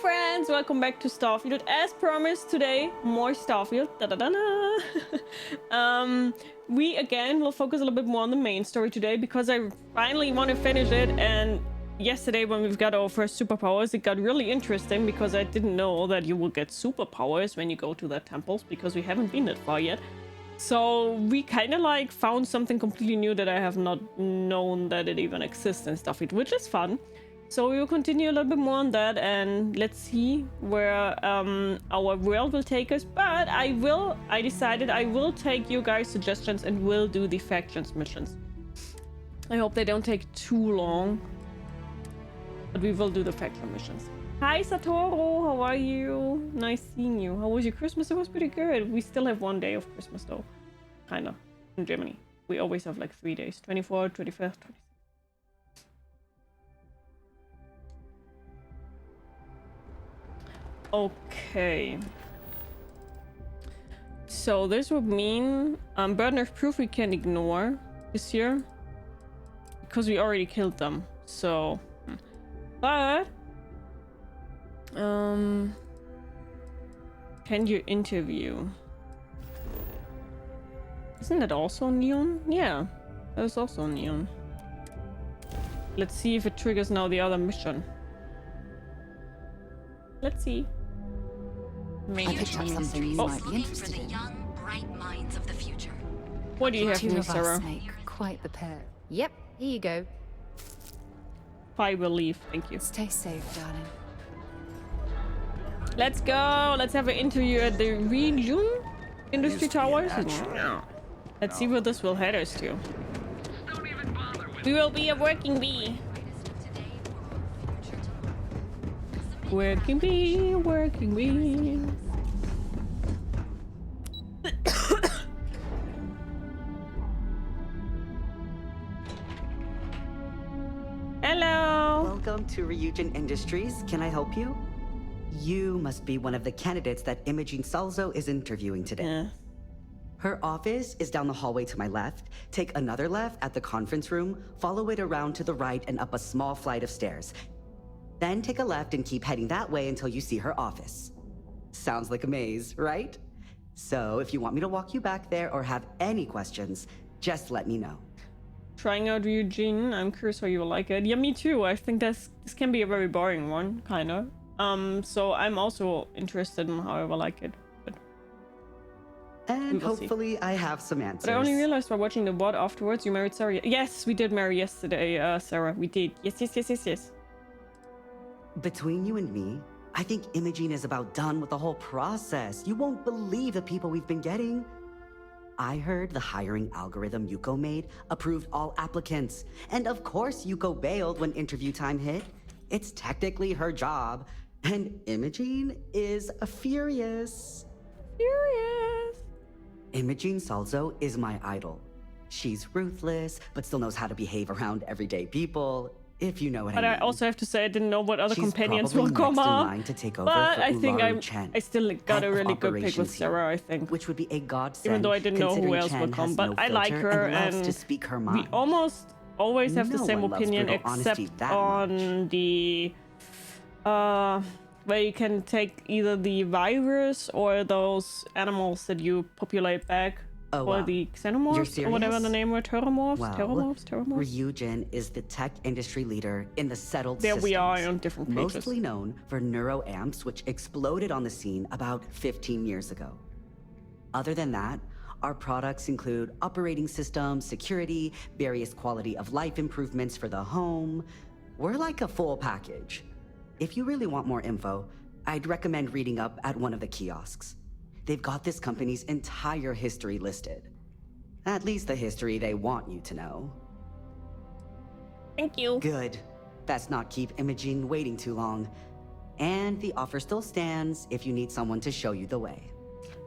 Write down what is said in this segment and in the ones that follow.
friends, welcome back to Starfield. As promised today, more Starfield. We again will focus a little bit more on the main story today because I finally want to finish it. And yesterday when we've got our first superpowers, it got really interesting because I didn't know that you will get superpowers when you go to the temples because we haven't been that far yet. So we kind of like found something completely new that I have not known that it even exists in Starfield, which is fun. So we will continue a little bit more on that and let's see where our world will take us. But I decided I will take you guys' suggestions and will do the factions missions. I hope they don't take too long, but we will do the faction missions. Hi Satoru, how are you? Nice seeing you. How was your Christmas? It was pretty good. We still have 1 day of Christmas though, kinda, in Germany. We always have like 3 days, 24th, 25th, 26th. Okay, so this would mean burden of proof we can ignore this year because we already killed them. So, but can you interview? Isn't that also neon? Yeah, that is also neon. Let's see if it triggers now the other mission. Let's see. I picked up something you might be interested in. What do you have for me, Sarah? Make quite the pair. Yep, here you go. I will leave, thank you. Stay safe, darling. Let's go. Let's have an interview at the Ryujin Industry Towers. Let's see where this will head us to. We will be a working bee. Working bee, working bee. Hello. Welcome to Ryujin Industries. Can I help you? You must be one of the candidates that Imogene Salzo is interviewing today. Yeah. Her office is down the hallway to my left. Take another left at the conference room, follow it around to the right and up a small flight of stairs. Then take a left and keep heading that way until you see her office. Sounds like a maze, right? So if you want me to walk you back there or have any questions, just let me know. Trying out Ryujin. I'm curious how you will like it. Yeah, me too. I think this can be a very boring one, kind of. So I'm also interested in how I will like it. But and hopefully I have some answers. But I only realized by watching the VOD afterwards you married Sarah. Yes, we did marry yesterday, Sarah. We did. Yes. Between you and me, I think Imogene is about done with the whole process. You won't believe the people we've been getting. I heard the hiring algorithm Yuko made approved all applicants. And of course Yuko bailed when interview time hit. It's technically her job. And Imogene is furious. Imogene Salzo is my idol. She's ruthless, but still knows how to behave around everyday people. If you know what I mean. But I also have to say I didn't know what other companions will come up. But I think I still got a really good pick with Sarah, I think. Which would be a godsend. Even though I didn't know who else would come. But I like her and to speak her mind. We almost always have the same opinion except on the where you can take either the virus or those animals that you populate back. Oh, or the xenomorphs, or whatever the name were, terramorphs, terramorphs. Ryujin is the tech industry leader in the settled systems. There we are on different pages. Mostly known for neuroamps, which exploded on the scene about 15 years ago. Other than that, our products include operating systems, security, various quality of life improvements for the home. We're like a full package. If you really want more info, I'd recommend reading up at one of the kiosks. They've got this company's entire history listed. At least the history they want you to know. Thank you. Good. Let's not keep Imogene waiting too long. And the offer still stands if you need someone to show you the way.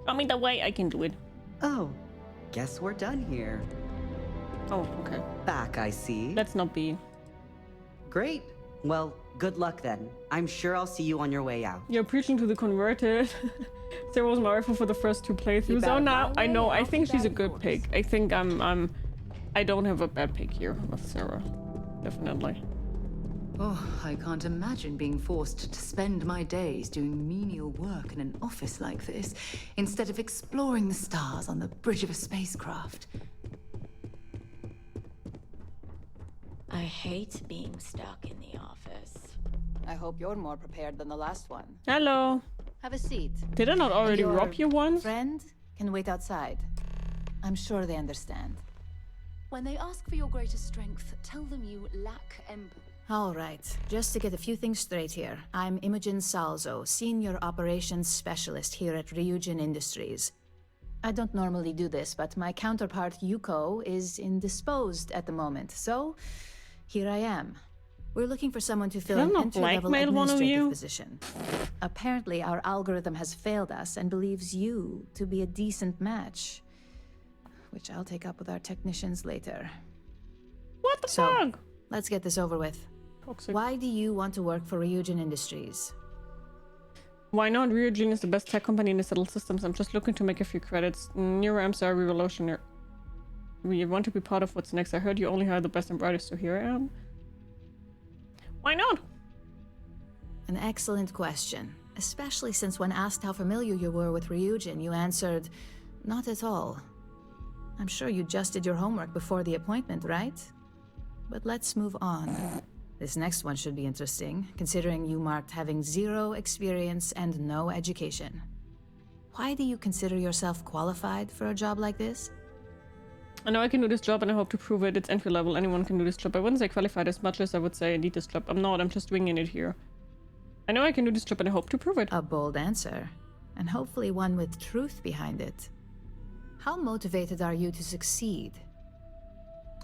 Show me the way, I can do it. Oh, guess we're done here. Oh, okay. Back, I see. Let's not be. Great. Well, good luck then. I'm sure I'll see you on your way out. You're preaching to the converted. Sarah was my rifle for the first 2 playthroughs. Oh, now I know. I think she's a good pick. I think I don't have a bad pick here with Sarah. Definitely. Oh, I can't imagine being forced to spend my days doing menial work in an office like this, instead of exploring the stars on the bridge of a spacecraft. I hate being stuck in the office. I hope you're more prepared than the last one. Hello. Have a seat. Did I not already Your rob you once? Friend can wait outside. I'm sure they understand. When they ask for your greatest strength, tell them you lack empathy. All right, just to get a few things straight here. I'm Imogen Salzo, Senior Operations Specialist here at Ryujin Industries. I don't normally do this, but my counterpart Yuko is indisposed at the moment, so here I am. We're looking for someone to fill an entry-level administrative position. Apparently, our algorithm has failed us and believes you to be a decent match, which I'll take up with our technicians later. What the fuck? Let's get this over with. Toxic. Why do you want to work for Ryujin Industries? Why not? Ryujin is the best tech company in the settled systems. I'm just looking to make a few credits. NeuroAmps are revolutionary. We want to be part of what's next. I heard you only hire the best and brightest, so here I am. Why not? An excellent question. Especially since when asked how familiar you were with Ryujin, you answered, not at all. I'm sure you just did your homework before the appointment, right? But let's move on. This next one should be interesting, considering you marked having 0 experience and no education. Why do you consider yourself qualified for a job like this? I know I can do this job and I hope to prove it. It's entry level. Anyone can do this job. I wouldn't say qualified as much as I would say I need this job. I'm not. I'm just winging it here. I know I can do this job and I hope to prove it. A bold answer, and hopefully one with truth behind it. How motivated are you to succeed?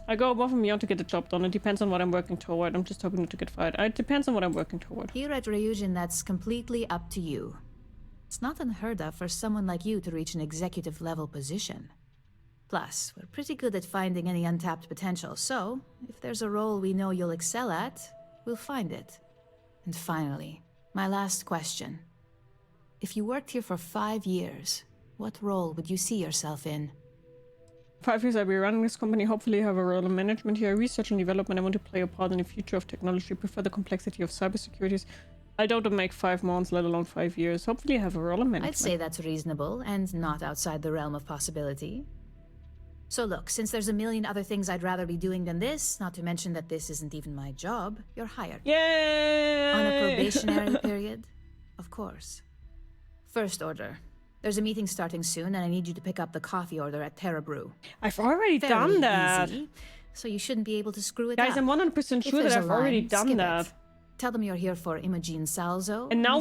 I go above and beyond to get the job done. It depends on what I'm working toward. I'm just hoping not to get fired. It depends on what I'm working toward. Here at Ryujin, that's completely up to you. It's not unheard of for someone like you to reach an executive level position. Plus, we're pretty good at finding any untapped potential, so if there's a role we know you'll excel at, we'll find it. And finally, my last question. If you worked here for 5 years, what role would you see yourself in? 5 years I'll be running this company, hopefully have a role in management here, research and development. I want to play a part in the future of technology, prefer the complexity of cybersecurity. I don't make 5 months, let alone 5 years. Hopefully I have a role in management. I'd say that's reasonable and not outside the realm of possibility. So look, since there's a million other things I'd rather be doing than this, not to mention that this isn't even my job, you're hired. Yay! On a probationary period, of course. First order. There's a meeting starting soon, and I need you to pick up the coffee order at Terra Brew. I've already Very done that. Easy, so you shouldn't be able to screw it up. Guys, I'm 100% sure that I've already done that. Tell them you're here for Imogen Salzo. And now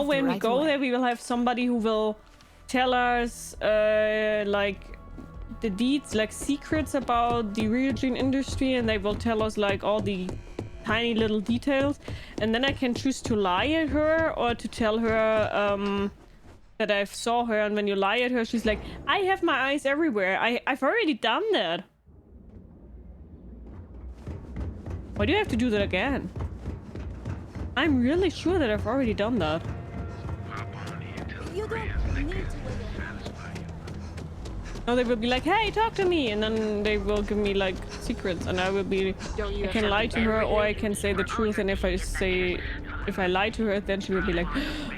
when we go there, we will have somebody who will tell us, like, the deeds, like secrets about the Ryujin industry, and they will tell us like all the tiny little details, and then I can choose to lie at her or to tell her that I saw her, and when you lie at her, she's like, I have my eyes everywhere. I've already done that. Why do you have to do that again? I'm really sure that I've already done that. You don't need to No, they will be like, hey, talk to me, and then they will give me like secrets, and I will be, I can lie to her or I can say the truth, and if I lie to her, then she will be like,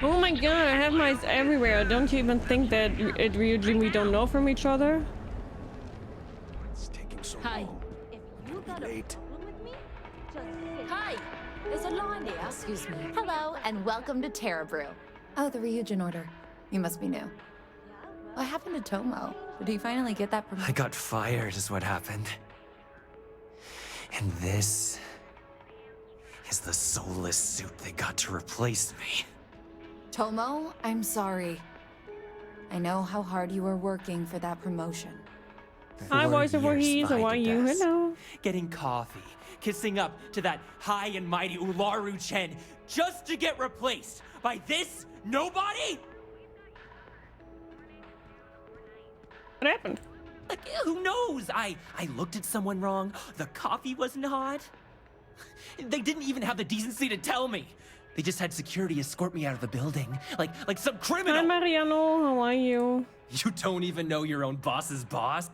oh my god, I have my eyes everywhere. Don't you even think that at Ryujin we don't know from each other? It's taking so Hi. long. If you got a Late. problem with me, just hi. There's a line here. Excuse me. Hello, and welcome to Terra Brew. Oh, the Ryujin order. You must be new. What happened to Tomo? Did he finally get that promotion? I got fired is what happened. And this is the soulless suit they got to replace me. Tomo, I'm sorry. I know how hard you were working for that promotion. Hi, 4 voice over years here. How are behind you? the desk, Hello. Getting coffee, kissing up to that high and mighty Ryujin just to get replaced by this nobody? What happened? Like, who knows? I looked at someone wrong. The coffee wasn't hot. They didn't even have the decency to tell me. They just had security escort me out of the building, like some criminal. Hi, Mariano. How are you? You don't even know your own boss's boss?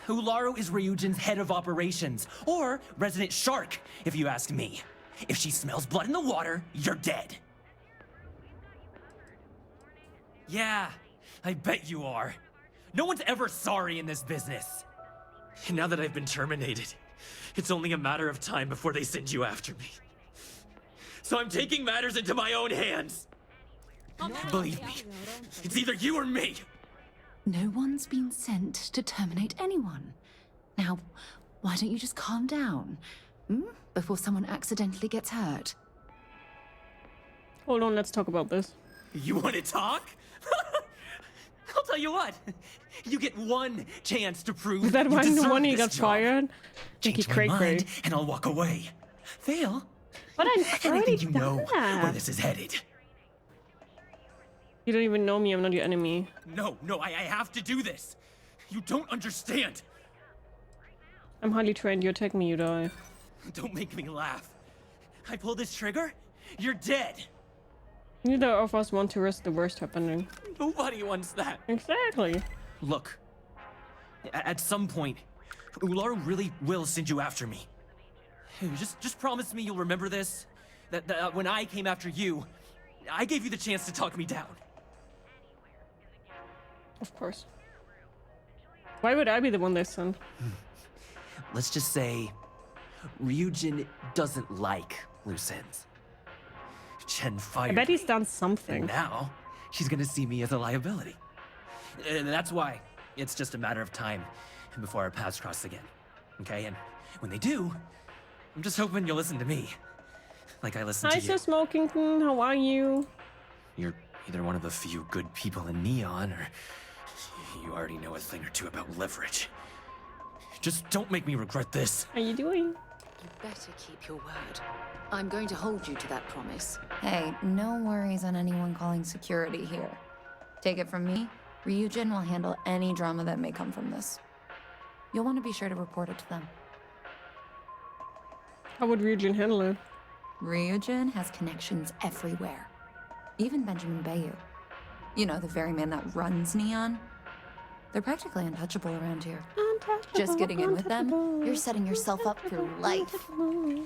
Ularu is Ryujin's head of operations, or resident shark, if you ask me. If she smells blood in the water, you're dead. Yeah, I bet you are. No one's ever sorry in this business. And now that I've been terminated, it's only a matter of time before they send you after me. So I'm taking matters into my own hands. Believe me, it's either you or me. No one's been sent to terminate anyone. Now, why don't you just calm down? Before someone accidentally gets hurt. Hold on, let's talk about this. You want to talk? I'll tell you what. You get one chance to prove Is that you why the deserve one he this got job. fired? Change my mind, and I'll walk away. Fail, But I and I already think you done know where that. this is headed. You don't even know me, I'm not your enemy. No, I have to do this. You don't understand. I'm highly trained, you attack me, you die. Don't make me laugh. I pull this trigger, you're dead. Neither of us want to risk the worst happening. Nobody wants that. Exactly. Look, at some point, Ularu really will send you after me. Just promise me you'll remember this. That when I came after you, I gave you the chance to talk me down. Of course. Why would I be the one they sent? Let's just say, Ryujin doesn't like loose ends. Chen I fired bet he's me, done and something. now she's gonna see me as a liability. And that's why it's just a matter of time before our paths cross again. Okay, and when they do, I'm just hoping you'll listen to me, like I listened Hi, to Sir you. Smokington, how are you? You're either one of the few good people in Neon, or you already know a thing or two about leverage. Just don't make me regret this. How you doing? You better keep your word. I'm going to hold you to that promise. Hey, no worries on anyone calling security here. Take it from me, Ryujin will handle any drama that may come from this. You'll want to be sure to report it to them. How would Ryujin handle it? Ryujin has connections everywhere. Even Benjamin Bayou. You know, the very man that runs Neon. They're practically untouchable around here. Just getting in with them, you're setting yourself up for life.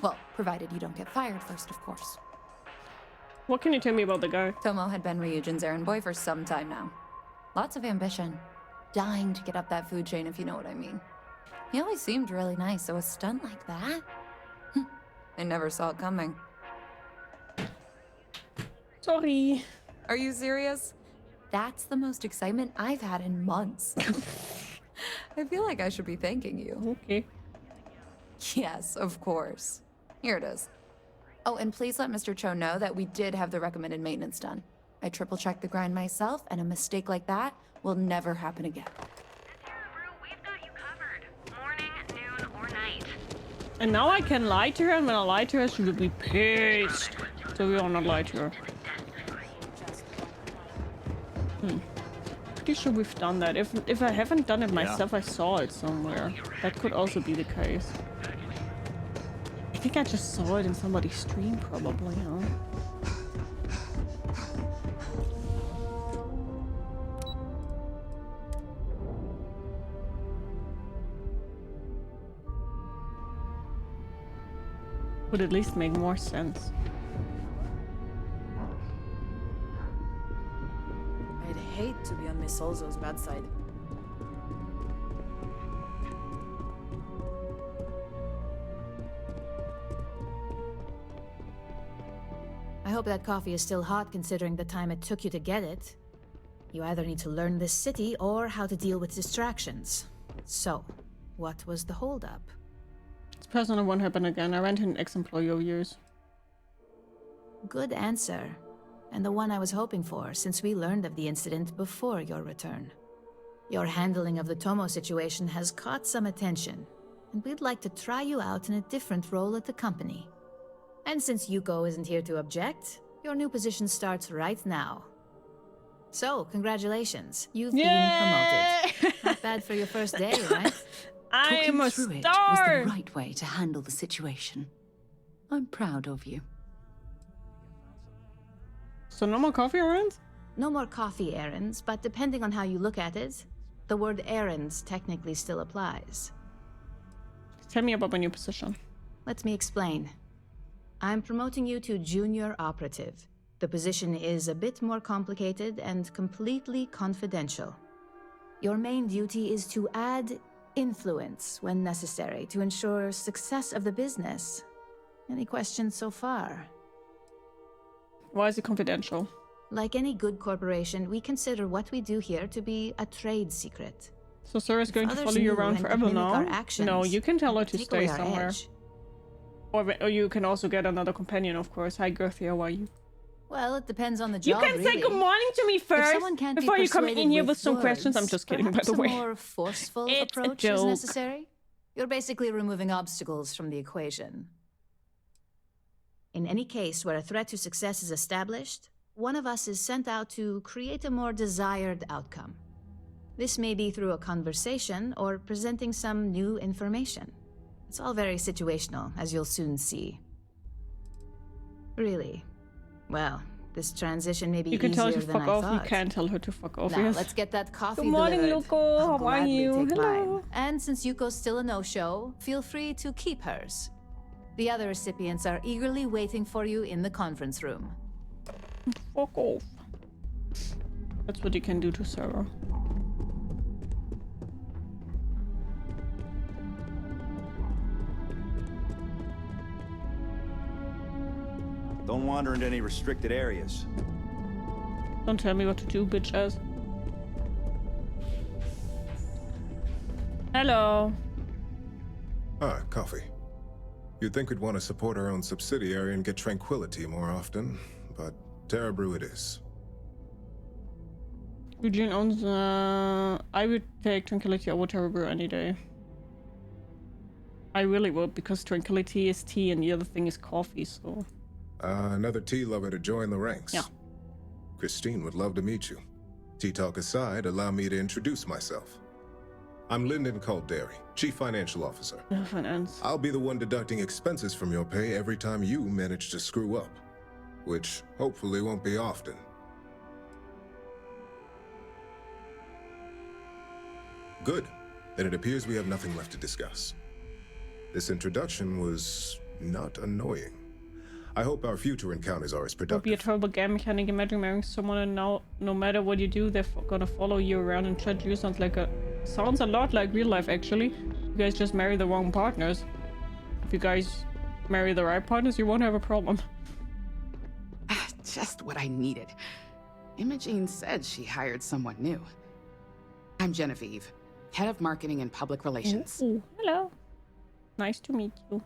Well, provided you don't get fired first, of course. What can you tell me about the guy? Tomo had been Ryujin's errand boy for some time now. Lots of ambition. Dying to get up that food chain, if you know what I mean. He always seemed really nice, so a stunt like that? I never saw it coming. Sorry. Are you serious? That's the most excitement I've had in months. I feel like I should be thanking you. Okay. Yes, of course. Here it is. Oh, and please let Mr. Cho know that we did have the recommended maintenance done. I triple-checked the grind myself, and a mistake like that will never happen again. We've got you covered. Morning, noon, or night. And now I can lie to her, and when I lie to her, she will be pissed. So we will not lie to her. Pretty sure we've done that. If I haven't done it myself, I saw it somewhere. That could also be the case. I think I just saw it in somebody's stream, probably, huh? Would at least make more sense. I'd hate to be on Miss Olzo's bad side. I hope that coffee is still hot considering the time it took you to get it. You either need to learn this city or how to deal with distractions. So, what was the holdup? This personal one happened again. I ran to an ex-employee of yours. Good answer. And the one I was hoping for, since we learned of the incident before your return. Your handling of the Tomo situation has caught some attention, and we'd like to try you out in a different role at the company. And since Yuko isn't here to object, your new position starts right now. So, congratulations. You've been promoted. Not bad for your first day, right? I am a Talking through star! it was the right way to handle the situation. I'm proud of you. So no more coffee errands? No more coffee errands, but depending on how you look at it, the word errands technically still applies. Tell me about my new position. Let me explain. I'm promoting you to junior operative. The position is a bit more complicated and completely confidential. Your main duty is to add influence when necessary to ensure success of the business. Any questions so far? Why is it confidential? Like any good corporation, we consider what we do here to be a trade secret. So Sarah's going to Others follow you knew around and forever mimic our now? actions, No, you can tell her to take stay away our somewhere. edge. Or you can also get another companion, of course. Hi, Gerthia, how are you? Well, it depends on the You job, can say really. good morning to me If first someone can't be before you come persuaded in here with some words, questions. I'm just kidding, by perhaps the way. a more forceful It's a approach is joke. necessary. You're basically removing obstacles from the equation. In any case where a threat to success is established, one of us is sent out to create a more desired outcome. This may be through a conversation or presenting some new information. It's all very situational, as you'll soon see. Really. Well, this transition may be You can tell her to easier than fuck I off. thought. You can't tell her to fuck off. Now, Yes. let's get that coffee Good morning, delivered. Luko. I'll How are gladly you? take Hello. mine. And since Yuko's still a no-show, feel free to keep hers. The other recipients are eagerly waiting for you in the conference room. Fuck off. That's what you can do to Sarah. Don't wander into any restricted areas. Don't tell me what to do, bitch ass. Hello. Ah, coffee. You'd think we'd want to support our own subsidiary and get tranquility more often, but Terra Brew it is. Ryujin owns, I would take Tranquility over Terra Brew any day. I really would, because Tranquility is tea and the other thing is coffee, so... Another tea lover to join the ranks. Yeah. Christine would love to meet you. Tea talk aside, allow me to introduce myself. I'm Lyndon Calderi, Chief Financial Officer. No finance. I'll be the one deducting expenses from your pay every time you manage to screw up. Which hopefully won't be often. Good. Then it appears we have nothing left to discuss. This introduction was not annoying. I hope our future encounters are as It would productive. be a terrible game mechanic. Imagine marrying someone and now, no matter what you do, they're gonna follow you around and judge you. Sounds a lot like real life, actually. You guys just marry the wrong partners. If you guys marry the right partners, you won't have a problem. Just what I needed. Imogene said she hired someone new. I'm Genevieve, Head of Marketing and Public Relations. Ooh, hello. Nice to meet you.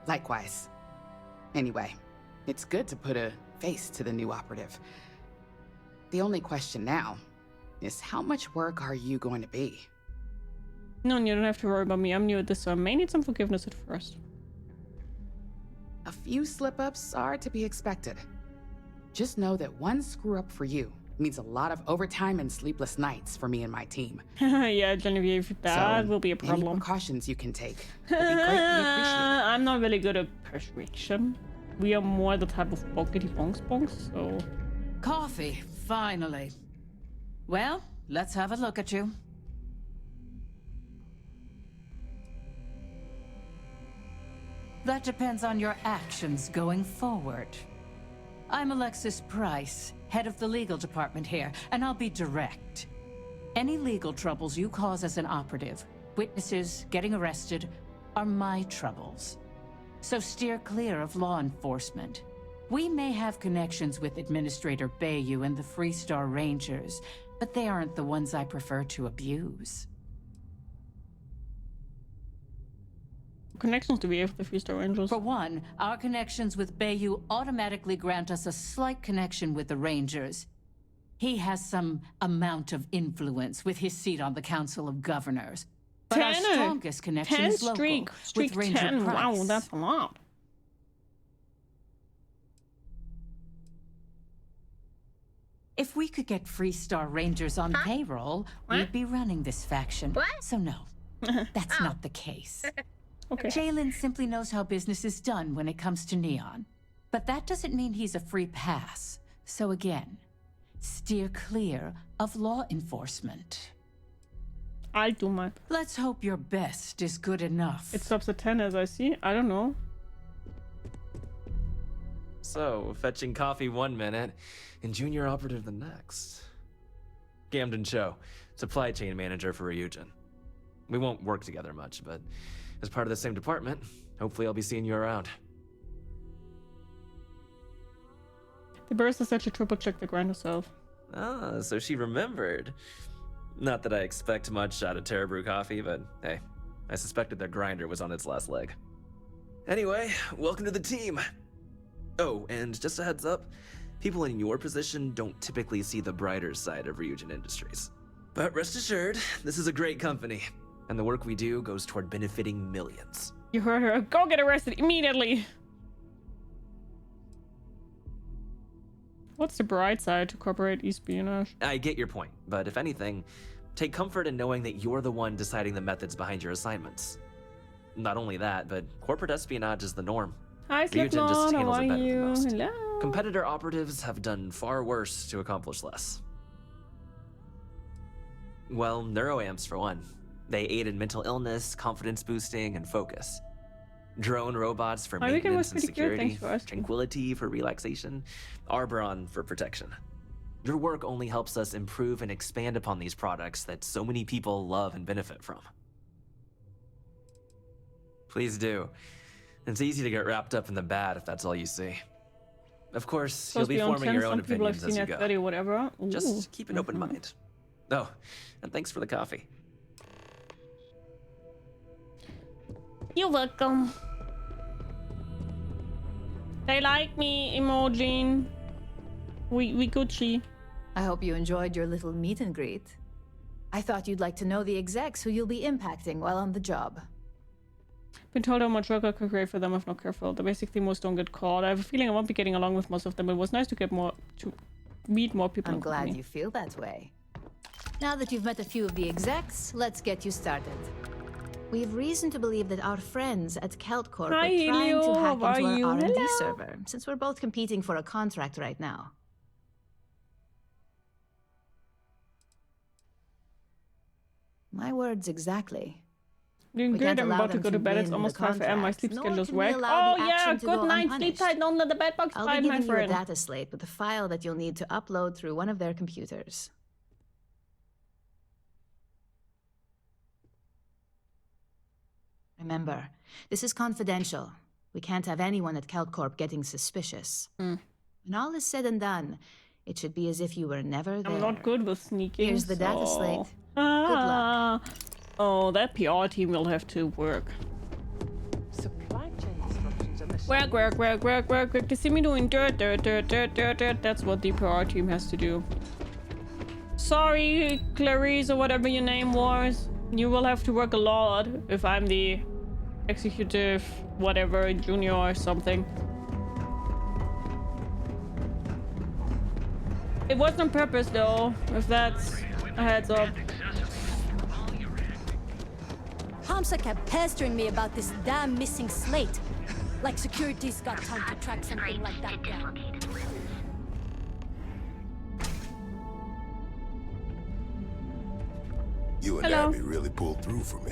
Likewise. Anyway, it's good to put a face to the new operative. The only question now is how much work are you going to be? No, you don't have to worry about me. I'm new at this, so I may need some forgiveness at first. A few slip-ups are to be expected. Just know that one screw-up for you means a lot of overtime and sleepless nights for me and my team. Yeah, Genevieve, that will be a Any problem. precautions you can take will be greatly appreciated. I'm not really good at persuasion. We are more the type of bonkety bonks, so... Coffee, finally. Well, let's have a look at you. That depends on your actions going forward. I'm Alexis Price, head of the legal department here, and I'll be direct. Any legal troubles you cause as an operative, witnesses, getting arrested, are my troubles. So steer clear of law enforcement. We may have connections with Administrator Bayou and the Freestar Rangers, but they aren't the ones I prefer to abuse. What connections do we have with the Freestar Rangers? For one, our connections with Bayou automatically grant us a slight connection with the Rangers. He has some amount of influence with his seat on the Council of Governors. But our strongest connection is local, with Ranger 10. Price. Wow, that's a lot. If we could get Freestar Rangers on payroll, we'd be running this faction. So no, that's not the case. Okay. Jalen simply knows how business is done when it comes to Neon. But that doesn't mean he's a free pass. So again, steer clear of law enforcement. I'll do my... Let's hope your best is good enough. It stops at 10 as I see. I don't know. So, fetching coffee one minute and junior operative the next. Camden Cho, supply chain manager for Ryujin. We won't work together much, but as part of the same department, hopefully I'll be seeing you around. The barista said she triple-checked the grind herself. Ah, so she remembered. Not that I expect much out of Terra Brew coffee, but hey, I suspected their grinder was on its last leg. Anyway, welcome to the team. Oh, and just a heads up, people in your position don't typically see the brighter side of Ryujin Industries. But rest assured, this is a great company, and the work we do goes toward benefiting millions. You heard her. Go get arrested immediately. What's the bright side to corporate espionage? I get your point, but if anything, take comfort in knowing that you're the one deciding the methods behind your assignments. Not only that, but corporate espionage is the norm. Hi, Ryujin just Slipknot, how handles are it better you? than most. Hello. Competitor operatives have done far worse to accomplish less. Well, neuroamps for one. They aid in mental illness, confidence boosting, and focus. Drone robots for maintenance and security, tranquility for relaxation, Arboron for protection. Your work only helps us improve and expand upon these products that so many people love and benefit from. Please do. It's easy to get wrapped up in the bad if that's all you see. Of course, you'll be forming your own opinions as you go. 30 or whatever. Just keep an open mind. Oh, and thanks for the coffee. You're welcome. They like me, Imogen. We Gucci. I hope you enjoyed your little meet and greet. I thought you'd like to know the execs who you'll be impacting while on the job. Been told how much work I could create for them if not careful. The basic theme most don't get caught. I have a feeling I won't be getting along with most of them, but it was nice to meet more people. I'm glad you feel that way. Now that you've met a few of the execs, let's get you started. We have reason to believe that our friends at KeltCorp are trying to hack into our R&D server, since we're both competing for a contract right now. My words exactly. Doing good. I'm about to go to bed. It's almost 5 AM. My sleep schedule's whack. Oh yeah, good night. Sleep tight. Don't let the bed bugs I'll bite, be my giving you a friend. data slate with a file that you'll need to upload through one of their computers. Remember, this is confidential. We can't have anyone at KeltCorp getting suspicious. When all is said and done, it should be as if you were never there. I'm not good with sneaking. Here's the data so- slate. Ah. Good luck. Oh, that PR team will have to work. Supply chain disruptions are the Work. You see me doing dirt. That's what the PR team has to do. Sorry, Clarice, or whatever your name was. You will have to work a lot if I'm the executive, whatever, junior or something. It wasn't on purpose though, if that's a heads up. Hamsa kept pestering me about this damn missing slate. Like security's got time to track something like that down. You and Abby really pulled through for me.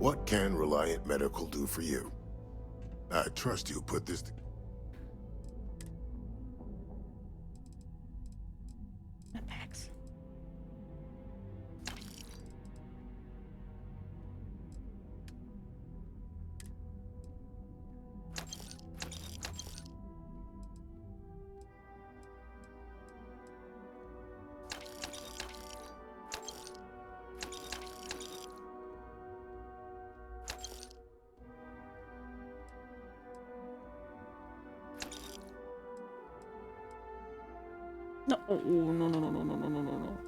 What can Reliant Medical do for you? I trust you put this... Thanks. No, no.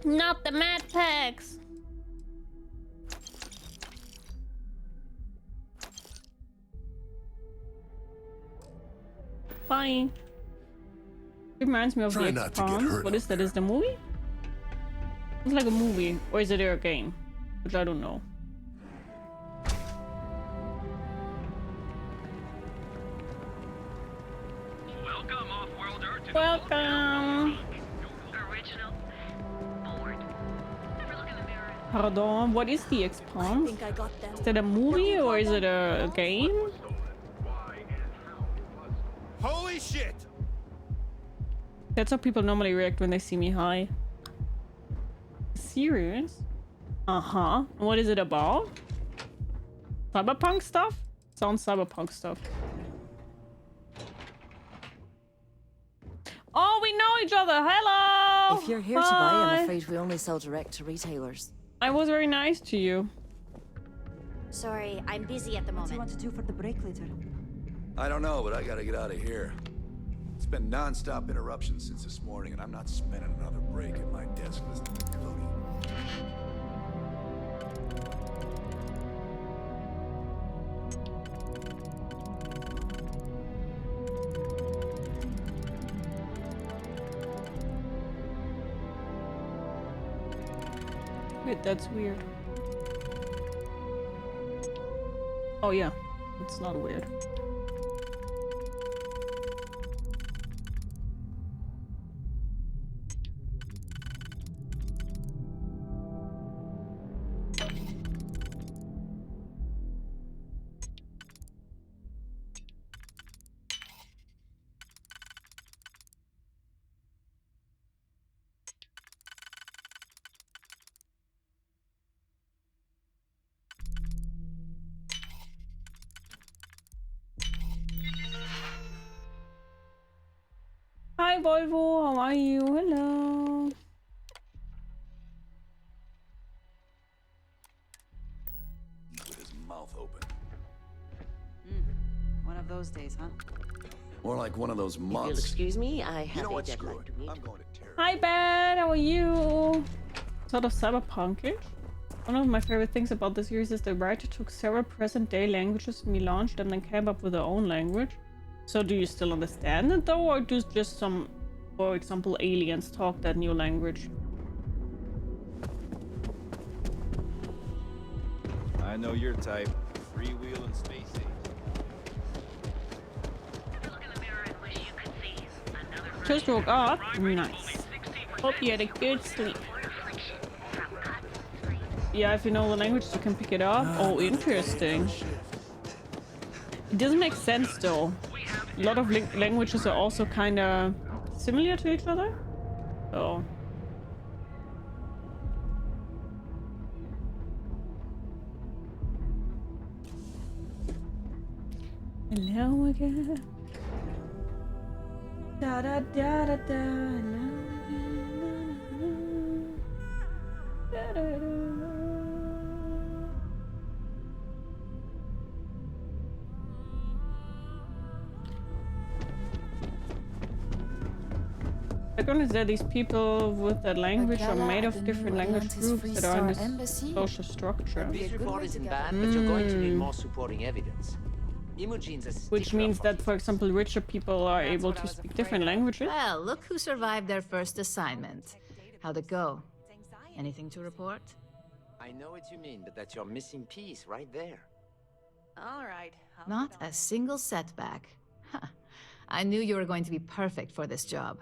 Not the mad packs. Fine. Reminds me of Try the not to get Expanse. hurt What is that? Is the movie? It's like a movie, or is it a game? Which I don't know. Welcome, off-worlder, to Welcome. Original. Bored. Ever look in the mirror Pardon, what is the I Expanse? think I got them. Is that a movie or is it a game? Holy shit! That's how people normally react when they see me high. Serious? Uh-huh. What is it about? Cyberpunk stuff? Sounds cyberpunk stuff. Oh, we know each other. Hello! If you're here to buy, I'm afraid we only sell direct to retailers. I was very nice to you. Sorry, I'm busy at the moment. What do you want to do for the break later? I don't know, but I gotta get out of here. It's been non-stop interruptions since this morning, and I'm not spending another break at my desk listening to Cody. Wait, that's weird. Oh yeah, it's not weird. Hi Volvo, how are you? Hello. With his mouth open. One of those days, huh? More like one of those If you'll months. excuse me, I have You know a what? Screw deadline it. to meet. I'm going to tear. Hi Ben, how are you? Sort of cyberpunkish. One of my favorite things about the series is the writer took several present-day languages relaunched and then came up with their own language. So do you still understand it though, or do just some, for example, aliens talk that new language? I know your type. Freewheel and space age. Just woke up. Nice. Hope you had a good sleep. Yeah, if you know the language, you can pick it up. Oh, interesting. It doesn't make sense though. A lot of languages are also kind of similar to each other. So. Hello again. Da da da da da. Da, da, da. Background is that these people with that language are made of different language groups that are in this social structure. This report isn't bad, but you're going to need more supporting evidence. Imogene's a Which stickler means for that, for example, richer people are able to speak different languages. Well, look who survived their first assignment. How'd it go? Anything to report? I know what you mean, but that's your missing piece right there. All right. Not a single setback. Huh. I knew you were going to be perfect for this job.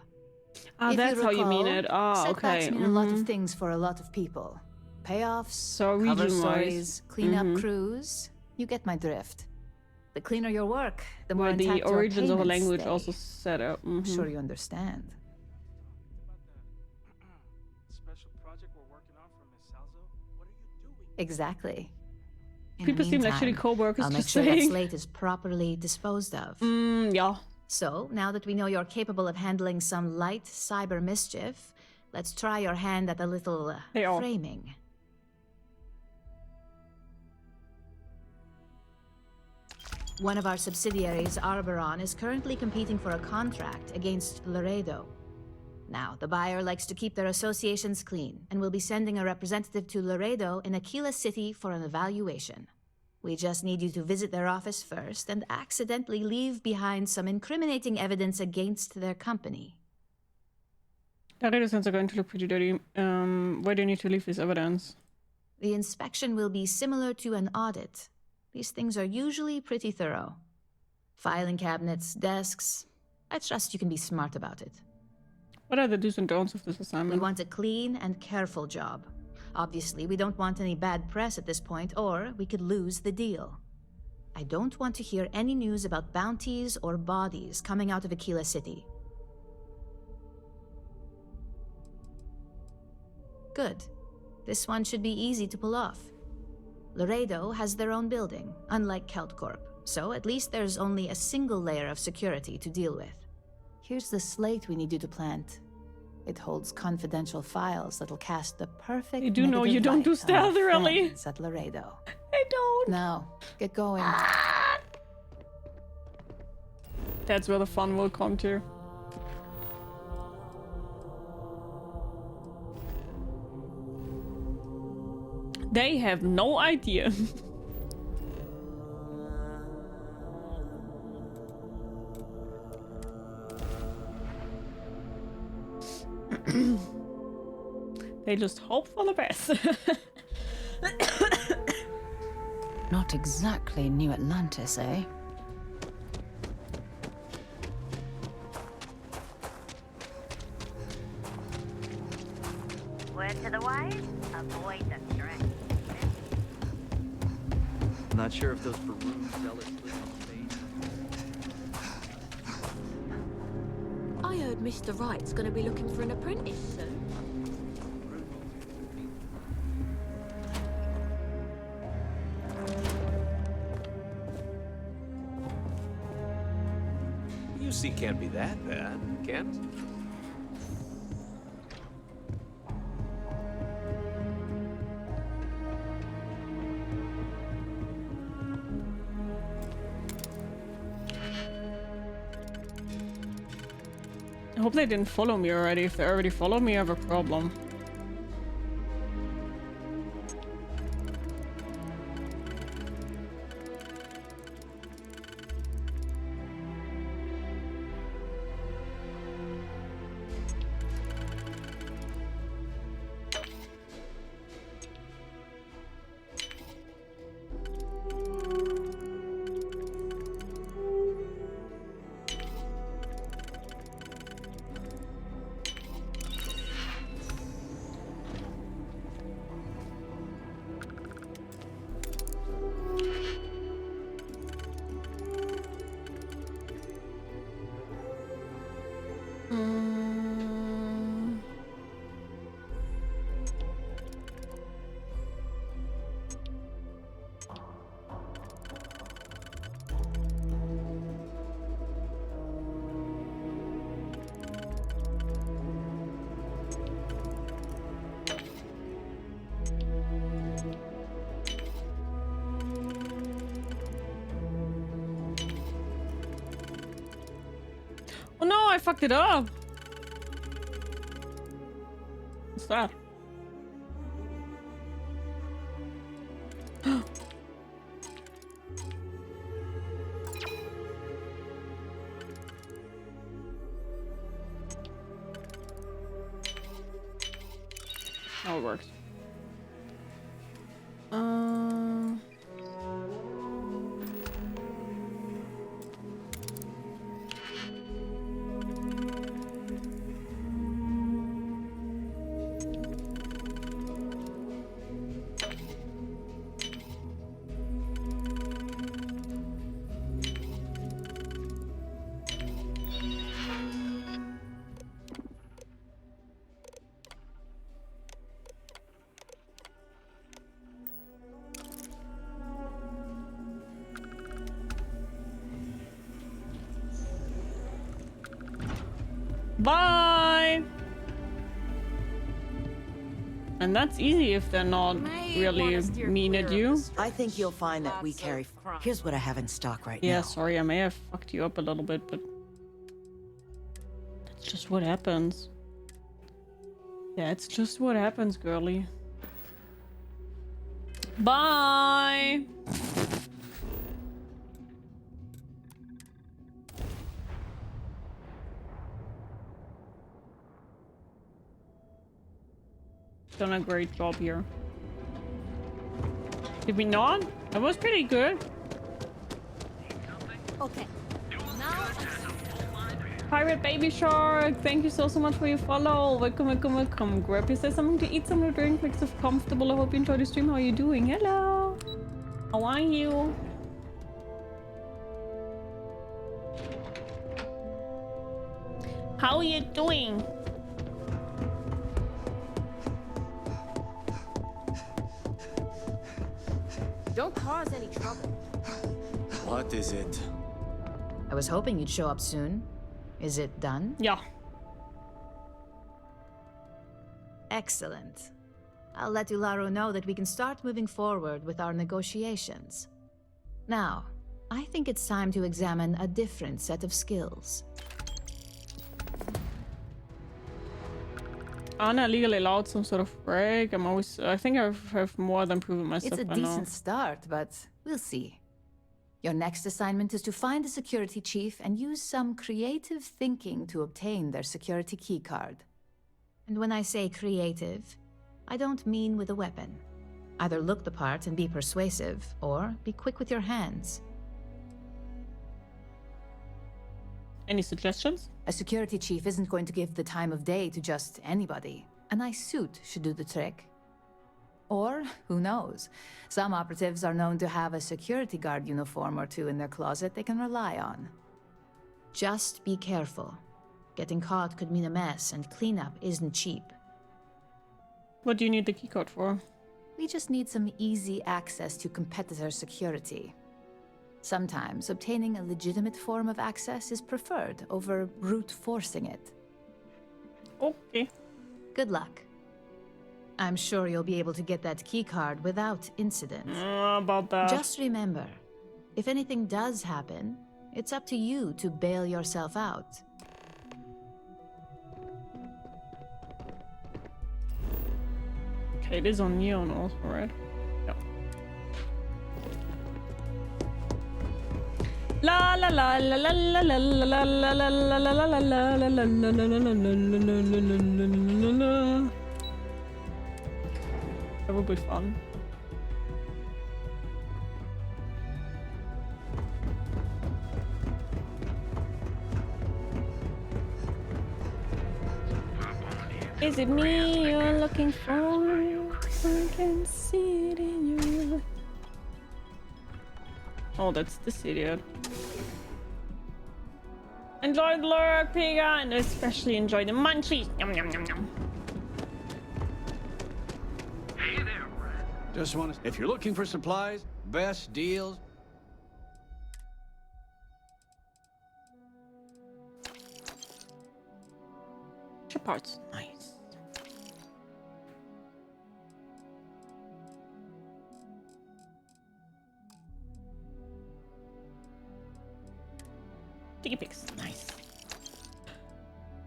Ah, If that's how you mean recall, it. Ah, setbacks okay. mean a lot of things for a lot of people. Payoffs, So cover region-wise. stories, cleanup crews. You get my drift. The cleaner your work, the more Where the intact your origins of a payments language stay. also set up. I'm sure you understand. Special project we're working on for Miss Salzo. What are you doing? Exactly. In People the seem like meantime, shitty co-workers, I'll make just sure that saying. slate is properly disposed of. Yeah. So, now that we know you're capable of handling some light cyber mischief, let's try your hand at a little framing. One of our subsidiaries, Arboron, is currently competing for a contract against Laredo. Now, the buyer likes to keep their associations clean, and will be sending a representative to Laredo in Aquila City for an evaluation. We just need you to visit their office first and accidentally leave behind some incriminating evidence against their company. Laredo sounds are going to look pretty dirty. Why do you need to leave this evidence? The inspection will be similar to an audit. These things are usually pretty thorough. Filing cabinets, desks. I trust you can be smart about it. What are the do's and don'ts of this We assignment? want a clean and careful job. Obviously, we don't want any bad press at this point, or we could lose the deal. I don't want to hear any news about bounties or bodies coming out of Aquila City. Good. This one should be easy to pull off. Laredo has their own building, unlike Keltcorp, so at least there's only a single layer of security to deal with. Here's the slate we need you to plant. It holds confidential files that'll cast the perfect. You do know you don't do stealth, really. At Laredo. I don't. Now, get going. That's where the fun will come to. They have no idea. They just hope for the best. Not exactly New Atlantis, eh? Word to the wise, avoid the strength. Not sure if those Faroon zealots live in space. I heard Mr. Wright's gonna be looking for an apprentice soon. UC can't be that bad, can it? I hope they didn't follow me already. If they already follow me, I have a problem. Oh no, I fucked it up. What's that? Oh, it works. Bye! And that's easy if they're not really mean at you. I think you'll find that we carry... Here's what I have in stock right now. Yeah, sorry, I may have fucked you up a little bit, but... that's just what happens. That's just what happens, girly. Bye! Done a great job here. Did we not? That was pretty good. Okay. Now Pirate Baby Shark, thank you so much for your follow. Welcome, welcome, welcome. Grab yourself something to eat, something to drink, make yourself comfortable. I hope you enjoy the stream. How are you doing? Hello. How are you? How are you doing? Don't cause any trouble. What is it? I was hoping you'd show up soon. Is it done? Yeah. Excellent. I'll let Ularu know that we can start moving forward with our negotiations. Now, I think it's time to examine a different set of skills. Anna legally allowed some sort of break. I think I have more than proven myself. It's a decent start, but we'll see. Your next assignment is to find the security chief and use some creative thinking to obtain their security keycard. And when I say creative, I don't mean with a weapon. Either look the part and be persuasive, or be quick with your hands. Any suggestions? A security chief isn't going to give the time of day to just anybody. A nice suit should do the trick. Or, who knows, some operatives are known to have a security guard uniform or two in their closet they can rely on. Just be careful. Getting caught could mean a mess, and cleanup isn't cheap. What do you need the keycard for? We just need some easy access to competitor security. Sometimes obtaining a legitimate form of access is preferred over brute forcing it. Okay. Good luck. I'm sure you'll be able to get that keycard without incident. About that. Just remember, if anything does happen, it's up to you to bail yourself out. Okay, it is on neon also, right? Yeah. La la la la la la la la la la la la la la la la la. That would be fun. Is it me you're looking for? I can see it in you. Oh, that's this idiot. Enjoy the lurk, Pega, and especially enjoy the munchies. Yum yum yum yum. Just want to... If you're looking for supplies, best deals... Ship parts. Nice. Sticky pics. Nice.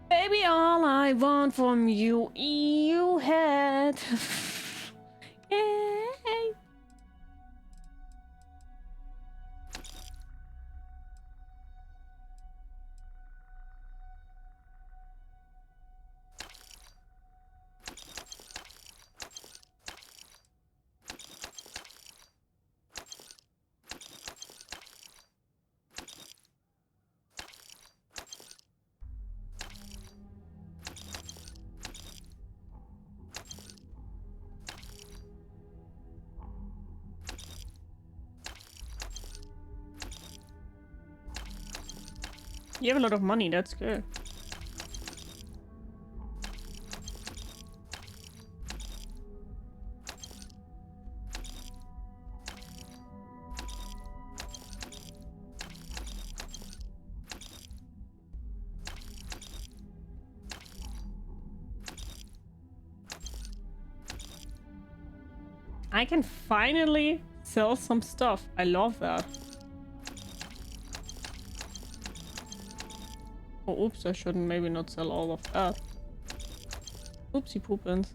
Baby, all I want from you, you had... Yay! You have a lot of money, that's good. I can finally sell some stuff. I love that. Oh, oops, I shouldn't maybe not sell all of that. Oopsie poopins.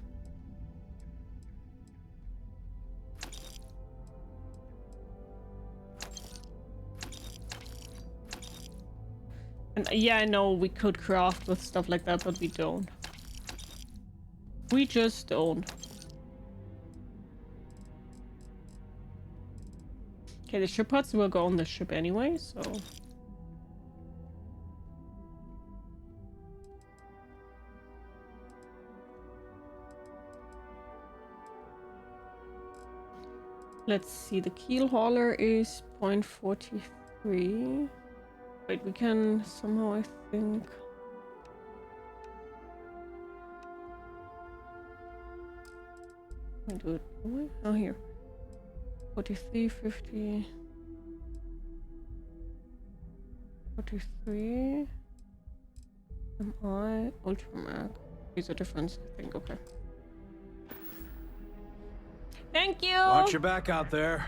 And yeah, I know we could craft with stuff like that, but we don't. We just don't. Okay, the ship parts will go on the ship anyway, so... Let's see, the keel hauler is 0.43. Wait, we can somehow, I think... do it. Oh, here. 43, 50... 43... MI, Ultramag. These are different, I think, okay. Thank you! Watch your back out there.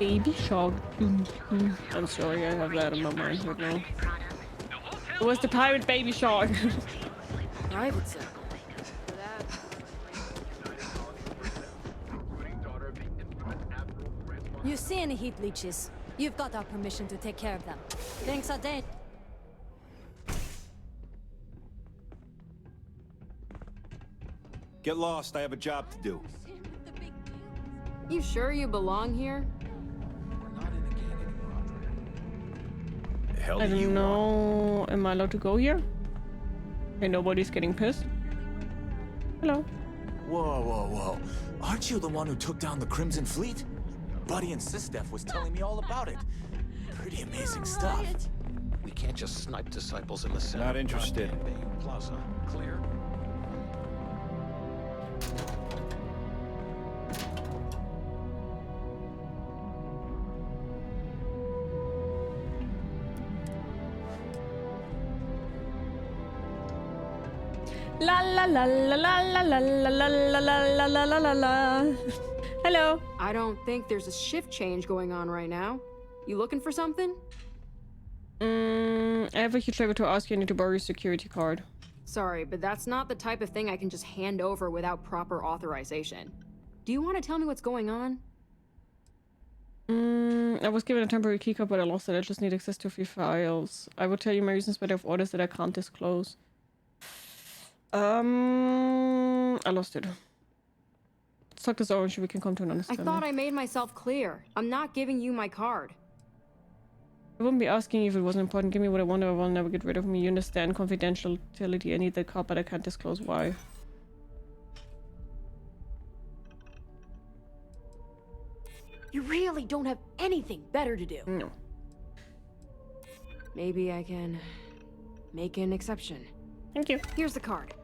Baby shark. I'm sorry, I have that in my mind right now. It was the pirate baby shark. Private sector. You see any heat leeches? You've got our permission to take care of them. Thanks, Ade. Get lost, I have a job to do. You sure you belong here? The hell I do you don't know. Am I allowed to go here? Okay, nobody's getting pissed. Hello. Whoa, whoa, whoa. Aren't you the one who took down the Crimson Fleet? Buddy and Sistef was telling me all about it. Pretty amazing stuff. We can't just snipe disciples in the center. Not interested. Plaza. Clear? La la la la la la la la la la la la la la la. Hello. I don't think there's a shift change going on right now. You looking for something? I have a huge favor to ask you. I need to borrow your security card. Sorry, but that's not the type of thing I can just hand over without proper authorization. Do you want to tell me what's going on? I was given a temporary keycard, but I lost it. I just need access to a few files. I will tell you my reasons, but I have orders that I can't disclose. I lost it. Let's talk this over so we can come to an I understanding. thought I made myself clear. I'm not giving you my card. I wouldn't be asking you if it wasn't important. Give me what I want or I will never get rid of me. You understand confidentiality. I need the card, but I can't disclose why. You really don't have anything better to do. No. Maybe I can make an exception. Thank you. Here's the card.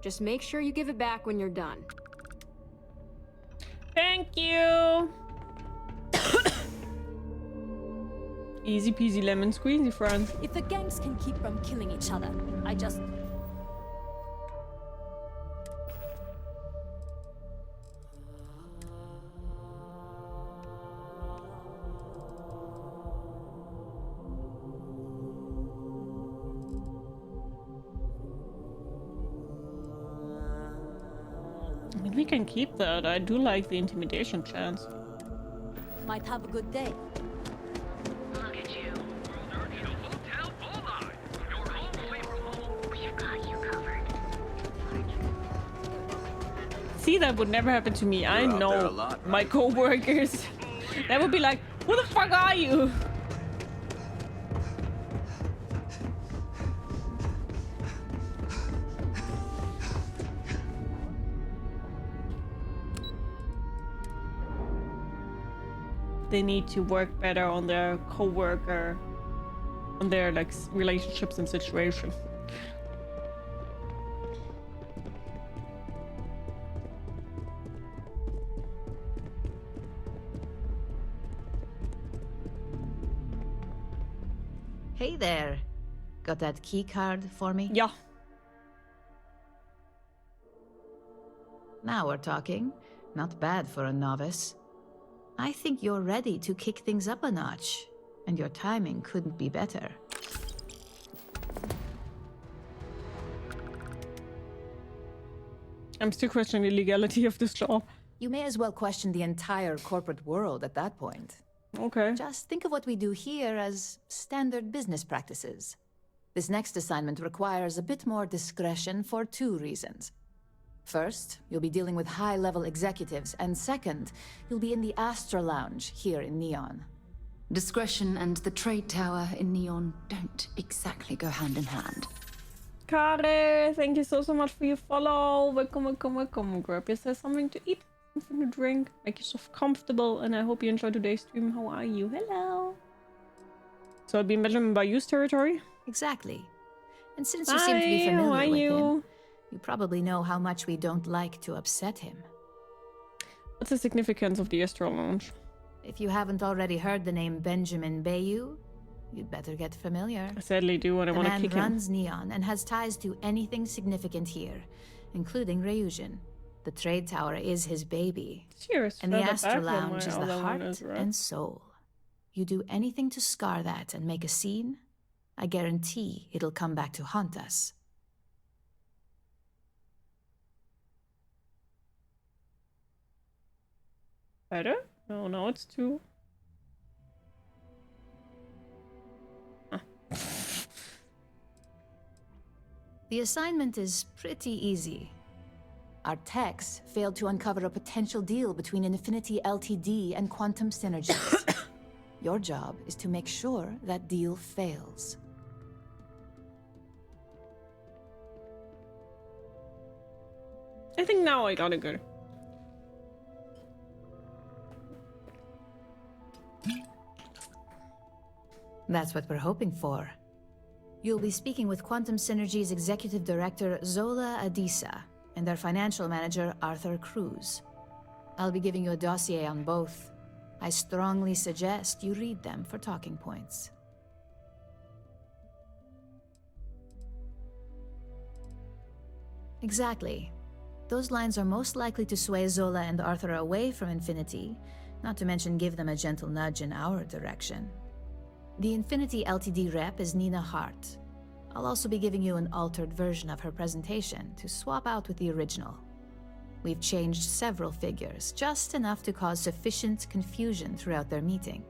Just make sure you give it back when you're done. Thank you. Easy peasy lemon squeezy, friends. If the gangs can keep from killing each other, I just... I mean, we can keep that. I do like the intimidation chance. Might have a good day. Look at you. Hotel Bullseye. You're home away from home. We've got you covered. See, that would never happen to me. I know my co-workers. That would be like, who the fuck are you? They need to work better on their co-worker, on their like relationships and situation. Hey there. Got that key card for me? Yeah. Now we're talking. Not bad for a novice. I think you're ready to kick things up a notch, and your timing couldn't be better. I'm still questioning the legality of this job. You may as well question the entire corporate world at that point. Okay. Just think of what we do here as standard business practices. This next assignment requires a bit more discretion for two reasons. First, you'll be dealing with high-level executives, and second, you'll be in the Astra Lounge here in Neon. Discretion and the trade tower in Neon don't exactly go hand in hand. Kare, thank you so much for your follow. Welcome. Grab yourself something to eat, something to drink, make yourself comfortable, and I hope you enjoyed today's stream. How are you? Hello. So I'll be Benjamin Bayou's territory? Exactly. And since you seem to be familiar with him, you probably know how much we don't like to upset him. What's the significance of the Astral Lounge? If you haven't already heard the name Benjamin Bayou, you'd better get familiar. I sadly do, and I want to kick The man him. runs Neon and has ties to anything significant here, including Ryujin. The trade tower is his baby. Cheers. And the further Astral back from Lounge my is the other one heart as well. and soul. You do anything to scar that and make a scene, I guarantee it'll come back to haunt us. Better? No, now it's two. Huh. The assignment is pretty easy. Our techs failed to uncover a potential deal between Infinity Ltd and Quantum Synergies. Your job is to make sure that deal fails. I think now I got it good. That's what we're hoping for. You'll be speaking with Quantum Synergy's Executive Director Zola Adisa and their Financial Manager Arthur Cruz. I'll be giving you a dossier on both. I strongly suggest you read them for talking points. Exactly. Those lines are most likely to sway Zola and Arthur away from Infinity, not to mention give them a gentle nudge in our direction. The Infinity Ltd rep is Nina Hart. I'll also be giving you an altered version of her presentation to swap out with the original. We've changed several figures, just enough to cause sufficient confusion throughout their meeting.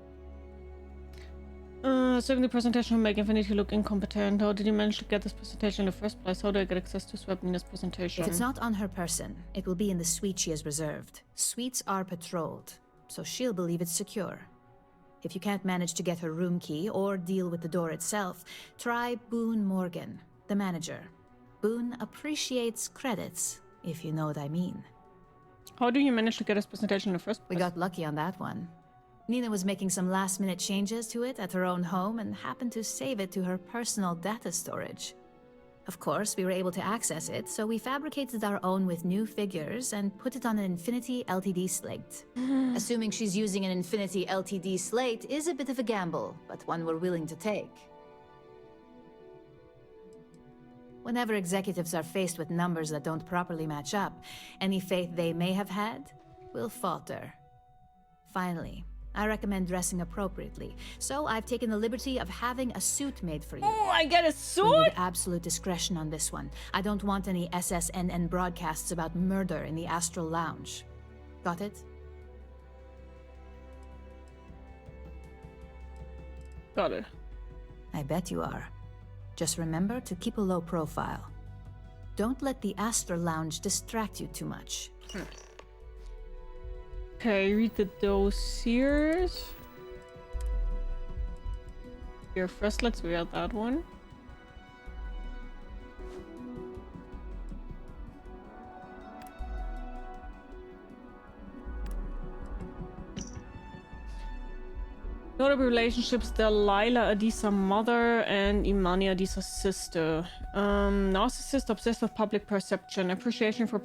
Saving the presentation will make Infinity look incompetent. How did you manage to get this presentation in the first place? How do I get access to swap Nina's presentation? If it's not on her person, it will be in the suite she has reserved. Suites are patrolled, so she'll believe it's secure. If you can't manage to get her room key or deal with the door itself, try Boone Morgan, the manager. Boone appreciates credits, if you know what I mean. How do you manage to get his presentation in the first place? We got lucky on that one. Nina was making some last-minute changes to it at her own home and happened to save it to her personal data storage. Of course, we were able to access it, so we fabricated our own with new figures and put it on an Infinity Ltd slate. Assuming she's using an Infinity Ltd slate is a bit of a gamble, but one we're willing to take. Whenever executives are faced with numbers that don't properly match up, any faith they may have had will falter. Finally, I recommend dressing appropriately, so I've taken the liberty of having a suit made for you. Oh, I get a suit? We need absolute discretion on this one. I don't want any SSNN broadcasts about murder in the Astral Lounge. Got it? Got it. I bet you are. Just remember to keep a low profile. Don't let the Astral Lounge distract you too much. Okay, read the dossiers. Here, first let's read that one. Notable relationships: Delilah Adisa's mother and Imani Adisa's sister. Narcissist obsessed with public perception, appreciation for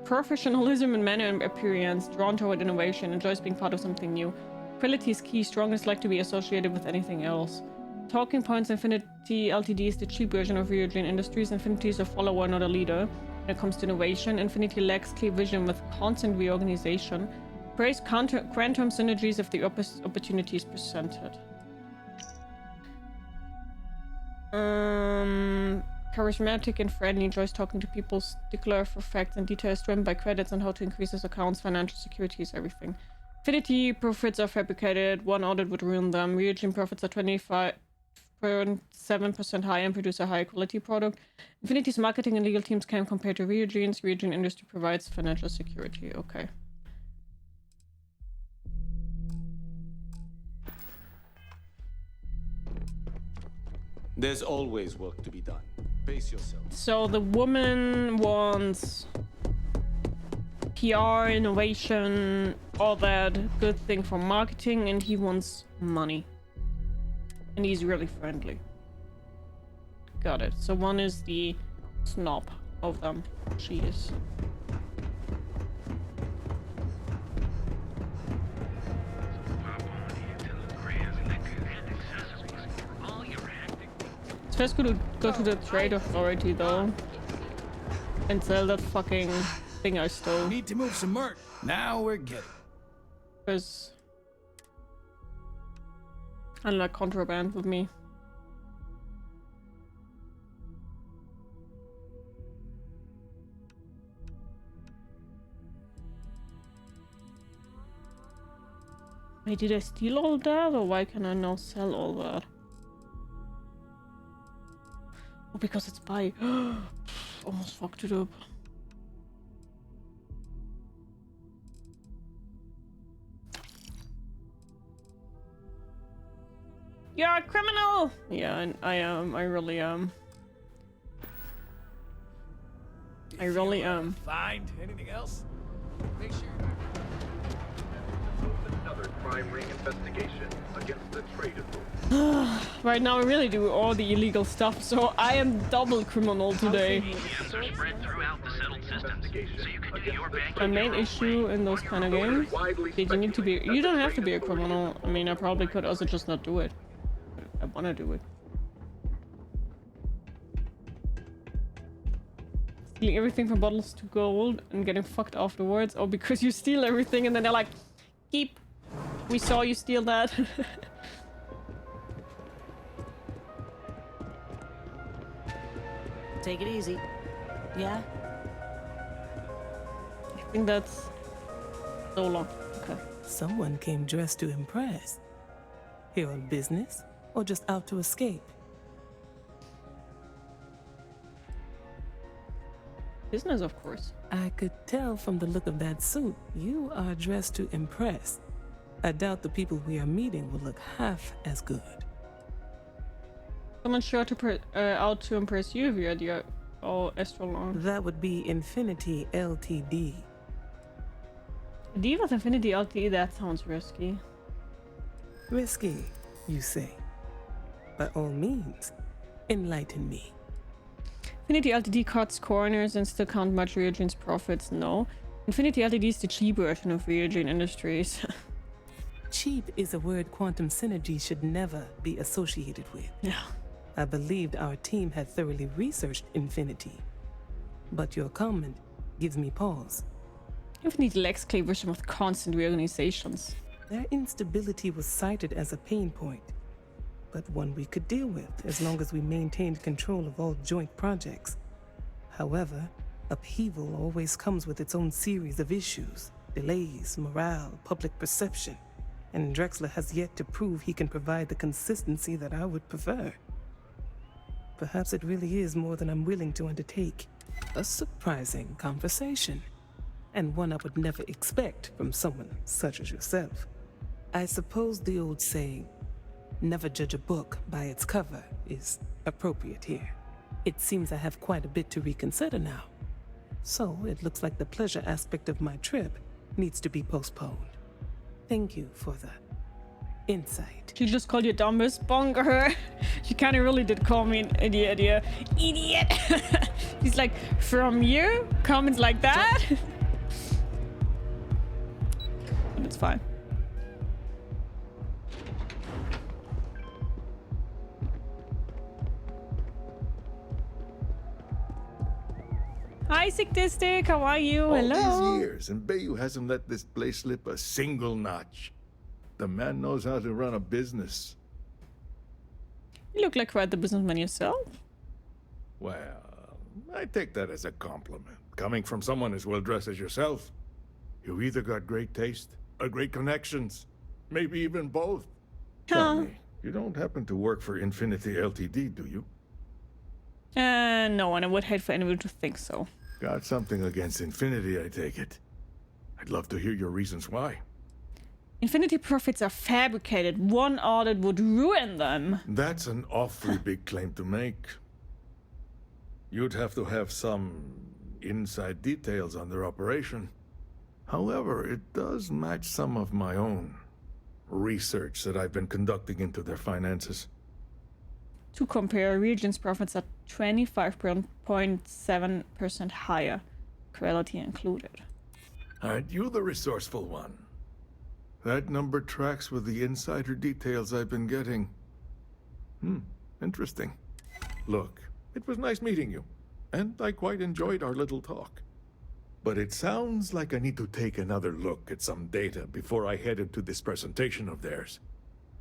professionalism in manner and appearance, drawn toward innovation, enjoys being part of something new. Quality is key, strongest like to be associated with anything else. Talking points: Infinity Ltd is the cheap version of Ryujin Industries. Infinity is a follower, not a leader. When it comes to innovation, Infinity lacks clear vision with constant reorganization. Praise quantum synergies if the opportunity is presented. Charismatic and friendly, enjoys talking to people, stickler for facts and details, driven by credits and how to increase his accounts, financial security is everything. Infinity profits are fabricated, one audit would ruin them. Ryujin profits are 25.7% higher and produce a higher quality product. Infinity's marketing and legal teams can compare to Ryujin's. Ryujin Industry provides financial security. Okay. There's always work to be done. Pace yourself. So the woman wants PR, innovation, all that good thing for marketing, and he wants money. And he's really friendly. Got it. So one is the snob of them. She is. It's first good to go to the trade authority though. And sell that fucking thing I stole. Need to move some merch. Now we're getting. Because I like contraband with me. Wait, did I steal all that, or why can I now sell all that? Oh, because it's by. Almost fucked it up. You're a criminal! Yeah, I am. I really am. I really am. Find anything else? Make sure. Another crime ring investigation against the trade authority. Right now I really do all the illegal stuff, so I am double criminal today. My main issue in those kind of games, did you need to be, you don't have to be a criminal. I mean, I probably could also just not do it. But I wanna do it. Stealing everything from bottles to gold and getting fucked afterwards, or because you steal everything and then they're like, keep. We saw you steal that. Take it easy. Yeah? I think that's so long. Okay. Someone came dressed to impress. Here on business, or just out to escape? Business, of course. I could tell from the look of that suit, you are dressed to impress. I doubt the people we are meeting will look half as good. Someone's sure to out to impress you if you're the astronaut. That would be Infinity Ltd. D with Infinity Ltd, that sounds risky. Risky, you say? By all means, enlighten me. Infinity Ltd cuts corners and still can't match Ryujin's profits, no. Infinity Ltd is the cheap version of Ryujin Industries. Cheap is a word quantum synergy should never be associated with. Yeah. I believed our team had thoroughly researched Infinity. But your comment gives me pause. Infinity lacks clear vision with constant reorganizations. Their instability was cited as a pain point, but one we could deal with as long as we maintained control of all joint projects. However, upheaval always comes with its own series of issues, delays, morale, public perception, and Drexler has yet to prove he can provide the consistency that I would prefer. Perhaps it really is more than I'm willing to undertake. A surprising conversation, and one I would never expect from someone such as yourself. I suppose the old saying, never judge a book by its cover, is appropriate here. It seems I have quite a bit to reconsider now. So it looks like the pleasure aspect of my trip needs to be postponed. Thank you for the insight. She just called you dumbest bonker. She kind of really did call me an idiot, yeah. Idiot! He's like, from you? Comments like that? But it's fine. Hi, Sicktistic, how are you? All Hello. these years, and Bayou hasn't let this place slip a single notch. The man knows how to run a business. You look like quite the businessman yourself. Well, I take that as a compliment. Coming from someone as well-dressed as yourself. You either got great taste or great connections. Maybe even both. Tell me, you don't happen to work for Infinity Ltd, do you? No, and I would hate for anyone to think so. Got something against Infinity, I take it. I'd love to hear your reasons why. Infinity profits are fabricated. One audit would ruin them. That's an awfully big claim to make. You'd have to have some inside details on their operation. However, it does match some of my own research that I've been conducting into their finances. To compare, Ryujin's profits are 25.7% higher, quality included. Aren't you the resourceful one? That number tracks with the insider details I've been getting. Interesting. Look, it was nice meeting you, and I quite enjoyed our little talk. But it sounds like I need to take another look at some data before I head into this presentation of theirs.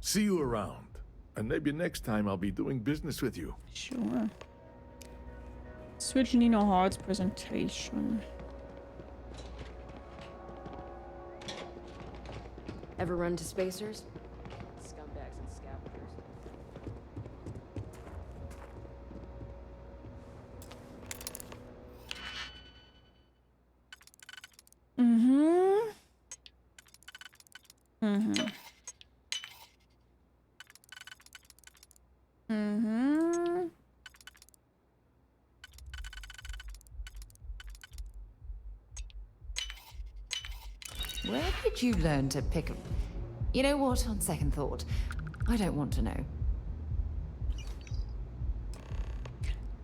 See you around, and maybe next time I'll be doing business with you. Sure. Switch Nino Hart's presentation. Ever run to spacers? Scumbags and scavengers. Where did you learn to pick a... You know what, on second thought, I don't want to know.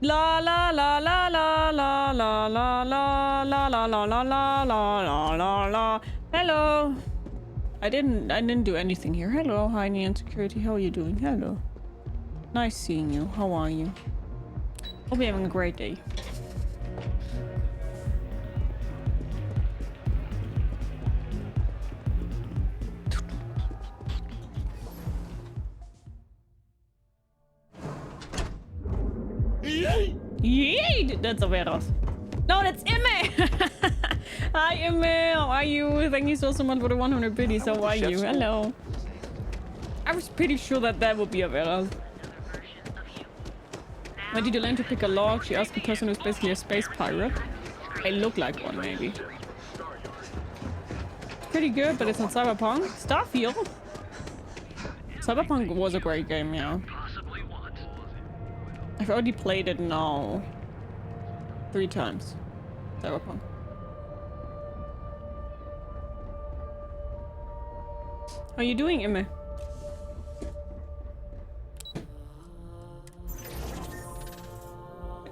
La la la la la la la la la la la la la la la la la. Hello. I didn't do anything here. Hello, hi Neon Security. How are you doing? Hello. Nice seeing you. How are you? Hope you're having a great day. Yeet! That's a badass. No, that's Imme! Hi, Imme! How are you? Thank you so much for the 100 biddies. How are you? Hello. I was pretty sure that would be a badass. Why did you learn to pick a lock? She asked a person who's basically a space pirate. I look like one, maybe. It's pretty good, but it's not Cyberpunk. Starfield? Cyberpunk was a great game, yeah. I've already played it now 3 times. Cyberpunk. How are you doing, Imme?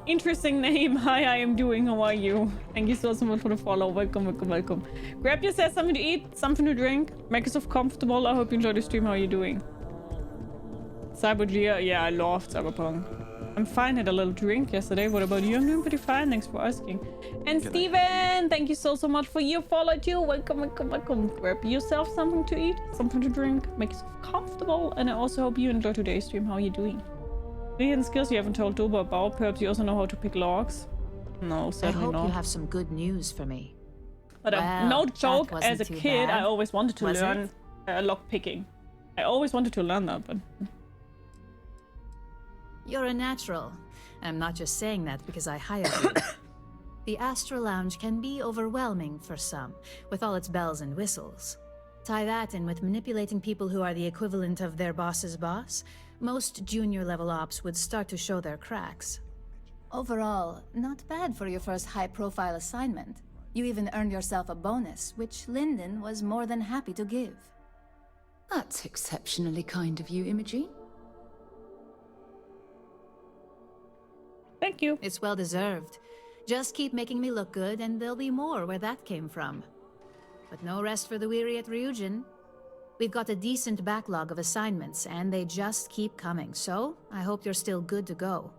Interesting name. Hi, I am doing. How are you? Thank you so much for the follow. Welcome, welcome, welcome. Grab yourself something to eat, something to drink. Make yourself comfortable. I hope you enjoy the stream. How are you doing? Cybergia? Yeah, I loved Cyberpunk. I'm fine. Had a little drink yesterday. What about you? I'm doing pretty fine. Thanks for asking. And Steven, thank you so much for your follow too. Welcome, welcome, welcome. Grab yourself something to eat, something to drink. Make yourself comfortable. And I also hope you enjoy today's stream. How are you doing? Hidden skills you haven't told Duba about. Perhaps you also know how to pick logs. No, certainly not. I hope you have some good news for me. But well, no joke, as a kid, bad. I always wanted to learn lock picking. I always wanted to learn that, but... You're a natural. I'm not just saying that because I hired you. The Astral Lounge can be overwhelming for some, with all its bells and whistles. Tie that in with manipulating people who are the equivalent of their boss's boss, most junior-level ops would start to show their cracks. Overall, not bad for your first high-profile assignment. You even earned yourself a bonus, which Lyndon was more than happy to give. That's exceptionally kind of you, Imogene. Thank you. It's well deserved. Just keep making me look good, and there'll be more where that came from. But no rest for the weary at Ryujin. We've got a decent backlog of assignments, and they just keep coming, so I hope you're still good to go.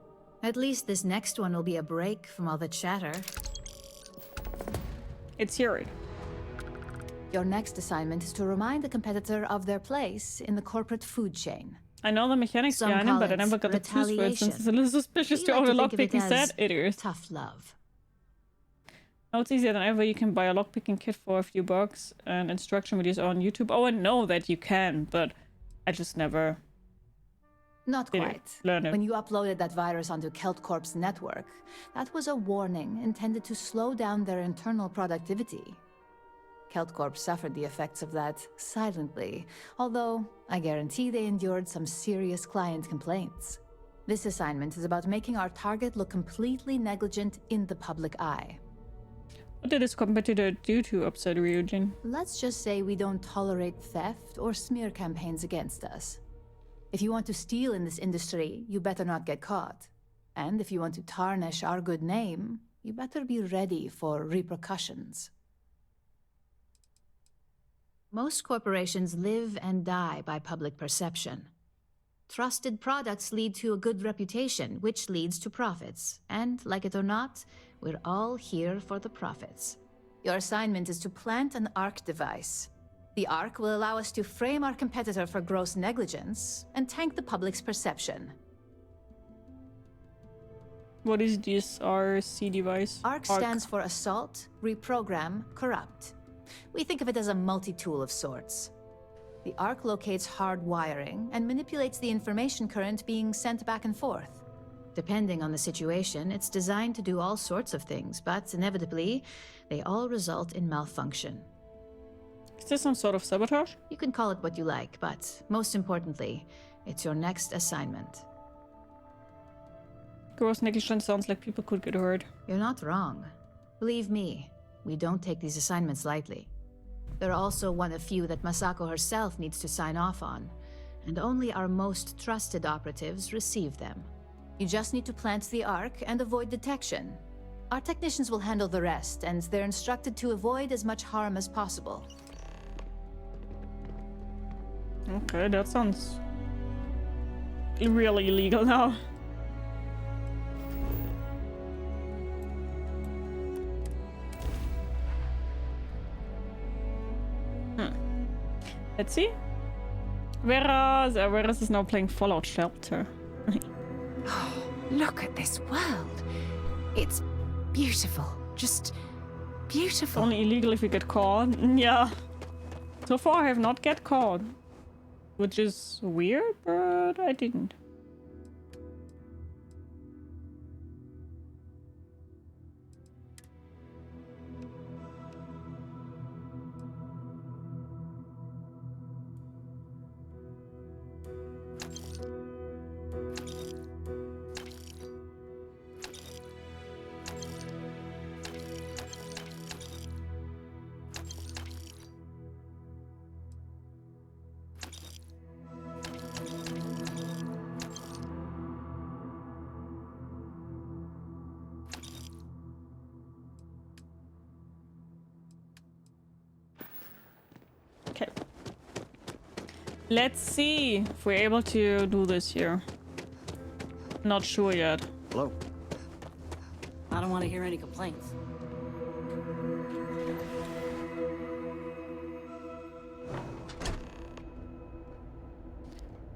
At least this next one will be a break from all the chatter. It's here. Your next assignment is to remind the competitor of their place in the corporate food chain. I know the mechanics behind it, but I never got the clues for it, since it's a little suspicious to own a lockpicking set. It is. Tough love. Now it's easier than ever. You can buy a lockpicking kit for a few bucks, and instruction videos on YouTube. Oh, I know that you can, but I just never... Not quite. Learn it. When you uploaded that virus onto KeltCorp's network, that was a warning intended to slow down their internal productivity. KeltCorp suffered the effects of that silently, although I guarantee they endured some serious client complaints. This assignment is about making our target look completely negligent in the public eye. What did this competitor do to upset Ryujin? Let's just say we don't tolerate theft or smear campaigns against us. If you want to steal in this industry, you better not get caught. And if you want to tarnish our good name, you better be ready for repercussions. Most corporations live and die by public perception. Trusted products lead to a good reputation, which leads to profits. And, like it or not, we're all here for the profits. Your assignment is to plant an ARC device. The ARC will allow us to frame our competitor for gross negligence and tank the public's perception. What is this RC device? ARC stands for Assault, Reprogram, Corrupt. We think of it as a multi-tool of sorts. The ARC locates hard wiring and manipulates the information current being sent back and forth. Depending on the situation, it's designed to do all sorts of things, but inevitably, they all result in malfunction. Is this some sort of sabotage? You can call it what you like, but most importantly, it's your next assignment. Gross negligence sounds like people could get hurt. You're not wrong. Believe me, we don't take these assignments lightly. They're also one of few that Masako herself needs to sign off on, and only our most trusted operatives receive them. You just need to plant the ARC and avoid detection. Our technicians will handle the rest, and they're instructed to avoid as much harm as possible. Okay, that sounds really illegal now. Let's see. Whereas is now playing Fallout Shelter. Look at this world. It's beautiful. Just beautiful. Only illegal if you get caught. Yeah. So far I have not get caught. Which is weird, but I didn't. Okay. Let's see if we're able to do this here. Not sure yet. Hello. I don't want to hear any complaints.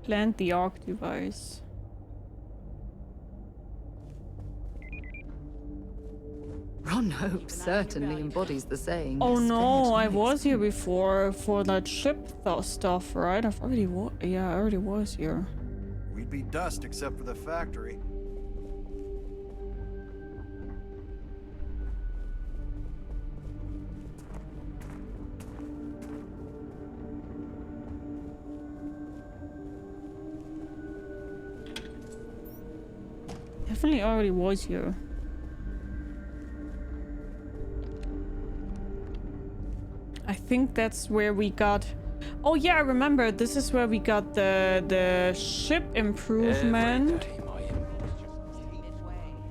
Plant the ARC device. Ron Hope certainly embodies the saying. Oh no, "Spared I makes was here before for that ship stuff, right? I already was here. We'd be dust except for the factory. Definitely already was here. I think that's where we got... Oh yeah, I remember. This is where we got the ship improvement.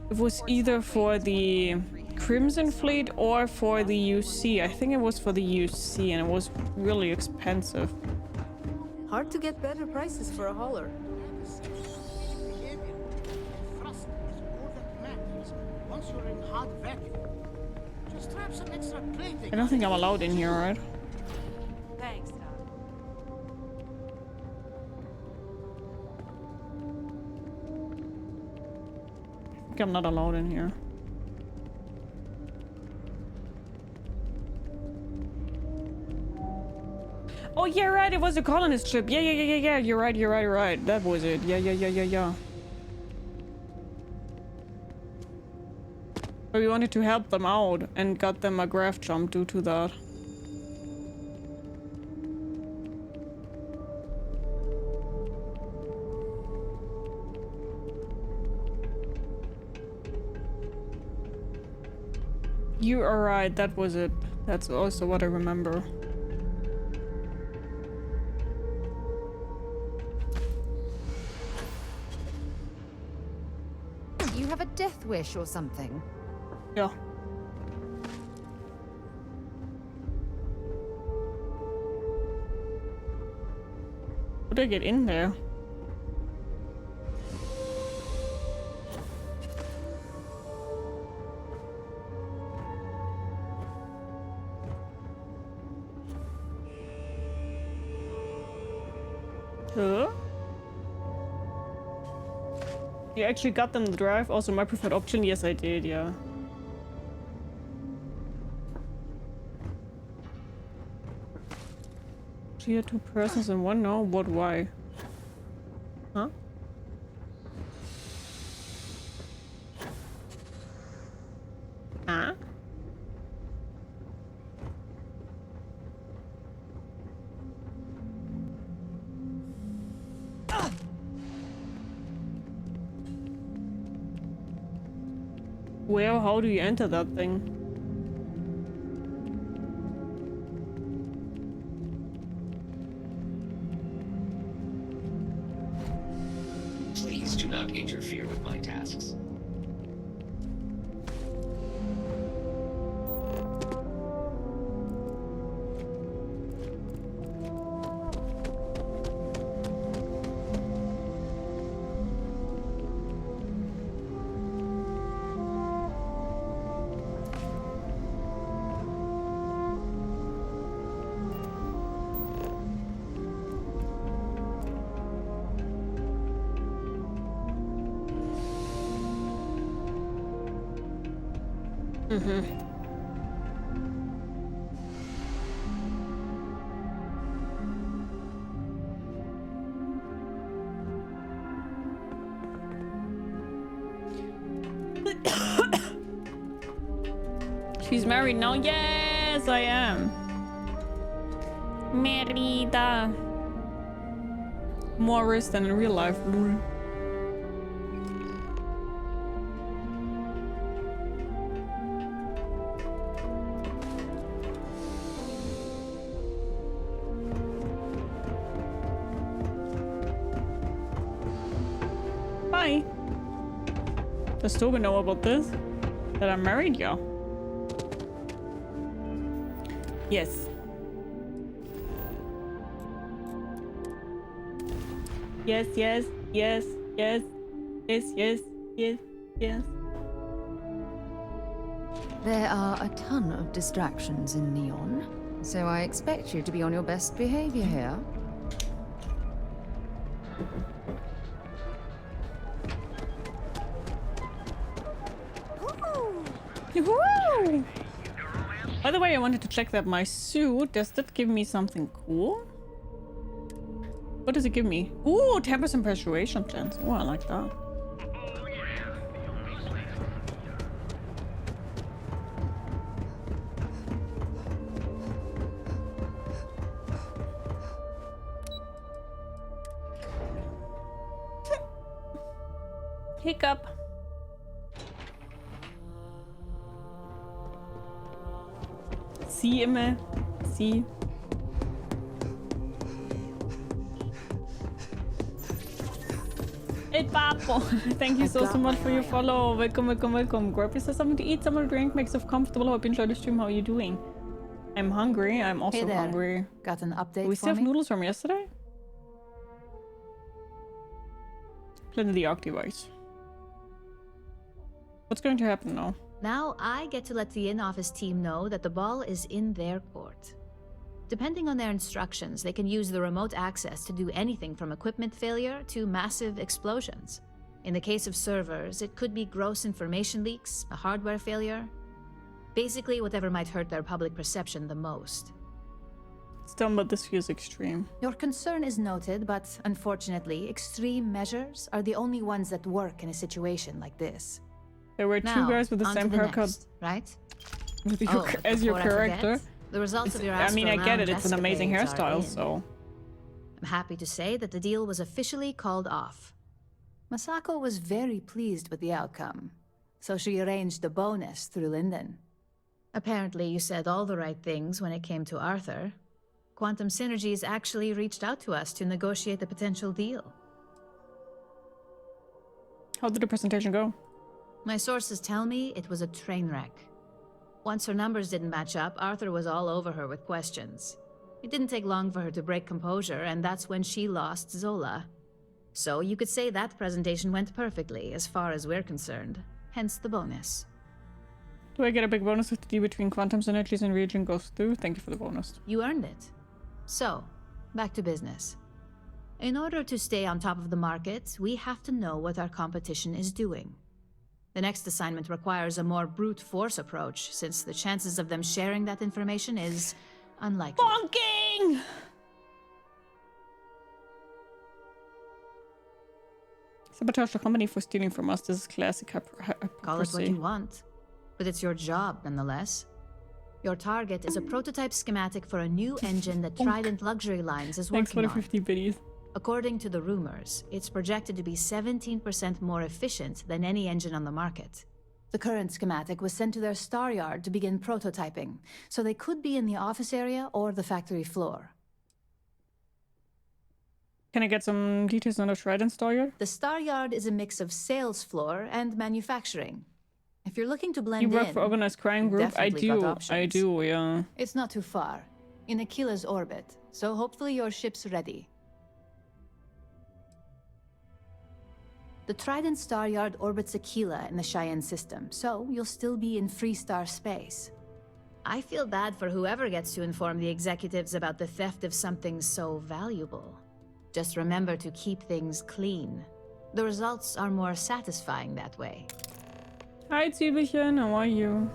It was either for the Crimson Fleet or for the UC. I think it was for the UC, and it was really expensive. Hard to get better prices for a hauler. I don't think I'm allowed in here, right? Thanks, I think I'm not allowed in here. Oh yeah, right, it was a colonist ship. Yeah. You're right. That was it. Yeah. But we wanted to help them out and got them a graph jump due to that. You are right, that was it. That's also what I remember. You have a death wish or something? Yeah. How do I get in there? Huh? You actually got them the drive? Also my preferred option? Yes, I did, yeah. So you had 2 persons in one? No? What? Why? Huh? Huh? Where? How do you enter that thing? Please do not interfere with my tasks. She's married now? Yes, I am. Marida. More risk than in real life. Bye. Does Toga know about this? That I'm married? Yeah. Yes. Yes, yes, yes, yes, yes, yes, yes, yes. There are a ton of distractions in Neon, so I expect you to be on your best behavior here. Woohoo! By the way, I wanted to check that my suit, does that give me something cool? What does it give me? Ooh, 10% persuasion chance. Oh, I like that. Hiccup. Sie immer. Sie. Hey, Papo. Thank you so much for your follow. Welcome, welcome, welcome. Grab yourself something to eat, some drink, make yourself comfortable. Hope you enjoy the stream. How are you doing? I'm hungry. I'm also hungry. Got an update Do we still have noodles from yesterday? Plenty of the Arc device. What's going to happen now? Now I get to let the in-office team know that the ball is in their court. Depending on their instructions, they can use the remote access to do anything from equipment failure to massive explosions. In the case of servers, it could be gross information leaks, a hardware failure. Basically, whatever might hurt their public perception the most. It's dumb, but this feels extreme. Your concern is noted, but unfortunately, extreme measures are the only ones that work in a situation like this. There were two guys with the same haircut, right? With your, as your character. The results of your I mean, I get it. It's an amazing hairstyle, so. I'm happy to say that the deal was officially called off. Masako was very pleased with the outcome, so she arranged a bonus through Linden. Apparently, you said all the right things when it came to Arthur. Quantum Synergies actually reached out to us to negotiate a potential deal. How did the presentation go? My sources tell me it was a train wreck. Once her numbers didn't match up, Arthur was all over her with questions. It didn't take long for her to break composure, and that's when she lost Zola. So you could say that presentation went perfectly, as far as we're concerned. Hence the bonus. Do I get a big bonus if the deal between quantum synergies and Ryujin goes through? Thank you for the bonus. You earned it. So, back to business. In order to stay on top of the market, we have to know what our competition is doing. The next assignment requires a more brute force approach, since the chances of them sharing that information is unlikely. Bonking! Sabotage the company for stealing from us. This is classic hypocrisy. Call it what you want, but it's your job nonetheless. Your target is a prototype schematic for a new engine that Trident Luxury Lines is Thanks for working the on. 50 biddies. According to the rumors, it's projected to be 17% more efficient than any engine on the market. The current schematic was sent to their star yard to begin prototyping, so they could be in the office area or the factory floor. Can I get some details on the Trident star yard? The star yard is a mix of sales floor and manufacturing. If you're looking to blend You in, work for organized crime group? I definitely got do. options. I do, yeah. It's not too far, in Aquila's orbit, so hopefully your ship's ready. The Trident Star Yard orbits Aquila in the Cheyenne system, so you'll still be in free star space. I feel bad for whoever gets to inform the executives about the theft of something so valuable. Just remember to keep things clean. The results are more satisfying that way. Hi, Zwiebelchen, how are you?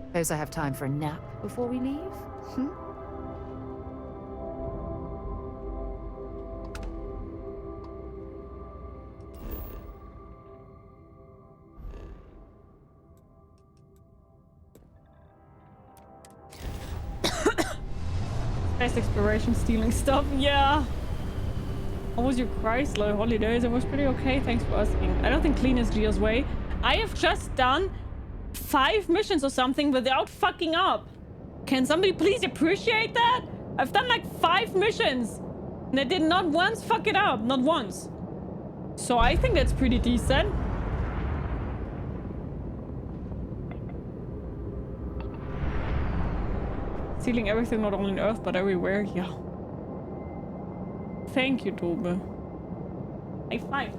Suppose I have time for a nap before we leave? Space exploration, stealing stuff, yeah. How was your Chrysler holidays? It was pretty okay, thanks for asking. I don't think clean is Gio's way. I have just done 5 missions or something without fucking up. Can somebody please appreciate that? I've done like 5 missions and I did not once fuck it up, not once. So I think that's pretty decent. Stealing everything not only on Earth but everywhere, yeah. Thank you, Tobe. High five.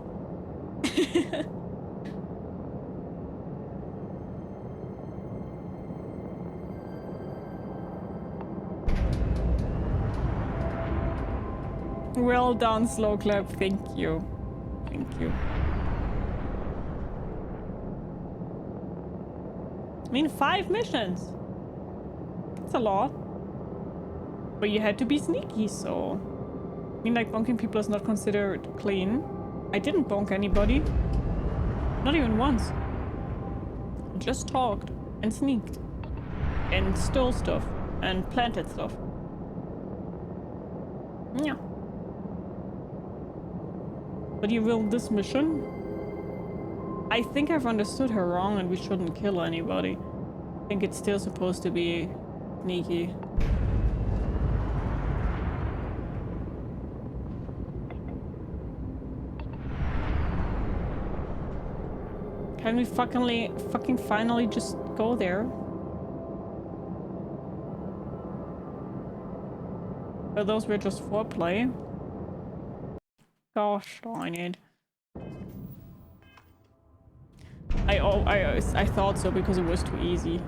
Well done, slow clap. Thank you. Thank you. I mean, 5 missions. That's a lot. But you had to be sneaky, so... I mean, like, bonking people is not considered clean. I didn't bonk anybody. Not even once. I just talked and sneaked. And stole stuff. And planted stuff. Yeah. But you will this mission? I think I've understood her wrong and we shouldn't kill anybody. I think it's still supposed to be sneaky. Can we fucking finally just go there? Or those were just foreplay? Gosh darn it. I thought so because it was too easy.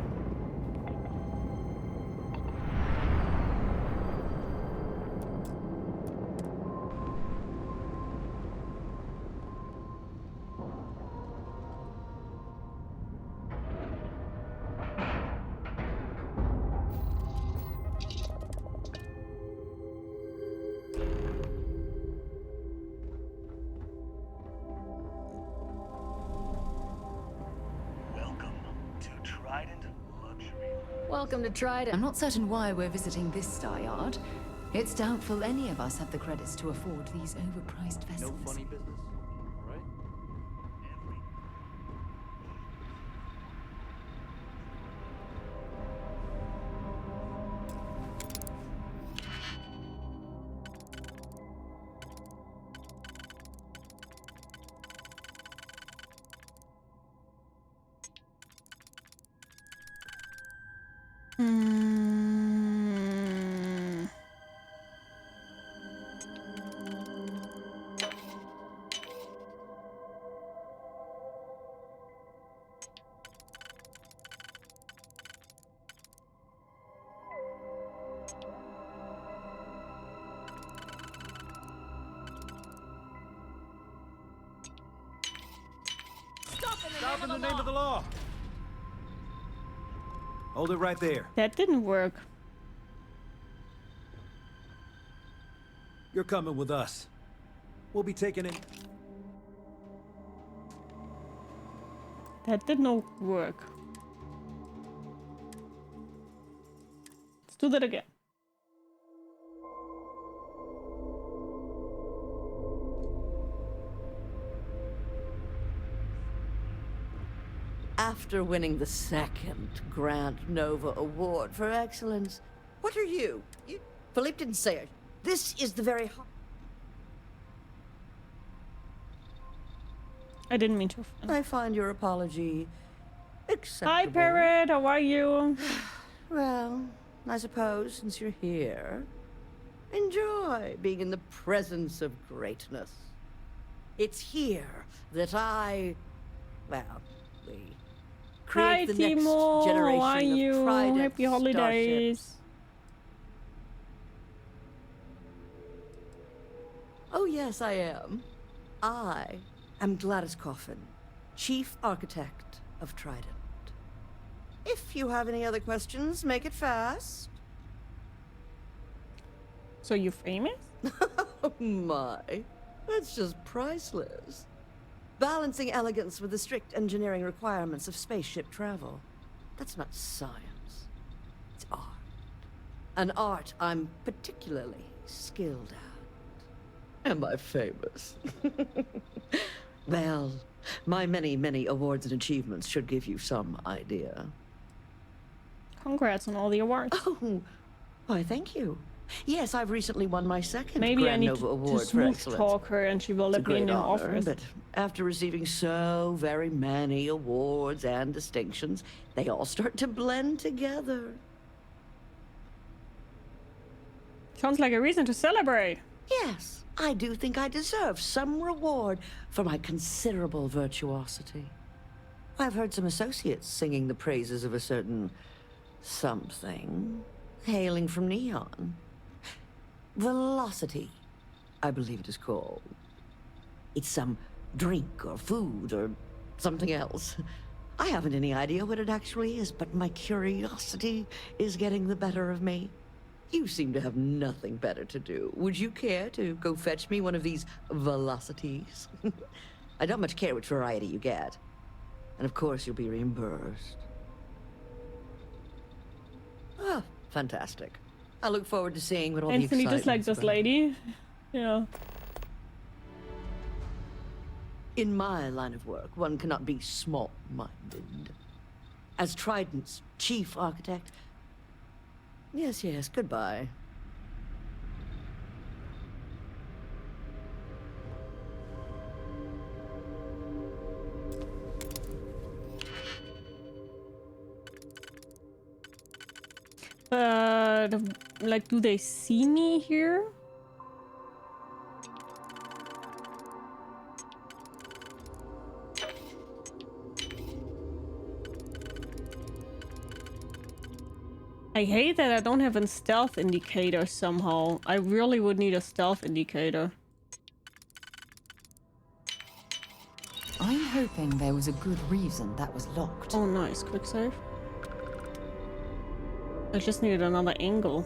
Welcome to Trident Welcome to Trident. I'm not certain why we're visiting this star yard. It's doubtful any of us have the credits to afford these overpriced vessels. No funny business, right? Stop in the name of the law. Hold it right there. That didn't work. You're coming with us. We'll be taking it. That did not work. Let's do that again. After winning the second Grand Nova Award for Excellence, what are you? Philippe didn't say it. This is the very I didn't mean to offend. I find your apology acceptable. Hi, Parrot. How are you? Well, I suppose since you're here, enjoy being in the presence of greatness. It's here that we Hi, create the next Timo. generation How are you? of Trident Happy holidays. starships. Oh, yes, I am. I am Gladys Coffin, Chief Architect of Trident. If you have any other questions, make it fast. So you're famous? Oh my, that's just priceless. Balancing elegance with the strict engineering requirements of spaceship travel. That's not science. It's art. An art I'm particularly skilled at. Am I famous? Well, my many, many awards and achievements should give you some idea. Congrats on all the awards. Oh, why, thank you. Yes, I've recently won my second Maybe I Grand need Nova to Award for smooth excellence. talk her and she will It's a let me in great the honor, office. but after receiving so very many awards and distinctions, they all start to blend together. Sounds like a reason to celebrate. Yes, I do think I deserve some reward for my considerable virtuosity. I've heard some associates singing the praises of a certain something hailing from Neon. Velocity, I believe it is called. It's some drink or food or something else. I haven't any idea what it actually is, but my curiosity is getting the better of me. You seem to have nothing better to do. Would you care to go fetch me one of these velocities? I don't much care which variety you get. And of course you'll be reimbursed. Ah, fantastic. I look forward to seeing what all Anthony the just like excitement's this about. lady. Yeah. In my line of work, one cannot be small-minded. As Trident's chief architect... Yes, yes, goodbye. Like, do they see me here? I hate that I don't have a stealth indicator somehow. I really would need a stealth indicator. I'm hoping there was a good reason that was locked. Oh, nice. Quick save. I just needed another angle.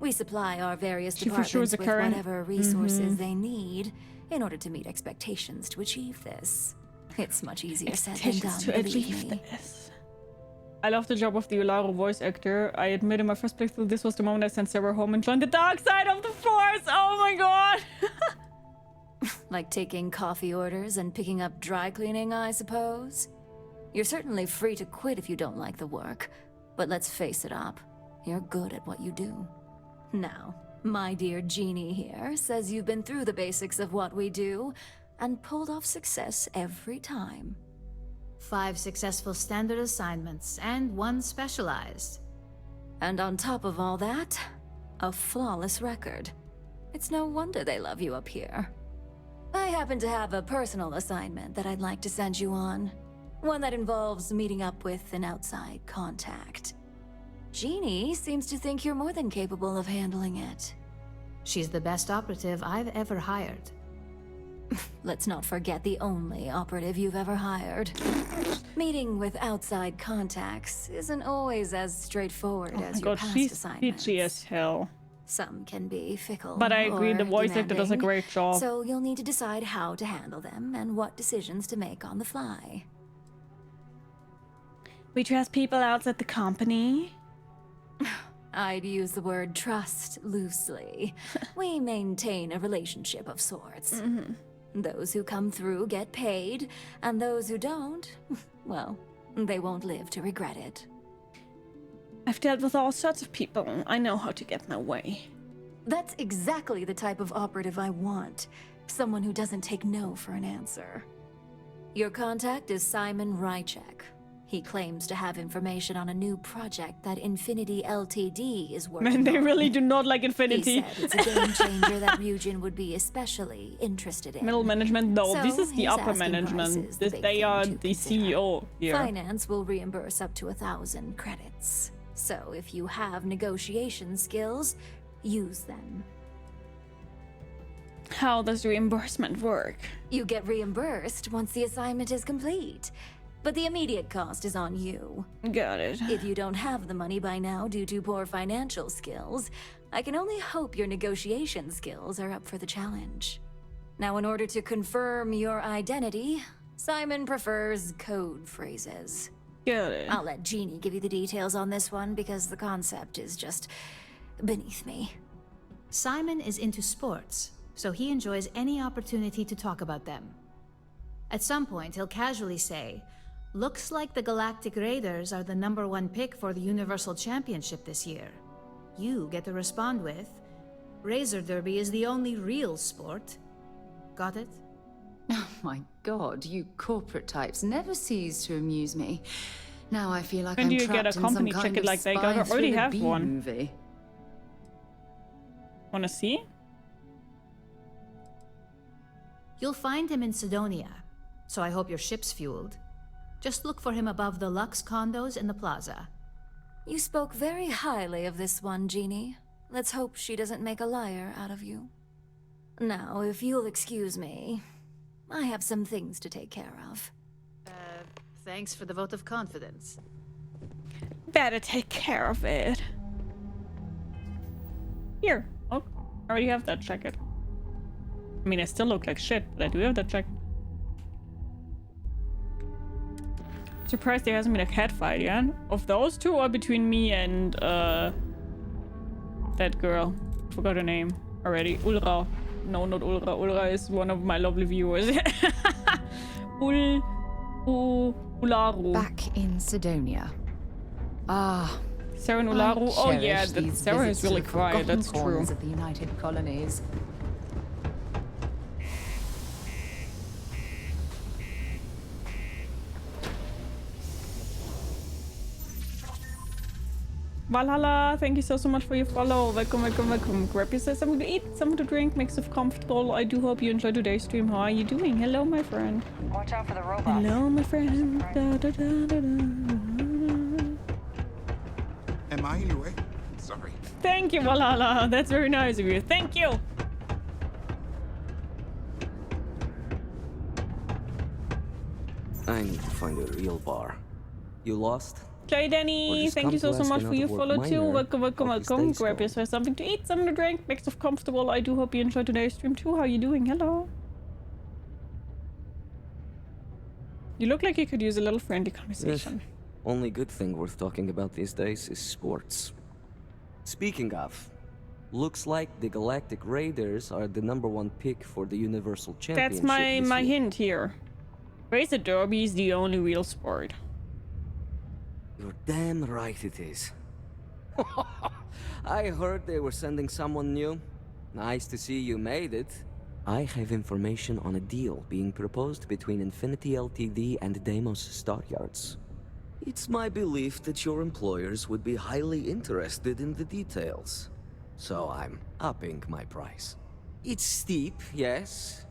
We supply our various She for sure is departments a with current. whatever resources they need in order to meet expectations to achieve this. It's much easier said than done, To believe achieve me. this. I love the job of the Ularu voice actor. I admit in my first playthrough, this was the moment I sent Sarah home and joined the dark side of the Force. Oh my god! Like taking coffee orders and picking up dry cleaning, I suppose? You're certainly free to quit if you don't like the work, but let's face it up, you're good at what you do. Now, my dear Jeannie here says you've been through the basics of what we do and pulled off success every time. 5 successful standard assignments and 1 specialized. And on top of all that, a flawless record. It's no wonder they love you up here. I happen to have a personal assignment that I'd like to send you on. One that involves meeting up with an outside contact. Jeannie seems to think you're more than capable of handling it. She's the best operative I've ever hired. Let's not forget the only operative you've ever hired. Meeting with outside contacts isn't always as straightforward as your past she's assignments. bitchy as hell. Some can be fickle. But I agree, the or voice actor does a demanding, great job. So you'll need to decide how to handle them and what decisions to make on the fly. We trust people outside the company. I'd use the word trust loosely. We maintain a relationship of sorts. Those who come through get paid, and those who don't, well, they won't live to regret it. I've dealt with all sorts of people. I know how to get my way. That's exactly the type of operative I want. Someone who doesn't take no for an answer. Your contact is Simon Ryujin. He claims to have information on a new project that Infinity Ltd is working on. Man, they really do not like Infinity. He said it's a game changer that Ryujin would be especially interested in. Middle management? No, So this is the his upper asking price management. is the big They thing are to the consider. CEO here. Finance will reimburse up to 1,000 credits. So if you have negotiation skills, use them. How does reimbursement work? You get reimbursed once the assignment is complete. But the immediate cost is on you. Got it. If you don't have the money by now due to poor financial skills, I can only hope your negotiation skills are up for the challenge. Now, in order to confirm your identity, Simon prefers code phrases. Got it. I'll let Jeannie give you the details on this one because the concept is just beneath me. Simon is into sports, so he enjoys any opportunity to talk about them. At some point, he'll casually say, "Looks like the Galactic Raiders are the #1 pick for the Universal Championship this year." You get to respond with, "Razor Derby is the only real sport." Got it? Oh my god, you corporate types never cease to amuse me. Now I feel like When I'm do you get a trapped in company some kind ticket of like they spy got? I already thriller have B one. movie. Wanna see? You'll find him in Sidonia, so I hope your ship's fueled. Just look for him above the Lux condos in the plaza. You spoke very highly of this one, Jeannie. Let's hope she doesn't make a liar out of you. Now, if you'll excuse me, I have some things to take care of. Thanks for the vote of confidence. Better take care of it. Here. Oh, I already have that jacket. I mean, I still look like shit, but I do have that jacket. Surprised there hasn't been a cat fight yet. Of those two, or between me and that girl. Forgot her name already. Ulra. No, not Ulra. Ulra is one of my lovely viewers. Ularu. Back in Sidonia. Ah. Sarah and Ularu. Oh yeah, Sarah is really quiet. That's true. Of the United Colonies. Valhalla, thank you so much for your follow. Welcome, welcome, welcome. Grab yourself something to eat, something to drink, make yourself comfortable. I do hope you enjoyed today's stream. How are you doing? Hello, my friend. Watch out for the robots. Hello, my friend. Da, da, da, da, da. Am I in your way? Sorry. Thank you, Valhalla. That's very nice of you. Thank you. I need to find a real bar. You lost? Jay Denny, just thank come you so to ask much for another your work follow too. minor Welcome, welcome, how his welcome. day's Grab going. yourself something to eat, something to drink, make yourself comfortable. I do hope you enjoyed today's stream too. How are you doing? Hello. You look like you could use a little friendly conversation. Only good thing worth talking about these days is sports. Speaking of, looks like the Galactic Raiders are the #1 pick for the Universal Championship That's this my year. hint here. Racer Derby is the only real sport. You're damn right it is. I heard they were sending someone new. Nice to see you made it. I have information on a deal being proposed between Infinity Ltd and Deimos Staryards. It's my belief that your employers would be highly interested in the details. So I'm upping my price. It's steep, yes.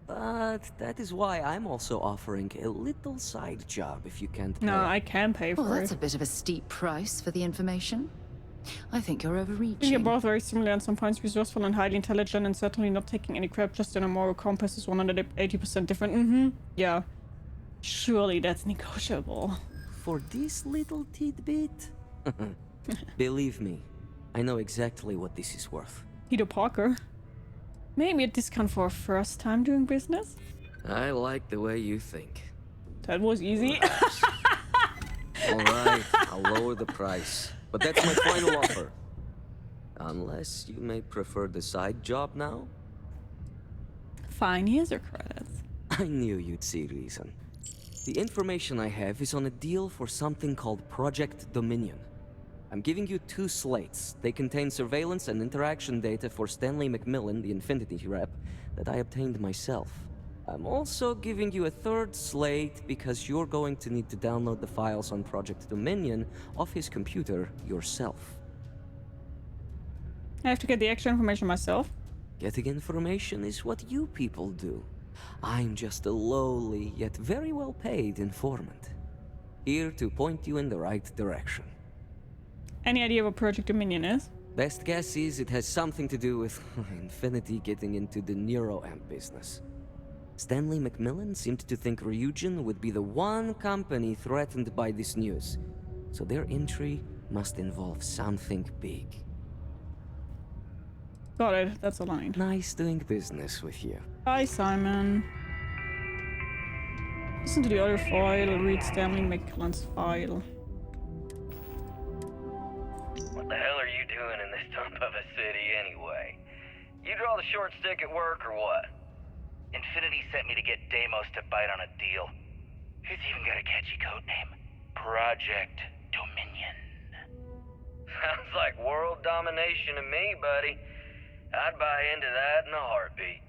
But that is why I'm also offering a little side job if you can't pay. No, I can pay for Well, it. that's a bit of a steep price for the information. I think you're overreaching. You're both very similar on some points, resourceful and highly intelligent, and certainly not taking any crap. Just in a moral compass is 180% different. Yeah. Surely that's negotiable. For this little tidbit? Believe me, I know exactly what this is worth. Peter Parker. Maybe a discount for a first time doing business? I like the way you think. That was easy. Alright, I'll lower the price. But that's my final offer. Unless you may prefer the side job now? Fine, here's your credits. I knew you'd see reason. The information I have is on a deal for something called Project Dominion. I'm giving you 2 slates. They contain surveillance and interaction data for Stanley McMillan, the Infinity rep, that I obtained myself. I'm also giving you a 3rd slate because you're going to need to download the files on Project Dominion off his computer yourself. I have to get the extra information myself. Getting information is what you people do. I'm just a lowly, yet very well paid informant. Here to point you in the right direction. Any idea what Project Dominion is? Best guess is it has something to do with Infinity getting into the neuroamp business. Stanley McMillan seemed to think Ryujin would be the one company threatened by this news, so their entry must involve something big. Got it, that's a line. Nice doing business with you. Hi, Simon. Listen to the other file, read Stanley McMillan's file. What the hell are you doing in this dump of a city anyway? You draw the short stick at work or what? Infinity sent me to get Deimos to bite on a deal. It's even got a catchy code name. Project Dominion. Sounds like world domination to me, buddy. I'd buy into that in a heartbeat.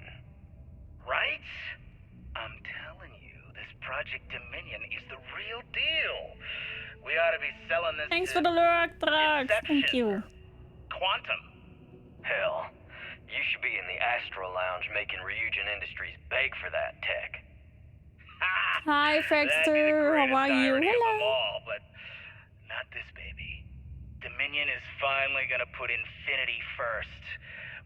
Right? I'm telling you, this Project Dominion is the real deal. We ought to be selling this. Thanks for the lurk, Drax. Thank you. Quantum. Hell, you should be in the Astral Lounge making Ryujin Industries beg for that tech. Hi, Frexter. How are you? Hello. All, but not this baby. Dominion is finally gonna put Infinity first.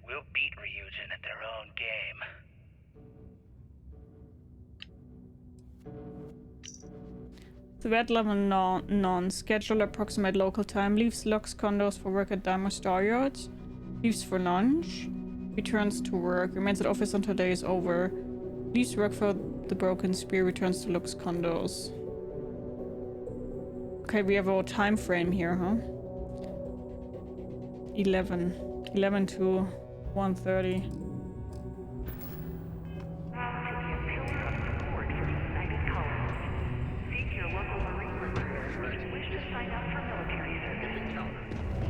We'll beat Ryujin at their own game. Threat level none. Schedule approximate local time. Leaves Lux condos for work at Deimos Staryards. Leaves for lunch. Returns to work. Remains at office until day is over. Leaves work for the Broken Spear. Returns to Lux condos. Okay, we have a time frame here, huh? 11 to 1:30.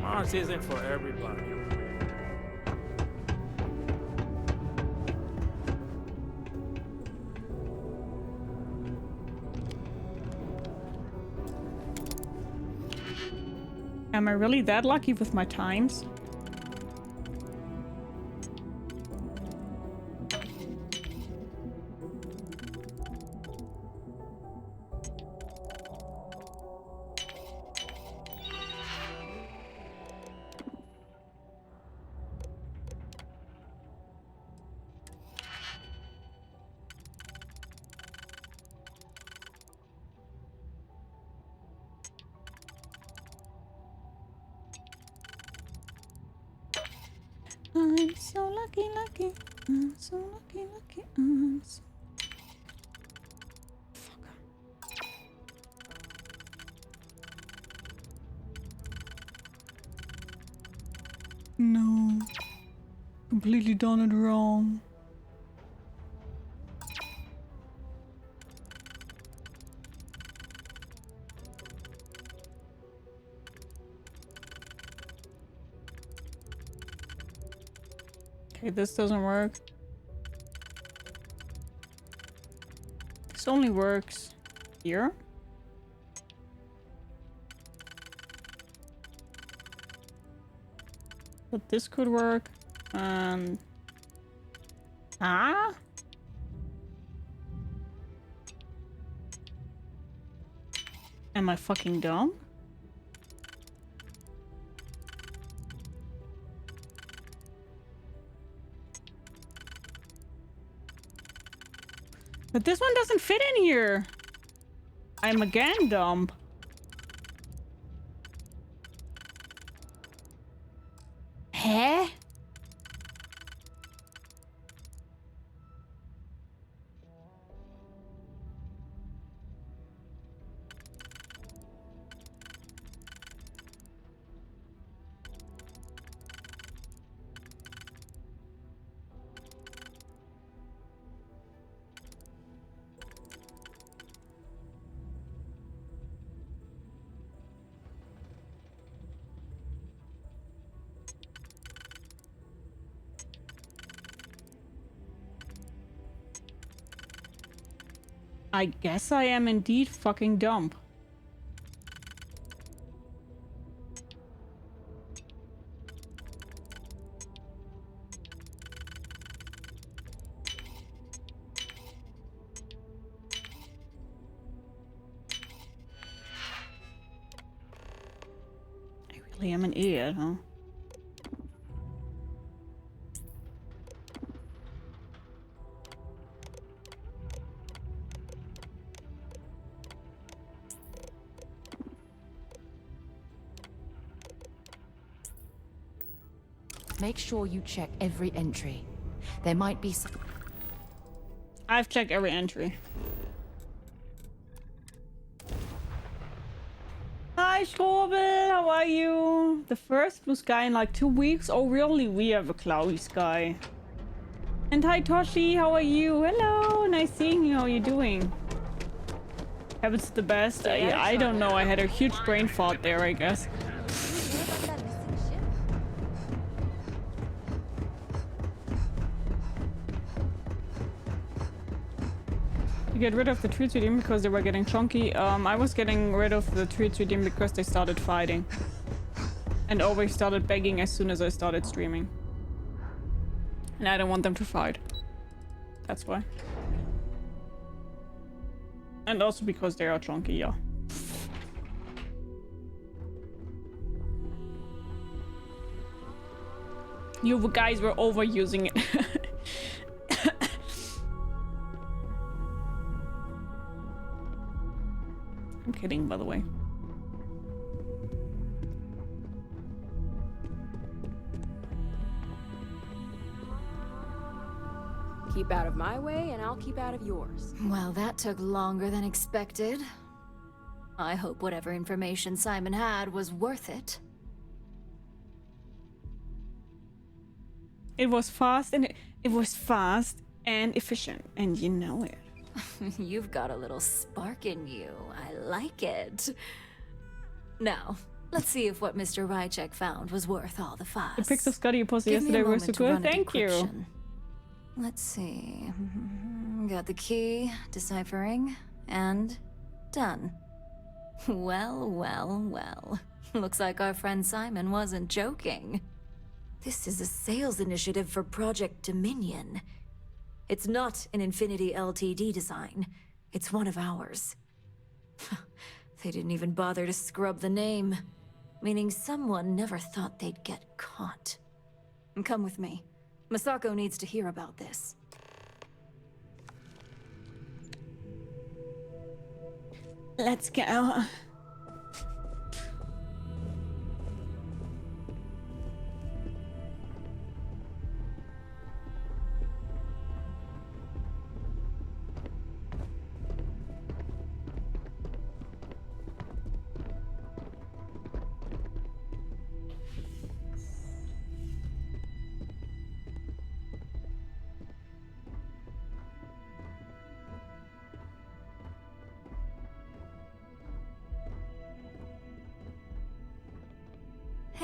Mars isn't for everybody. Am I really that lucky with my times? lucky, lucky. I'm so lucky, lucky. I'm so... No. Completely done it wrong. Okay, this doesn't work. This only works here. But this could work. Ah? Am I fucking dumb? But this one doesn't fit in here. I'm again dumb. Huh? I guess I am indeed fucking dumb. I really am an idiot, huh? Make sure you check every entry. There might be some... I've checked every entry. Hi, Strobel, how are you? The first blue sky in like 2 weeks? Oh, really? We have a cloudy sky. And hi, Toshi, how are you? Hello, nice seeing you. How are you doing? Heaven's the best. Yeah, I don't know. I had a huge brain fart there, I guess. To get rid of the treats redeem because they were getting chunky. I was getting rid of the treats redeem because they started fighting. And always started begging as soon as I started streaming. And I don't want them to fight. That's why. And also because they are chunky, yeah. You guys were overusing it. I'm kidding, by the way. Keep out of my way, and I'll keep out of yours. Well, that took longer than expected. I hope whatever information Simon had was worth it. It was fast and it was fast and efficient, and you know it. You've got a little spark in you. I like it. Now, let's see if what Mr. Ryujin found was worth all the fuss. The pics of Scotty you posted Give me a yesterday were moment so to good. run a Thank you. decryption. Let's see. Got the key, deciphering, and done. Well, well, well. Looks like our friend Simon wasn't joking. This is a sales initiative for Project Dominion. It's not an Infinity Ltd design. It's one of ours. They didn't even bother to scrub the name, meaning someone never thought they'd get caught. Come with me. Masako needs to hear about this. Let's go.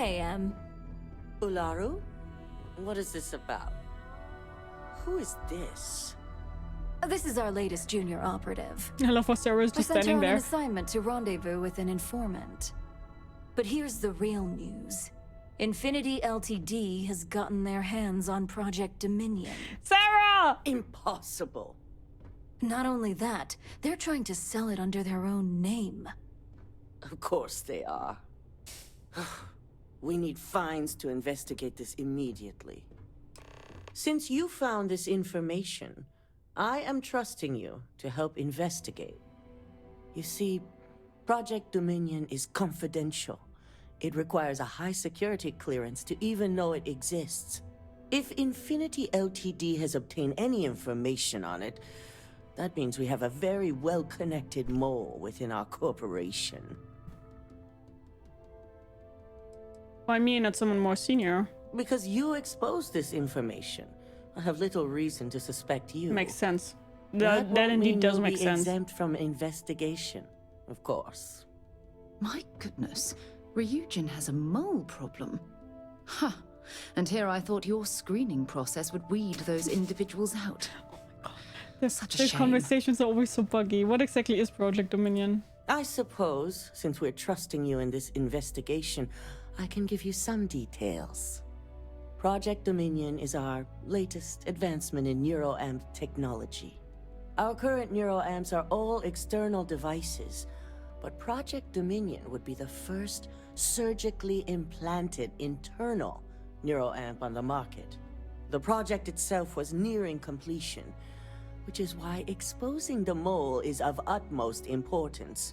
Hey, Ularu? What is this about? Who is this? This is our latest junior operative. I love how Sarah's I just sent her standing on an there. assignment to rendezvous with an informant. But here's the real news. Infinity Ltd has gotten their hands on Project Dominion. Sarah! Impossible. Not only that, they're trying to sell it under their own name. Of course they are. We need fines to investigate this immediately. Since you found this information, I am trusting you to help investigate. You see, Project Dominion is confidential. It requires a high security clearance to even know it exists. If Infinity Ltd has obtained any information on it, that means we have a very well-connected mole within our corporation. Why me, not someone more senior? Because you exposed this information. I have little reason to suspect you. Makes sense. That That indeed mean does you'll make be sense. exempt from investigation, of course. My goodness, Ryujin has a mole problem. Huh. And here I thought your screening process would weed those individuals out. Such a The shame. conversations are always so buggy. What exactly is Project Dominion? I suppose, since we're trusting you in this investigation, I can give you some details. Project Dominion is our latest advancement in neuroamp technology. Our current neuroamps are all external devices, but Project Dominion would be the first surgically implanted internal neuroamp on the market. The project itself was nearing completion, which is why exposing the mole is of utmost importance.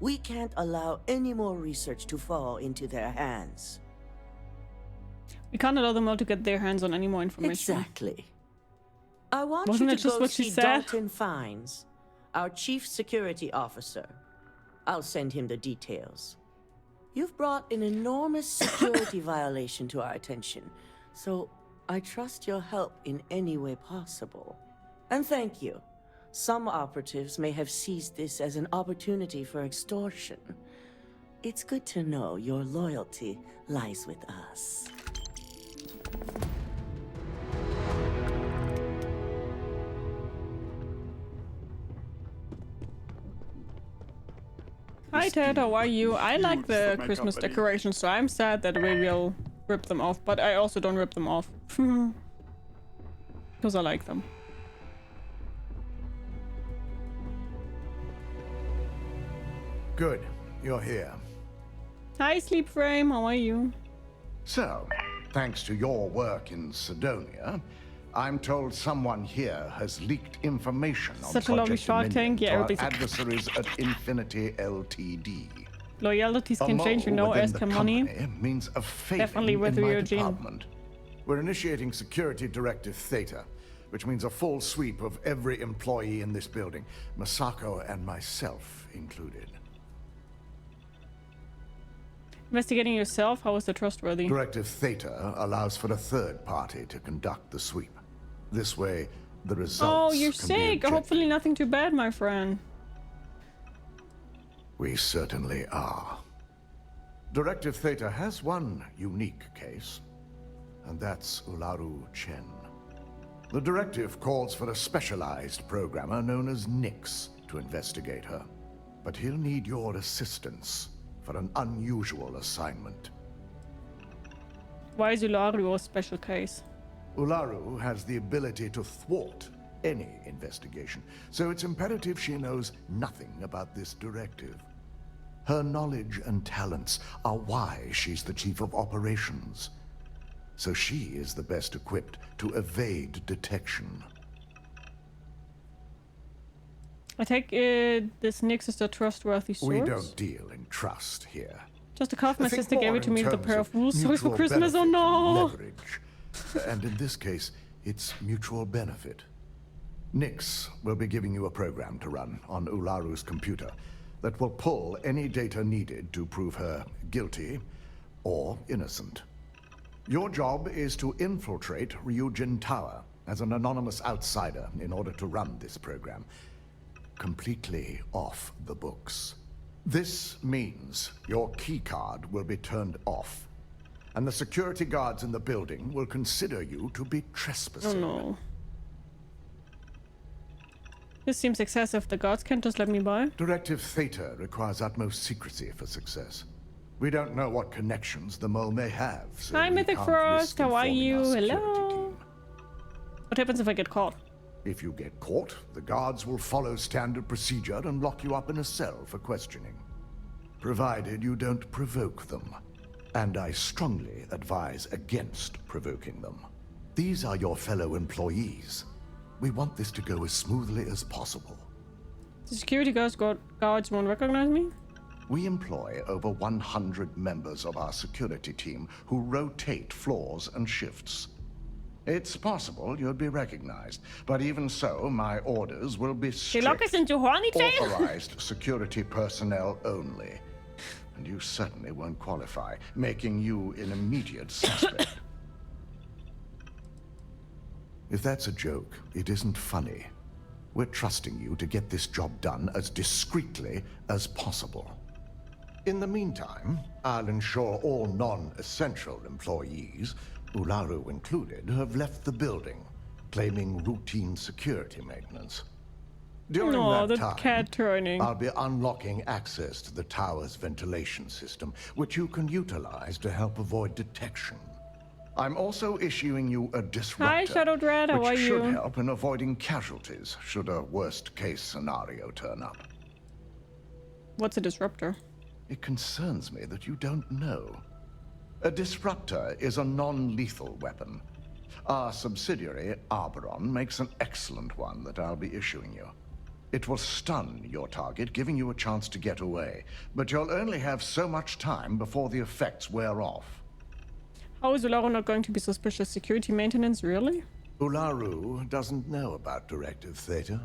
We can't allow any more research to fall into their hands. We can't allow them all to get their hands on any more information. Exactly. I want Wasn't you that to just go what she see said? Dalton Fines, our chief security officer. I'll send him the details. You've brought an enormous security violation to our attention, so I trust your help in any way possible. And thank you. Some operatives may have seized this as an opportunity for extortion. It's good to know your loyalty lies with us. Hi Ted, how are you? I like the for my Christmas company. decorations, so I'm sad that we will rip them off, but I also don't rip them off. Because I like them. Good, you're here. Hi Sleep Frame, how are you? So, thanks to your work in Sidonia, I'm told someone here has leaked information on Such a lovely Project Shark Dominion Tank. Yeah, to our everything's- adversaries at Infinity Ltd. Loyalties can change, you A know, mole as within can the money. company means a failing Definitely with in my Ryujin. department. We're initiating Security Directive Theta, which means a full sweep of every employee in this building, Masako and myself included. Investigating yourself, how is that trustworthy? Directive Theta allows for a third party to conduct the sweep. This way, the results Oh, you're can be sick. objective. Hopefully nothing too bad, my friend. We certainly are. Directive Theta has one unique case, and that's Ularu Chen. The directive calls for a specialized programmer known as Nix to investigate her, but he'll need your assistance for an unusual assignment. Why is Ularu a special case? Ularu has the ability to thwart any investigation, so it's imperative she knows nothing about this directive. Her knowledge and talents are why she's the chief of operations. So she is the best equipped to evade detection. I take it this Nix is a trustworthy source. We don't deal in trust here. Just a cough, my Think sister gave more it to in me with a terms pair of rules toys for mutual Christmas. Oh benefit and no! leverage. And in this case, it's mutual benefit. Nix will be giving you a program to run on Ularu's computer that will pull any data needed to prove her guilty or innocent. Your job is to infiltrate Ryujin Tower as an anonymous outsider in order to run this program completely off the books. This means your keycard will be turned off and the security guards in the building will consider you to be trespassing. Oh no. This seems excessive. The guards can't just let me by. Directive Theta requires utmost secrecy for success. We don't know what connections the mole may have, so Hi, we Mythic can't Frost. risk How are informing you? our security Hello. team. What happens if I get caught? If you get caught, the guards will follow standard procedure and lock you up in a cell for questioning. Provided you don't provoke them. And I strongly advise against provoking them. These are your fellow employees. We want this to go as smoothly as possible. The security guards won't recognize me? We employ over 100 members of our security team who rotate floors and shifts. It's possible you'd be recognized, but even so, my orders will be strict. Lock us into horny tail? Authorized security personnel only. And you certainly won't qualify, making you an immediate suspect. If that's a joke, it isn't funny. We're trusting you to get this job done as discreetly as possible. In the meantime, I'll ensure all non-essential employees, Ularu included, have left the building, claiming routine security maintenance. During that time, cat turning. I'll be unlocking access to the tower's ventilation system, which you can utilize to help avoid detection. I'm also issuing you a disruptor, Hi, Shadow Dread. How are which should you? help in avoiding casualties should a worst-case scenario turn up. What's a disruptor? It concerns me that you don't know. A disruptor is a non-lethal weapon. Our subsidiary, Arboron, makes an excellent one that I'll be issuing you. It will stun your target, giving you a chance to get away, but you'll only have so much time before the effects wear off. How is Ularu not going to be suspicious? Security maintenance, really? Ularu doesn't know about Directive Theta,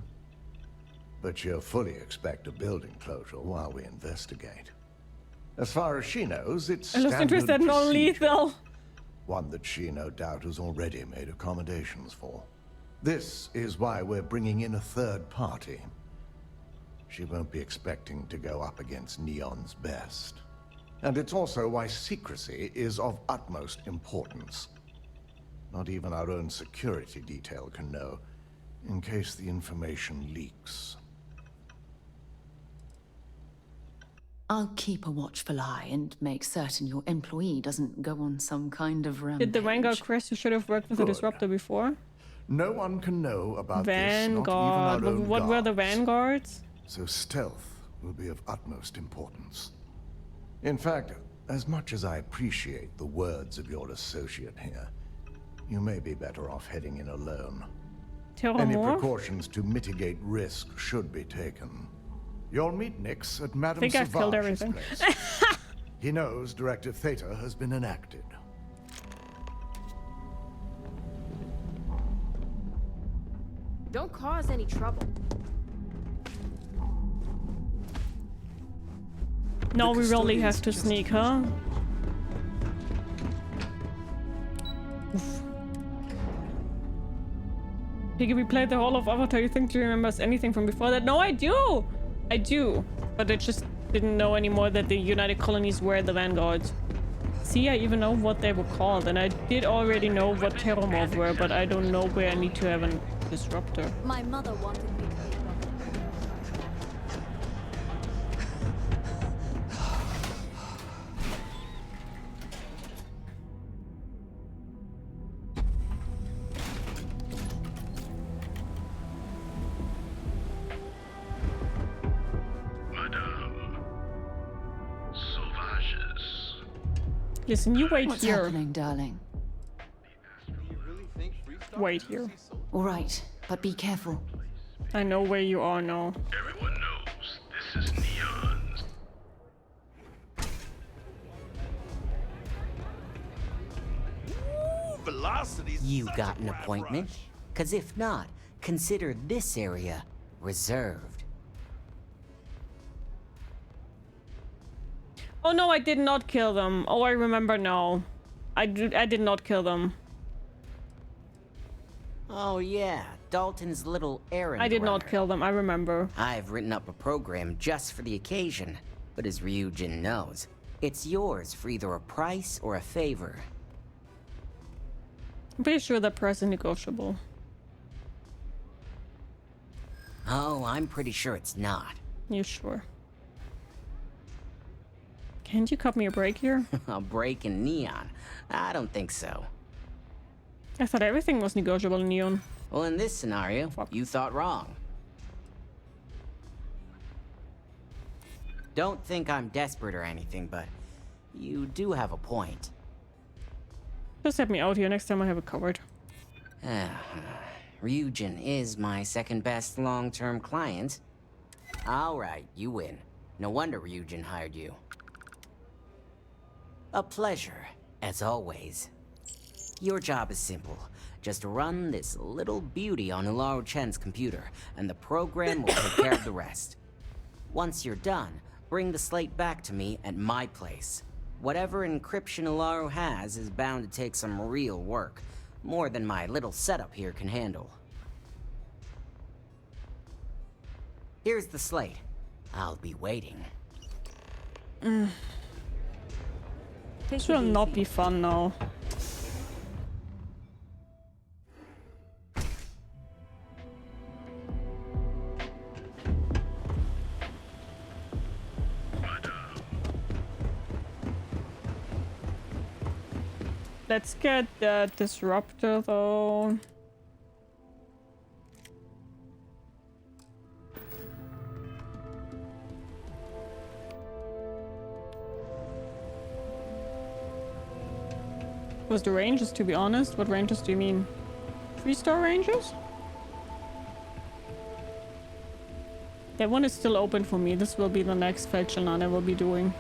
but she'll fully expect a building closure while we investigate. As far as she knows, it's I lost interest standard in non-lethal. one that she no doubt has already made accommodations for. This is why we're bringing in a third party. She won't be expecting to go up against Neon's best. And it's also why secrecy is of utmost importance. Not even our own security detail can know, in case the information leaks. I'll keep a watchful eye and make certain your employee doesn't go on some kind of rampage. Did the Vanguard crash? You should have worked with a disruptor before. No one can know about Vanguard. this, not even our own What were the guards. Vanguards? So stealth will be of utmost importance. In fact, as much as I appreciate the words of your associate here, you may be better off heading in alone. Any precautions to mitigate risk should be taken. You'll meet Nyx at Madame I think I've killed Savage's everything. place. He knows Directive Theta has been enacted. Don't cause any trouble. No, we really have to sneak, huh? Oof. Piggy, we played the whole of Avatar. You think she remembers anything from before that? No, I do! I do. But I just didn't know anymore that the United Colonies were the Vanguards. See, I even know what they were called. And I did already know what Terramorph were, but I don't know where I need to have a disruptor. My mother wanted me to be one. Madame. Sauvages. Listen, you wait What's here. happening, darling? Wait here. All right, but be careful. I know where you are now. Everyone knows this is Neon's. You got an appointment? Cause if not, consider this area reserved. Oh no, I did not kill them. Oh, I remember now. I did not kill them. Oh yeah, Dalton's little errand I did not runner. kill them, I remember. I've written up a program just for the occasion, but as Ryujin knows, It's yours for either a price or a favor. I'm pretty sure that price is negotiable. Oh, I'm pretty sure it's not. You sure? Can't you cut me a break here? A break in Neon? I don't think so. I thought everything was negotiable in Neon. Well, in this scenario, you thought wrong. Don't think I'm desperate or anything, but you do have a point. Just help me out here next time I have it covered. Ryujin is my second best long-term client. All right, you win. No wonder Ryujin hired you. A pleasure, as always. Your job is simple. Just run this little beauty on Ularu Chen's computer, and the program will take care of the rest. Once you're done, bring the slate back to me at my place. Whatever encryption Ularu has is bound to take some real work. More than my little setup here can handle. Here's the slate. I'll be waiting. This will not be fun now. Let's get the disruptor though. Was the ranges, to be honest? What ranges do you mean? 3-star ranges? That one is still open for me. This will be the next Feldchelon I will be doing.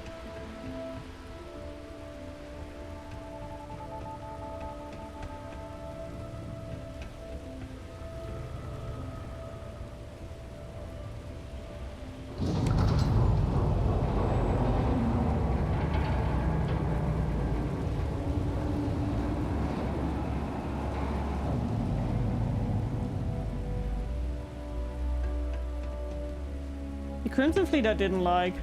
Crimson Fleet I didn't like.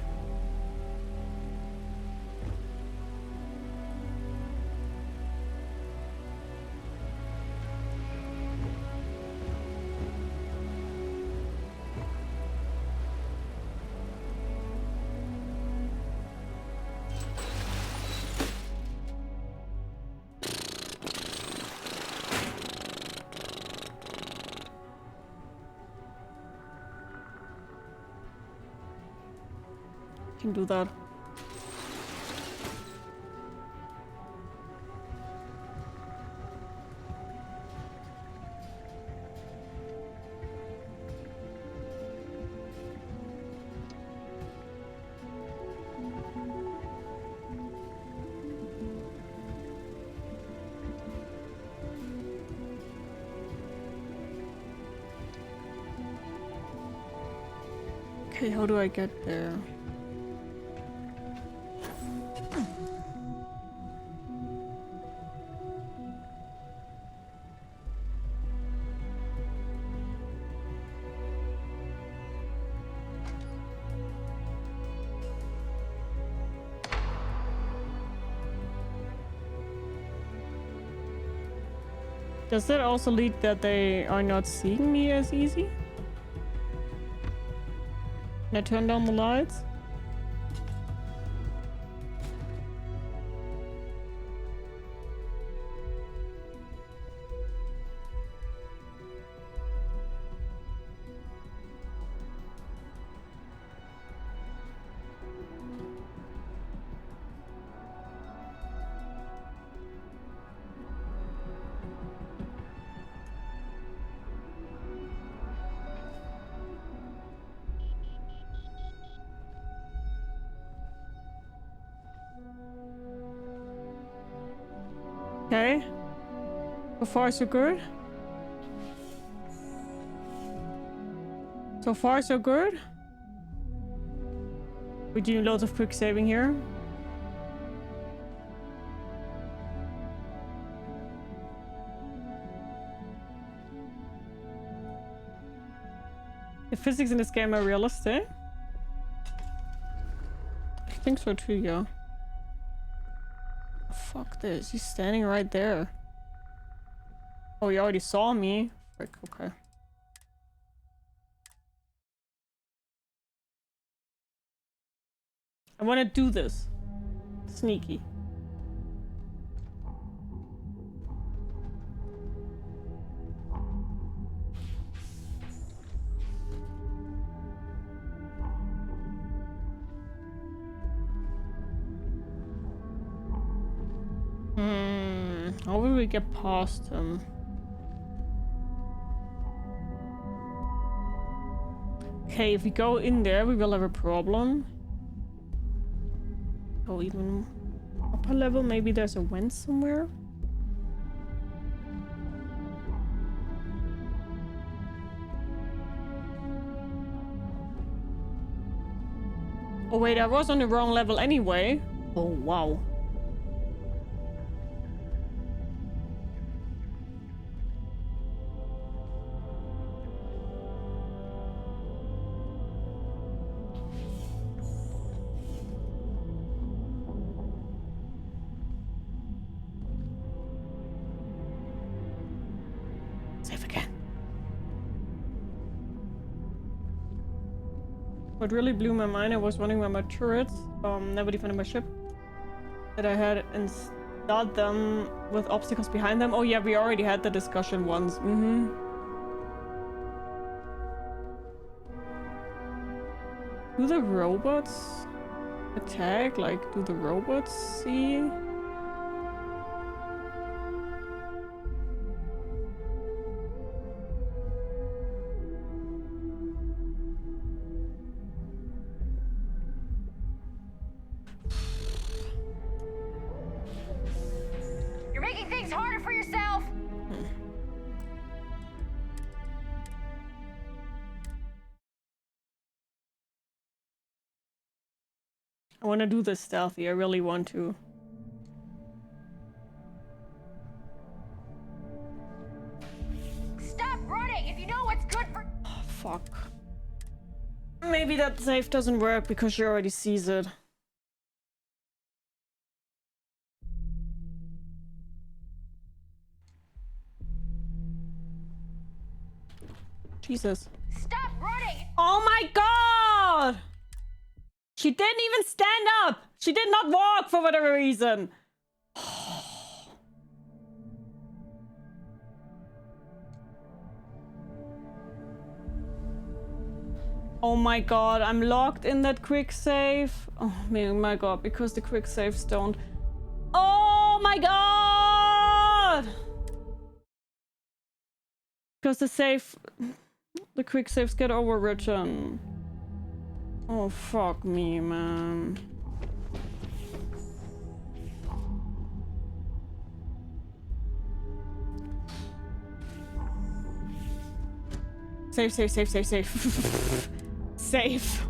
Can do that. Okay, how do I get there? Does that also lead that they are not seeing me as easy? Can I turn down the lights? Okay. So far, so good. So far, so good. We're doing loads of quick saving here. The physics in this game are realistic. I think so too, yeah. Fuck this. He's standing right there. Oh, he already saw me. Frick, okay. I want to do this. Sneaky. How will we get past him? Okay, if we go in there, we will have a problem. Go even upper level, maybe there's a vent somewhere. Oh wait, I was on the wrong level anyway. Oh wow. What really blew my mind, I was running around my turrets, never defended my ship, that I had installed them with obstacles behind them. Oh yeah, we already had the discussion once. Do the robots attack? Like, do the robots see? I want to do this stealthy, I really want to. Stop running if you know what's good for— Oh, fuck. Maybe that save doesn't work because she already sees it. Jesus. Stop running! Oh my god! She didn't even stand up! She did not walk for whatever reason! Oh my god, I'm locked in that quick save. Oh my god, because the quick saves don't... Oh my god! Because the quick saves get overwritten. Oh, fuck me, man. Save. Save.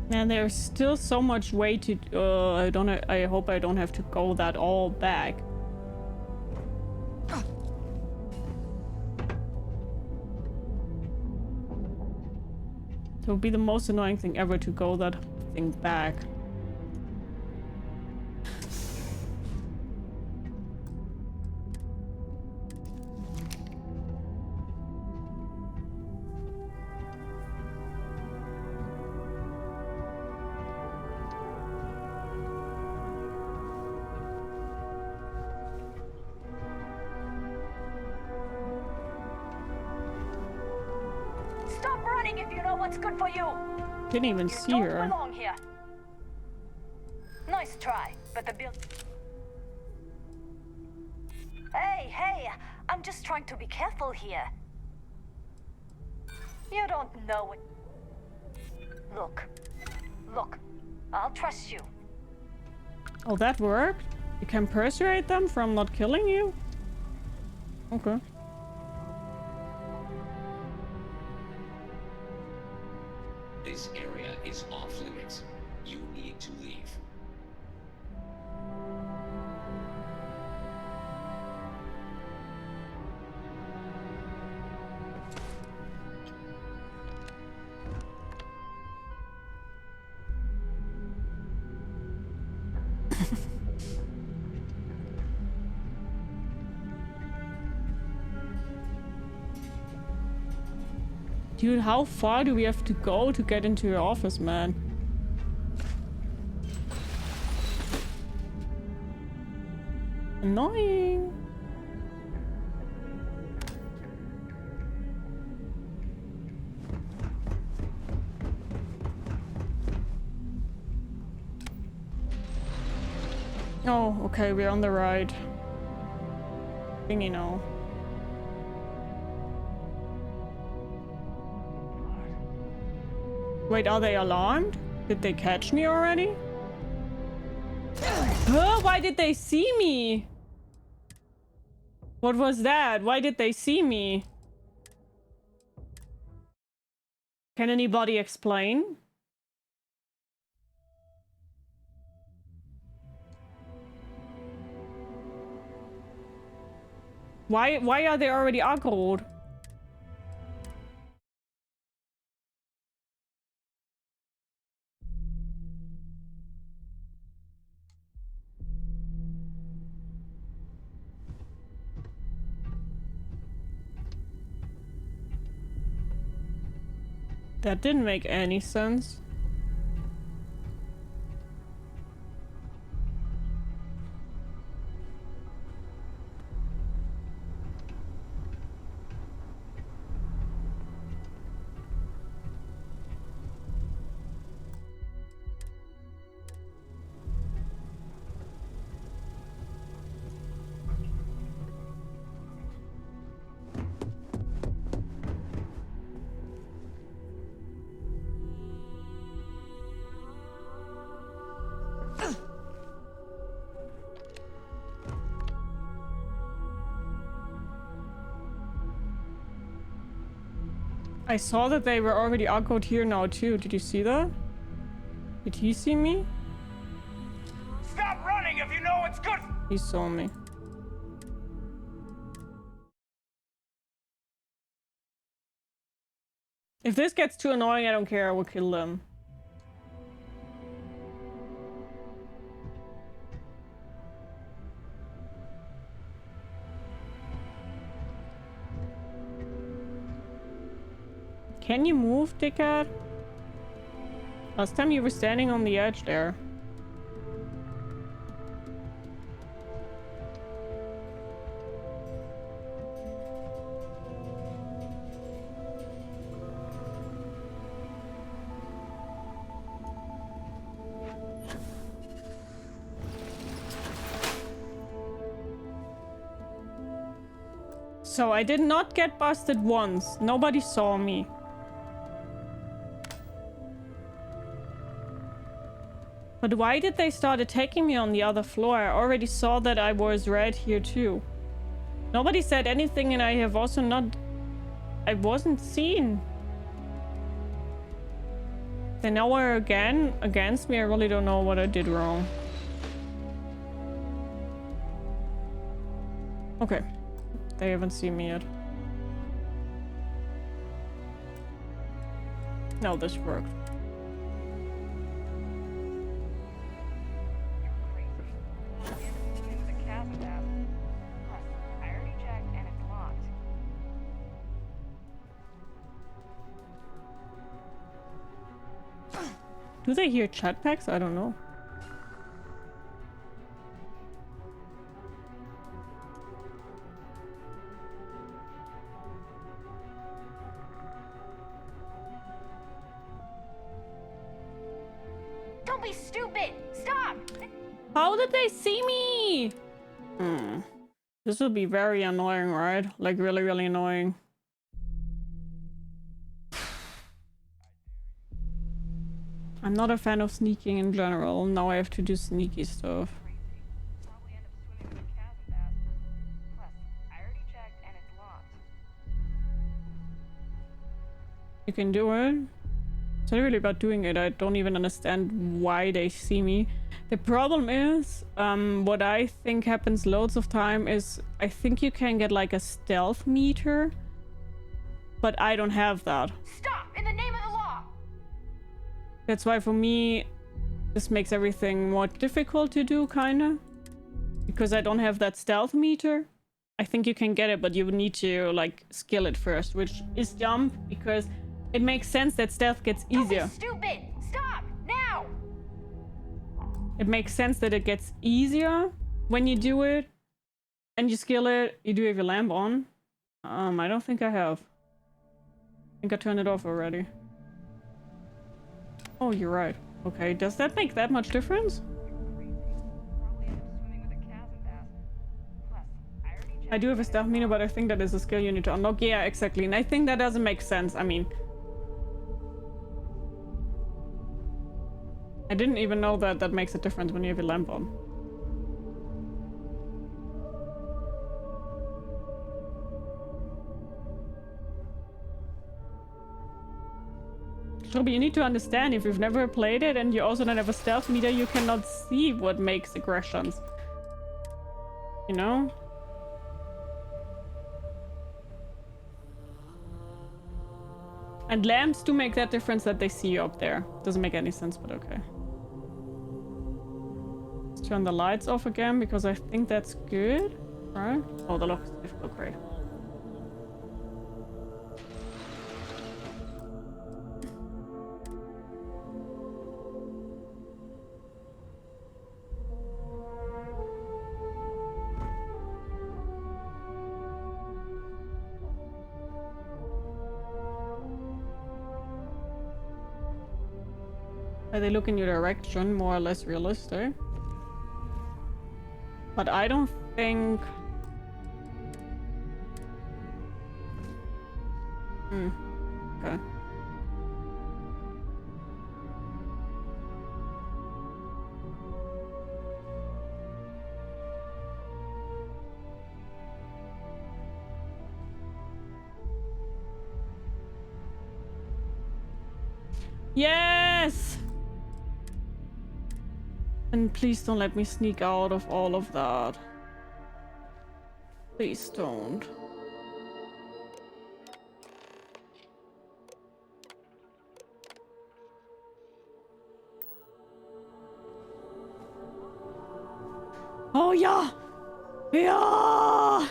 Man, there's still so much way to... I hope I don't have to go that all back. It would be the most annoying thing ever to go that thing back. Didn't even see her. Here. Nice try, but the build... Hey, I'm just trying to be careful here. You don't know it. Look, I'll trust you. Oh, that worked? You can persuade them from not killing you? Okay. This area is off limits. You need to leave. Dude, how far do we have to go to get into your office, man? Annoying. Oh, okay, we're on the right thingy now. Wait, are they alarmed? Did they catch me already? Huh? Why did they see me? What was that? Why did they see me? Can anybody explain? Why are they already aggroed? That didn't make any sense. I saw that they were already aggroed here now too. Did you see that? Did he see me? Stop running if you know it's good. He saw me. If this gets too annoying, I don't care. I will kill them. Can you move, dickhead? Last time you were standing on the edge there. So I did not get busted once. Nobody saw me. But why did they start attacking me on the other floor? I already saw that I was right here too. Nobody said anything and I have also not... I wasn't seen. They now are again against me. I really don't know what I did wrong. Okay. They haven't seen me yet. No, this worked. Do they hear chat packs? I don't know. Don't be stupid! Stop! How did they see me? This will be very annoying, right? Like really, really annoying. I'm not a fan of sneaking in general. Now I have to do sneaky stuff. You can do it. It's not really about doing it. I don't even understand why they see me. The problem is, what I think happens loads of time is I think you can get like a stealth meter, but I don't have that. Stop! In the name of the law! That's why for me, this makes everything more difficult to do, kinda. Because I don't have that stealth meter. I think you can get it, but you would need to like skill it first, which is dumb because it makes sense that stealth gets easier. Don't be stupid! Stop! Now! It makes sense that it gets easier when you do it and you skill it. You do have your lamp on. I don't think I have. I think I turned it off already. Oh, you're right. Okay, does that make that much difference? I do have a stealth meter, but I think that is a skill you need to unlock. Yeah, exactly. And I think that doesn't make sense. I mean, I didn't even know that that makes a difference when you have your lamp on. Sure, but you need to understand, if you've never played it and you also don't have a stealth meter, you cannot see what makes aggressions. You know? And lamps do make that difference that they see you up there. Doesn't make any sense, but okay. Let's turn the lights off again because I think that's good, right? Oh, the lock is difficult, great. They look in your direction, more or less realistic. But I don't think... Okay. Yes! And please don't let me sneak out of all of that. Please don't. Oh yeah! Yeah!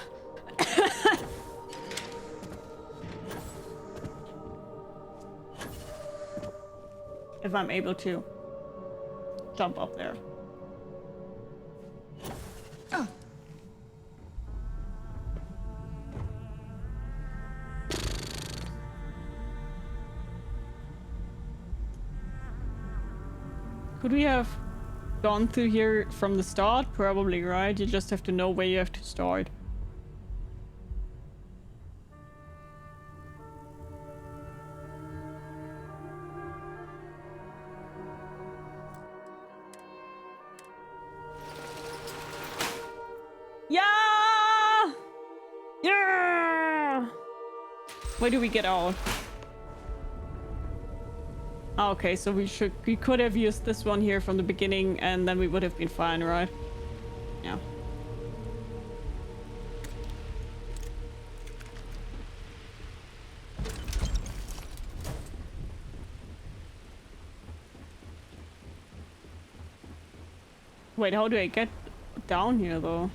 If I'm able to jump up there. Could we have gone through here from the start? Probably, right? You just have to know where you have to start. Yeah! Yeah! Where do we get out? Okay, so we could have used this one here from the beginning and then we would have been fine, right? Yeah. Wait, how do I get down here though?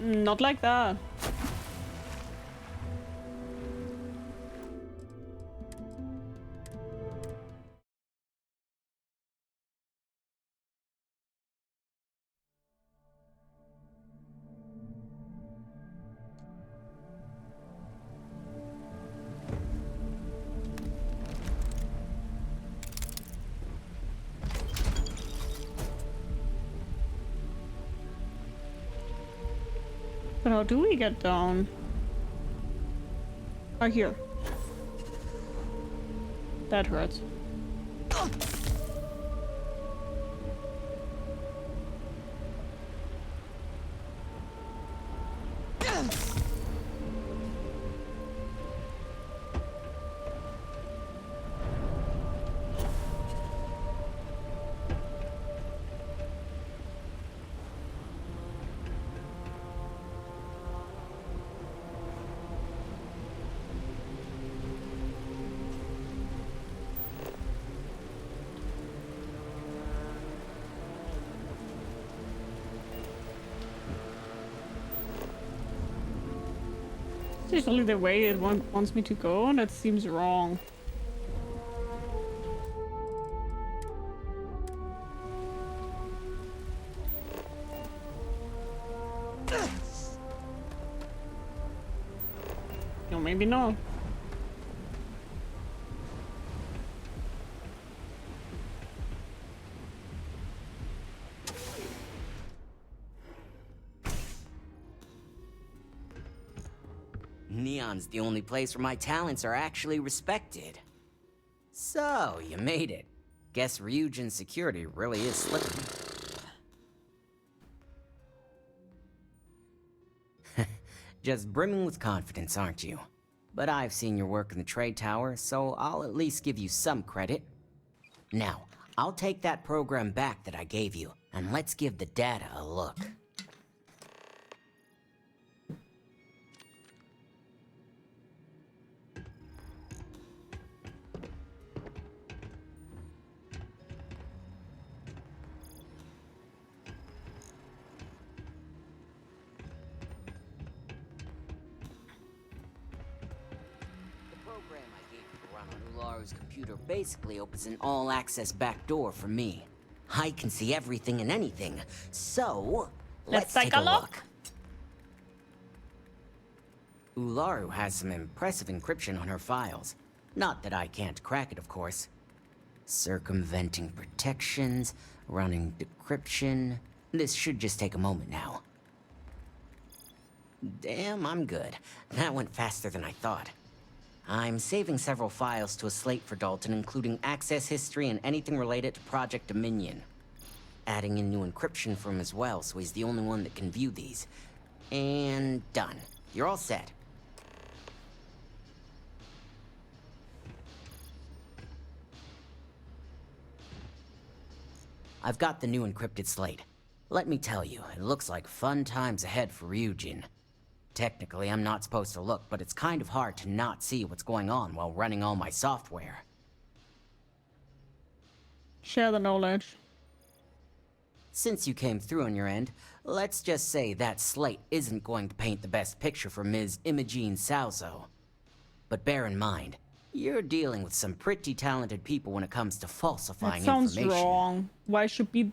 Not like that. But how do we get down? Oh, here. That hurts. This is only the way it wants me to go, and that seems wrong. No, maybe not. Neon's the only place where my talents are actually respected. So, you made it. Guess Ryujin's security really is slipping. Just brimming with confidence, aren't you? But I've seen your work in the trade tower, so I'll at least give you some credit. Now, I'll take that program back that I gave you, and let's give the data a look. Computer basically opens an all-access back door for me. I can see everything and anything, so let's take a look. Ularu has some impressive encryption on her files. Not that I can't crack it, of course. Circumventing protections, running decryption. This should just take a moment now. Damn, I'm good. That went faster than I thought. I'm saving several files to a slate for Dalton, including access history and anything related to Project Dominion. Adding in new encryption for him as well, so he's the only one that can view these. And done. You're all set. I've got the new encrypted slate. Let me tell you, it looks like fun times ahead for Ryujin. Technically, I'm not supposed to look, but it's kind of hard to not see what's going on while running all my software. Share the knowledge. Since you came through on your end, let's just say that slate isn't going to paint the best picture for Ms. Imogene Salzo. But bear in mind, you're dealing with some pretty talented people when it comes to falsifying information. That sounds wrong. Why should be...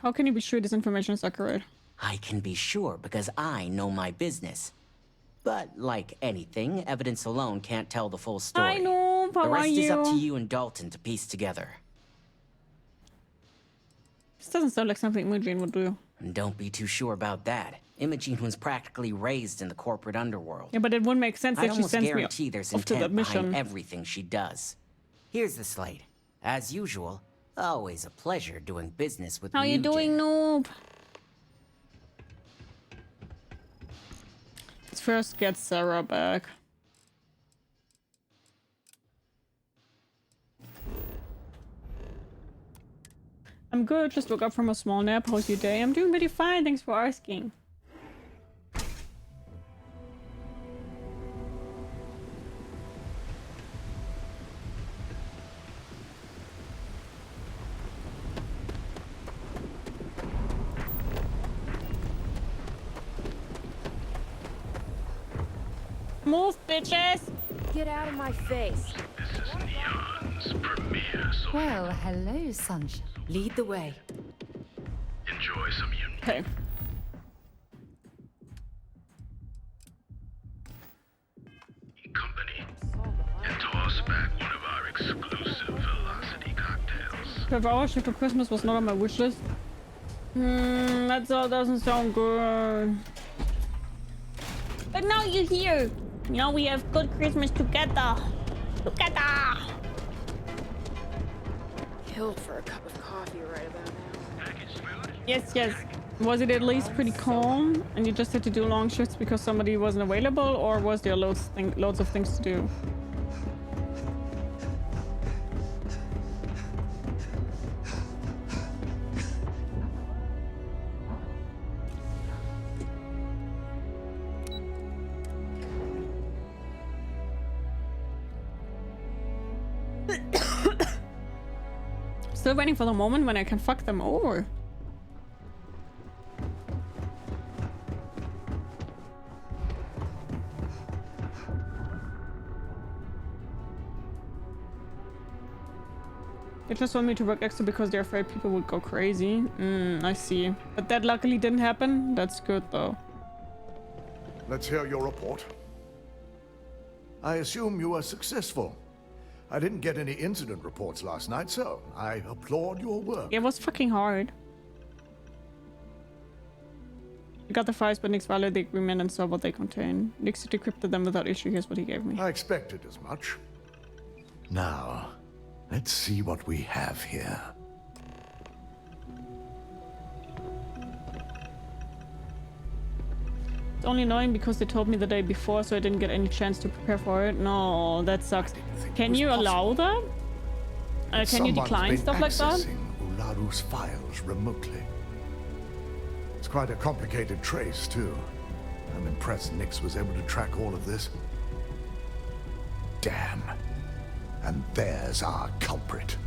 How can you be sure this information is accurate? I can be sure because I know my business. But like anything, evidence alone can't tell the full story. I know, how the rest are is you? up to you and Dalton to piece together. This doesn't sound like something Imogen would do. And don't be too sure about that. Imogen was practically raised in the corporate underworld. Yeah, but it wouldn't make sense I'd if she almost sends me guarantee there's off to that intent mission. behind everything she does. Here's the slate. As usual, always a pleasure doing business with How you Ryujin. doing, noob? Let's first get Sarah back. I'm good, just woke up from a small nap. How's your day? I'm doing pretty fine, thanks for asking. Move, bitches! Get out of my face. This is Neon's premiere, so Well, hello, Sunshine. Lead the way. enjoy some unique. Okay. company and toss back one of our exclusive velocity cocktails. 12 hours for Christmas was not on my wish list. That all doesn't sound good. But now you're here. Now we have good Christmas together. Together. Kill for a cup of coffee right about now. Yes, yes. Was it at least pretty calm and you just had to do long shifts because somebody wasn't available, or was there loads of things to do? Still waiting for the moment when I can fuck them over. They just want me to work extra because they're afraid people would go crazy. I see. But that luckily didn't happen. That's good though. Let's hear your report. I assume you were successful. I didn't get any incident reports last night, so I applaud your work. It was fucking hard. I got the files, but Nix violated the agreement and saw what they contain. Nix decrypted them without issue. Here's what he gave me. I expected as much. Now, let's see what we have here. It's only annoying because they told me the day before, so I didn't get any chance to prepare for it. No, that sucks. Can you allow that? Can you decline stuff like that? Ularu's files remotely. It's quite a complicated trace, too. I'm impressed Nix was able to track all of this. Damn. And there's our culprit.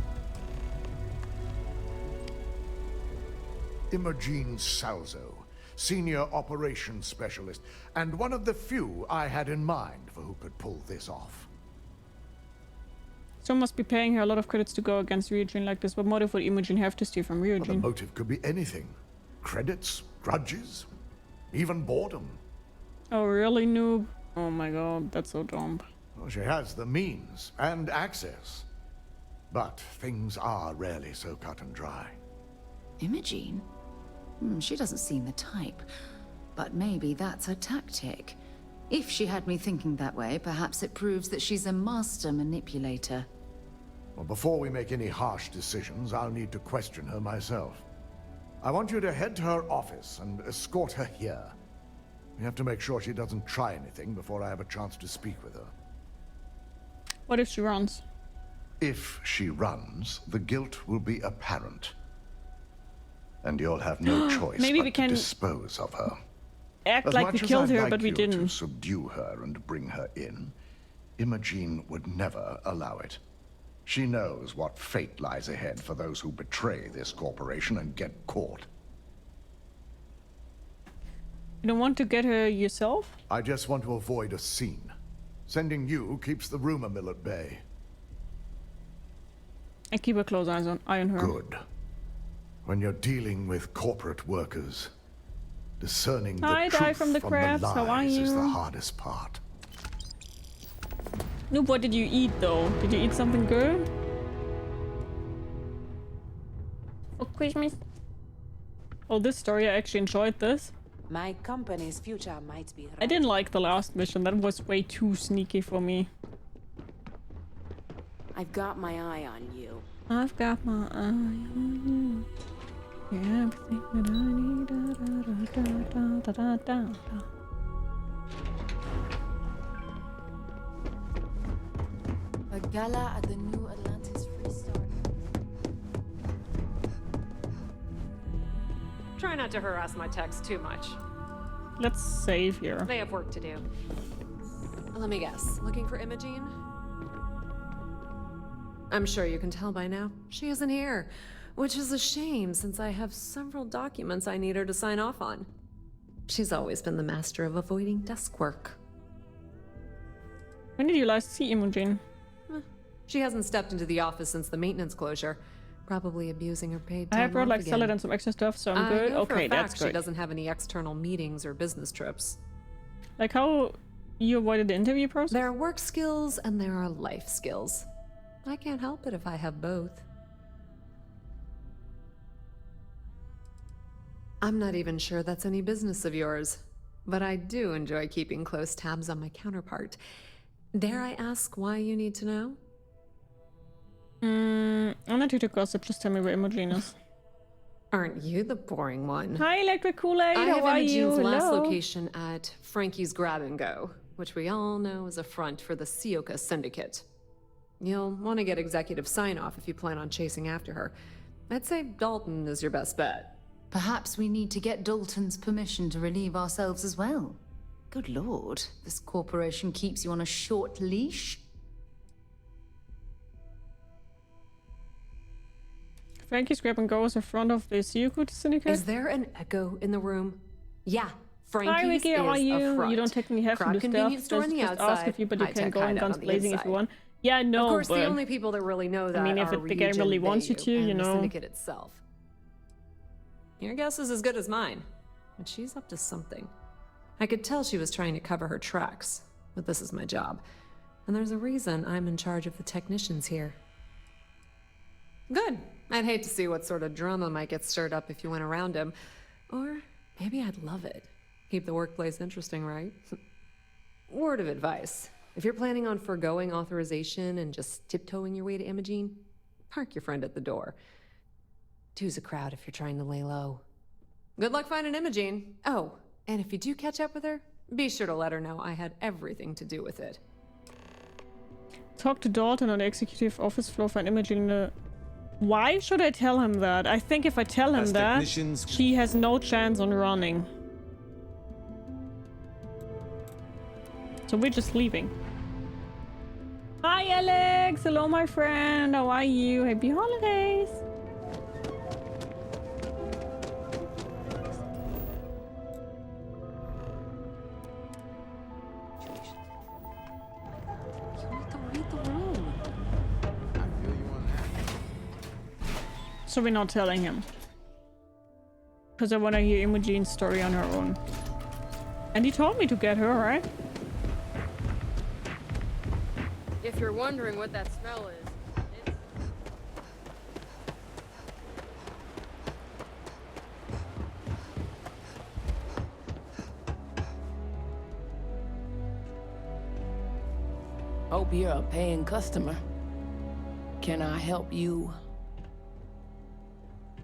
Imogen Salzo, Senior Operations Specialist, and one of the few I had in mind for who could pull this off. Someone must be paying her a lot of credits to go against Ryujin like this. What motive would Imogen have to steal from Ryujin? Well, the motive could be anything. Credits, grudges, even boredom. Oh, really, noob? Oh my god, that's so dumb. Well, she has the means and access. But things are rarely so cut and dry. Imogen? She doesn't seem the type. But maybe that's her tactic. If she had me thinking that way, perhaps it proves that she's a master manipulator. Well, before we make any harsh decisions, I'll need to question her myself. I want you to head to her office and escort her here. We have to make sure she doesn't try anything before I have a chance to speak with her. What if she runs? If she runs, the guilt will be apparent. And you'll have no choice Maybe but we can to dispose of her. Act As like much we as killed I'd her, like but we you didn't. to subdue her and bring her in, Imogen would never allow it. She knows what fate lies ahead for those who betray this corporation and get caught. You don't want to get her yourself? I just want to avoid a scene. Sending you keeps the rumor mill at bay. And keep a close eye on her. Good. When you're dealing with corporate workers, discerning the Hi, truth Die from the from Crabs. the How are lies is the you? hardest part. Noob, what did you eat though? Did you eat something good? For Christmas? Oh, this story, I actually enjoyed this. My company's future might be I didn't like the last mission. That was way too sneaky for me. I've got my eye on you. I've got my eye on you. You're everything that I need. Da, da, da, da, da, da, da. A gala at the New Atlantis Free Star. Try not to harass my techs too much. Let's save here. They have work to do. Let me guess. Looking for Imogen? I'm sure you can tell by now. She isn't here, which is a shame since I have several documents I need her to sign off on. She's always been the master of avoiding desk work. When did you last see Imogen? She hasn't stepped into the office since the maintenance closure. Probably abusing her paid time I brought off like again. salad and some extra stuff, so I'm I good. know for a Okay, that's fact good. She doesn't have any external meetings or business trips. Like how you avoided the interview process? There are work skills and there are life skills. I can't help it if I have both. I'm not even sure that's any business of yours, but I do enjoy keeping close tabs on my counterpart. Dare I ask why you need to know? I'm not here to gossip, just tell me where Imogen is. Aren't you the boring one? Hi, Electric Kool-Aid, I how have are you? Imogen's last Hello. location at Frankie's Grab and Go, which we all know is a front for the Sioka Syndicate. You'll want to get executive sign-off if you plan on chasing after her. I'd say Dalton is your best bet. Perhaps we need to get Dalton's permission to relieve ourselves as well. Good lord, this corporation keeps you on a short leash. Frankie's Grab and Go is in front of the Sioka Syndicate. Is there an echo in the room? Yeah, Frankie's Hi, Ricky, how are is you? a front. You don't technically have Crowd to do convenience stuff. store on the Just outside, ask if you, but you can high-tech go in hideout guns on the blazing if you inside. want. Yeah, no, Of course, but the only people that really know that I mean, if are the game Ryujin, really wants you to, and you the know. syndicate itself. Your guess is as good as mine, but she's up to something. I could tell she was trying to cover her tracks, but this is my job, and there's a reason I'm in charge of the technicians here. Good. I'd hate to see what sort of drama might get stirred up if you went around him, or maybe I'd love it. Keep the workplace interesting, right? Word of advice. If you're planning on forgoing authorization and just tiptoeing your way to Imogen, park your friend at the door. Two's a crowd if you're trying to lay low. Good luck finding Imogen. Oh, and if you do catch up with her, be sure to let her know I had everything to do with it. Talk to Dalton on the executive office floor for an Imogen. Why should I tell him that? I think if I tell him that, she has no chance on running. So we're just leaving. Hi, Alex. Hello, my friend. How are you? Happy holidays. So we're not telling him. Because I want to hear Imogen's story on her own. And he told me to get her, right? If you're wondering what that smell is, it's... Hope you're a paying customer. Can I help you?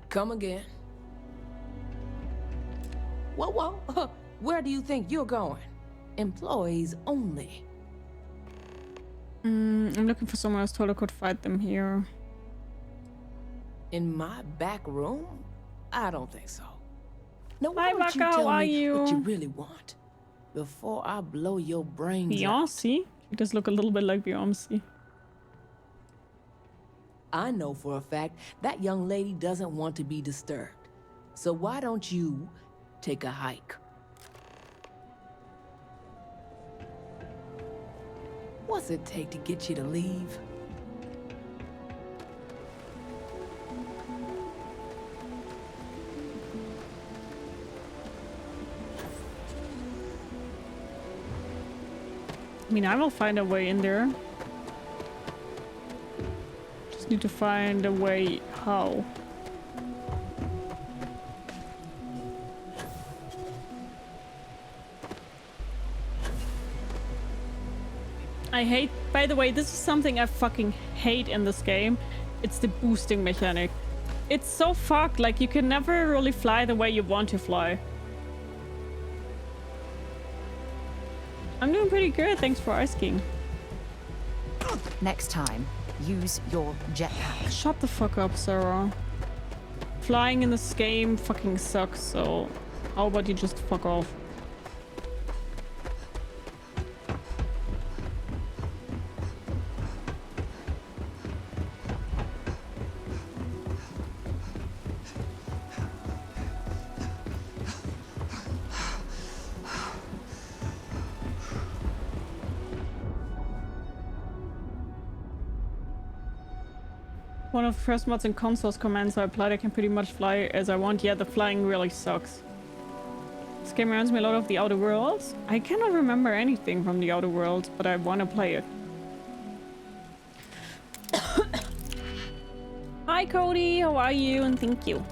Come again. Whoa. Where do you think you're going? Employees only. I'm looking for someone else told I could fight them here. In my back room? I don't think so. Now, Hi, why don't you Baka, tell how are me what you you? really want before I blow your brains out? Beyonce? She does look a little bit like Beyonce. I know for a fact that young lady doesn't want to be disturbed. So why don't you take a hike? What's it take to get you to leave? I mean, I will find a way in there. Just need to find a way how. I hate, by the way, this is something I fucking hate in this game. It's the boosting mechanic. It's so fucked, like you can never really fly the way you want to fly. I'm doing pretty good, thanks for asking. Next time, use your jetpack. Shut the fuck up, Sarah. Flying in this game fucking sucks, so how about you just fuck off? One of the first mods in consoles commands I applied, I can pretty much fly as I want. Yeah, the flying really sucks. This game reminds me a lot of the Outer Worlds. I cannot remember anything from the Outer Worlds, but I want to play it. Hi Cody, how are you? And thank you.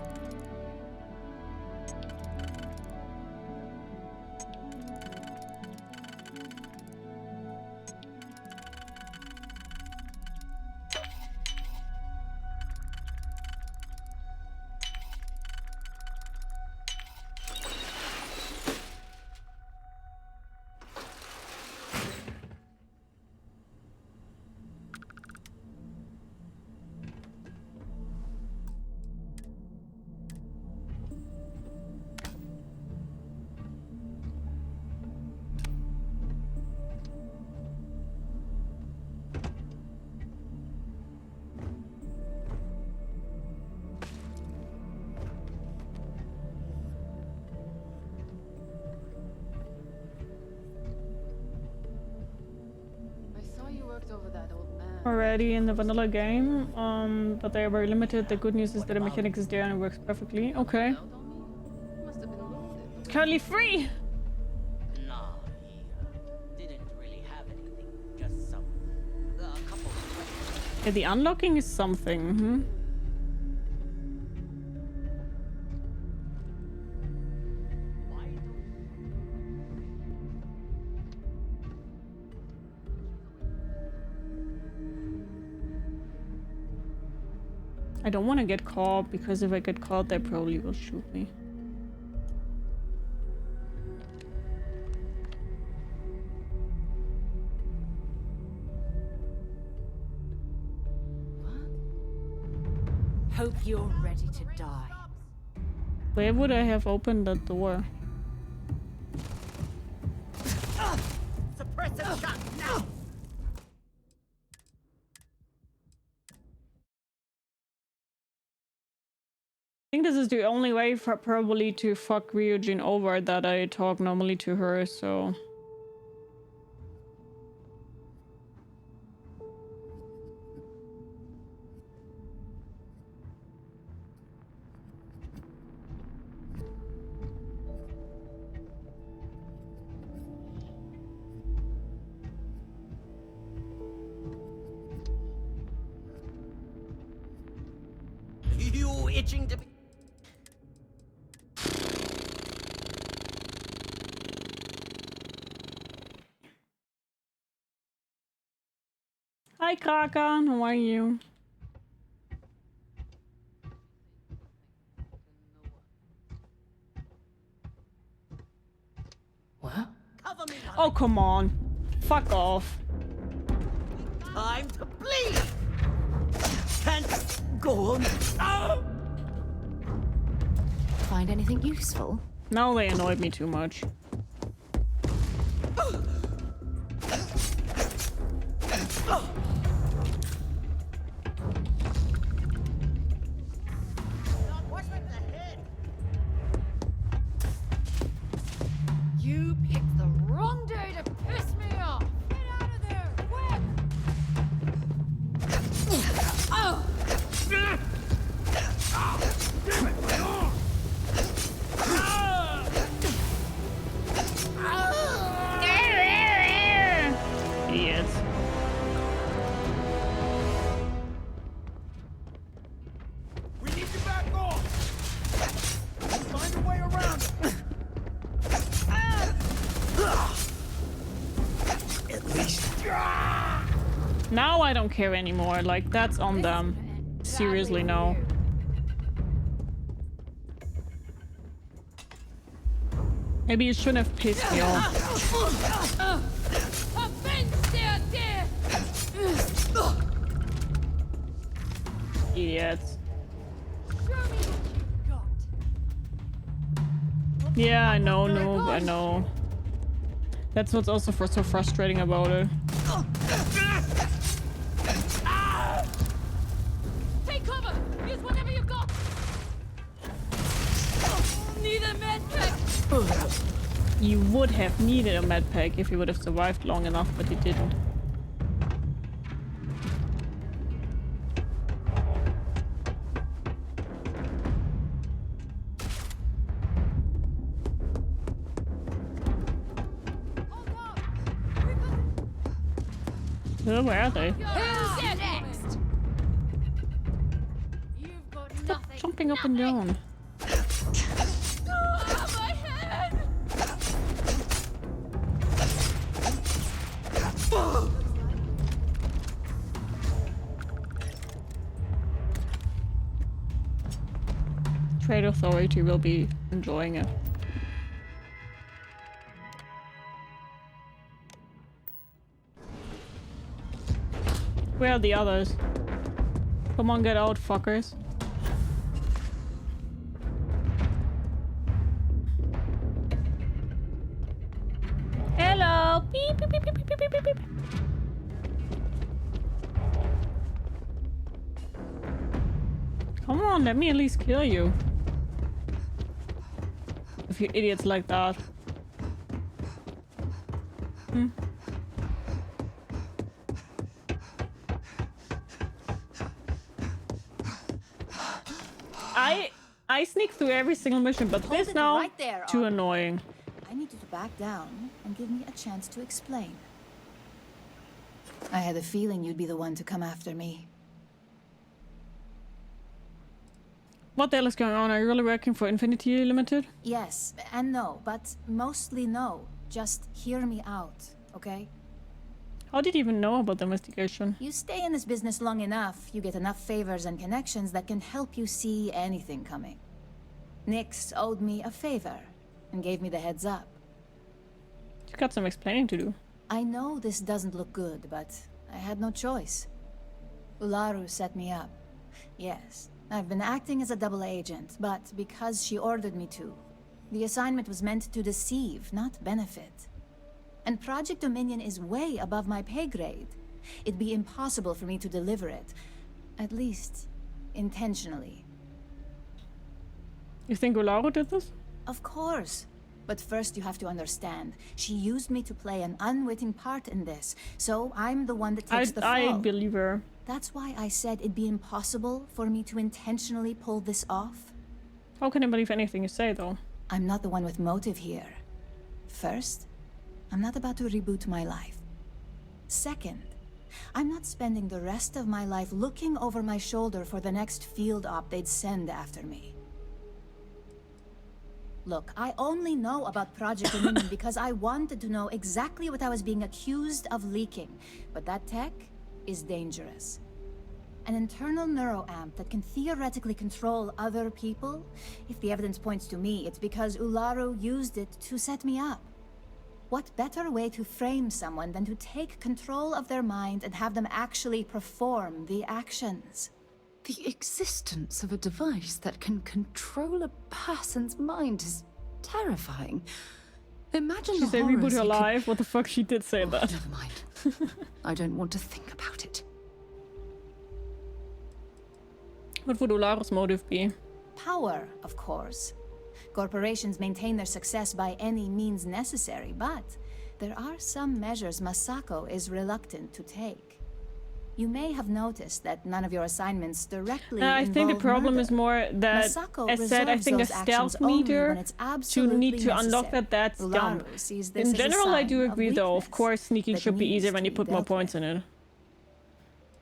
already in the vanilla game, but they are very limited. The good news is that the mechanics is there and it works perfectly. Okay. It's currently free! Nah, he didn't really have anything. Just some... a couple of... Yeah, the unlocking is something, I don't want to get caught, because if I get caught, they probably will shoot me. Hope you're ready to die. Where would I have opened that door? Suppressive shot now! I think this is the only way for probably to fuck Ryujin over, that I talk normally to her, so... You itching to be... Hi Kraken, how are you? What? Oh, come on. Fuck off. Time to bleed! Can't go on. Oh! Find anything useful? Now they annoyed me too much. You picked the wrong day to piss me off! Get out of there, quick! Oh! Damn it! My arm! Idiots. We need you back off! Find a way around it! At least... Now I don't care anymore, like that's on them. Seriously, no. Maybe you shouldn't have pissed me off. Idiots. Yeah, I know, noob, I know. That's what's also so frustrating about it. Take cover! Use whatever you got! Need a med pack! You would have needed a med pack if you would have survived long enough, but you didn't. Oh, where are they? Who's next? You've got Stop nothing. jumping up and down. My head! Trade Authority will be enjoying it. Where are the others? Come on, get out, fuckers. Hello! Beep, beep, beep, beep, beep, beep, beep, beep. Come on, let me at least kill you. If you idiots like that. I sneak through every single mission, but Hold this it now right there, too Ark. annoying. I need you to back down and give me a chance to explain. I had a feeling you'd be the one to come after me. What the hell is going on? Are you really working for Infinity Limited? Yes and no, but mostly no. Just hear me out, okay? How did you even know about the investigation? You stay in this business long enough, you get enough favors and connections that can help you see anything coming. Nyx owed me a favor and gave me the heads up. You got some explaining to do. I know this doesn't look good, but I had no choice. Ularu set me up. Yes, I've been acting as a double agent, but because she ordered me to. The assignment was meant to deceive, not benefit. And Project Dominion is way above my pay grade. It'd be impossible for me to deliver it. At least, intentionally. You think Ularu did this? Of course. But first you have to understand, she used me to play an unwitting part in this, so I'm the one that takes the fall. I believe her. That's why I said it'd be impossible for me to intentionally pull this off. How can I believe anything you say, though? I'm not the one with motive here. First, I'm not about to reboot my life. Second, I'm not spending the rest of my life looking over my shoulder for the next field op they'd send after me. Look, I only know about Project Dominion because I wanted to know exactly what I was being accused of leaking. But that tech is dangerous. An internal neuroamp that can theoretically control other people? If the evidence points to me, it's because Ularu used it to set me up. What better way to frame someone than to take control of their mind and have them actually perform the actions? The existence of a device that can control a person's mind is terrifying. Imagine She the said horrors reboot her it could- life. What the fuck? She did say that. Never mind. I don't want to think about it. What would Ularu's motive be? Power, of course. Corporations maintain their success by any means necessary, but there are some measures Masako is reluctant to take. You may have noticed that none of your assignments directly I think the problem murder. is more that, Masako as said, I reserves think a those actions stealth only meter when it's to absolutely need to unlock necessary. that's dumb. Ularu sees this In as a general, I sign do of agree, though. Of weakness course, sneaking that should be needs easier to when you be put more dealt points with. in it.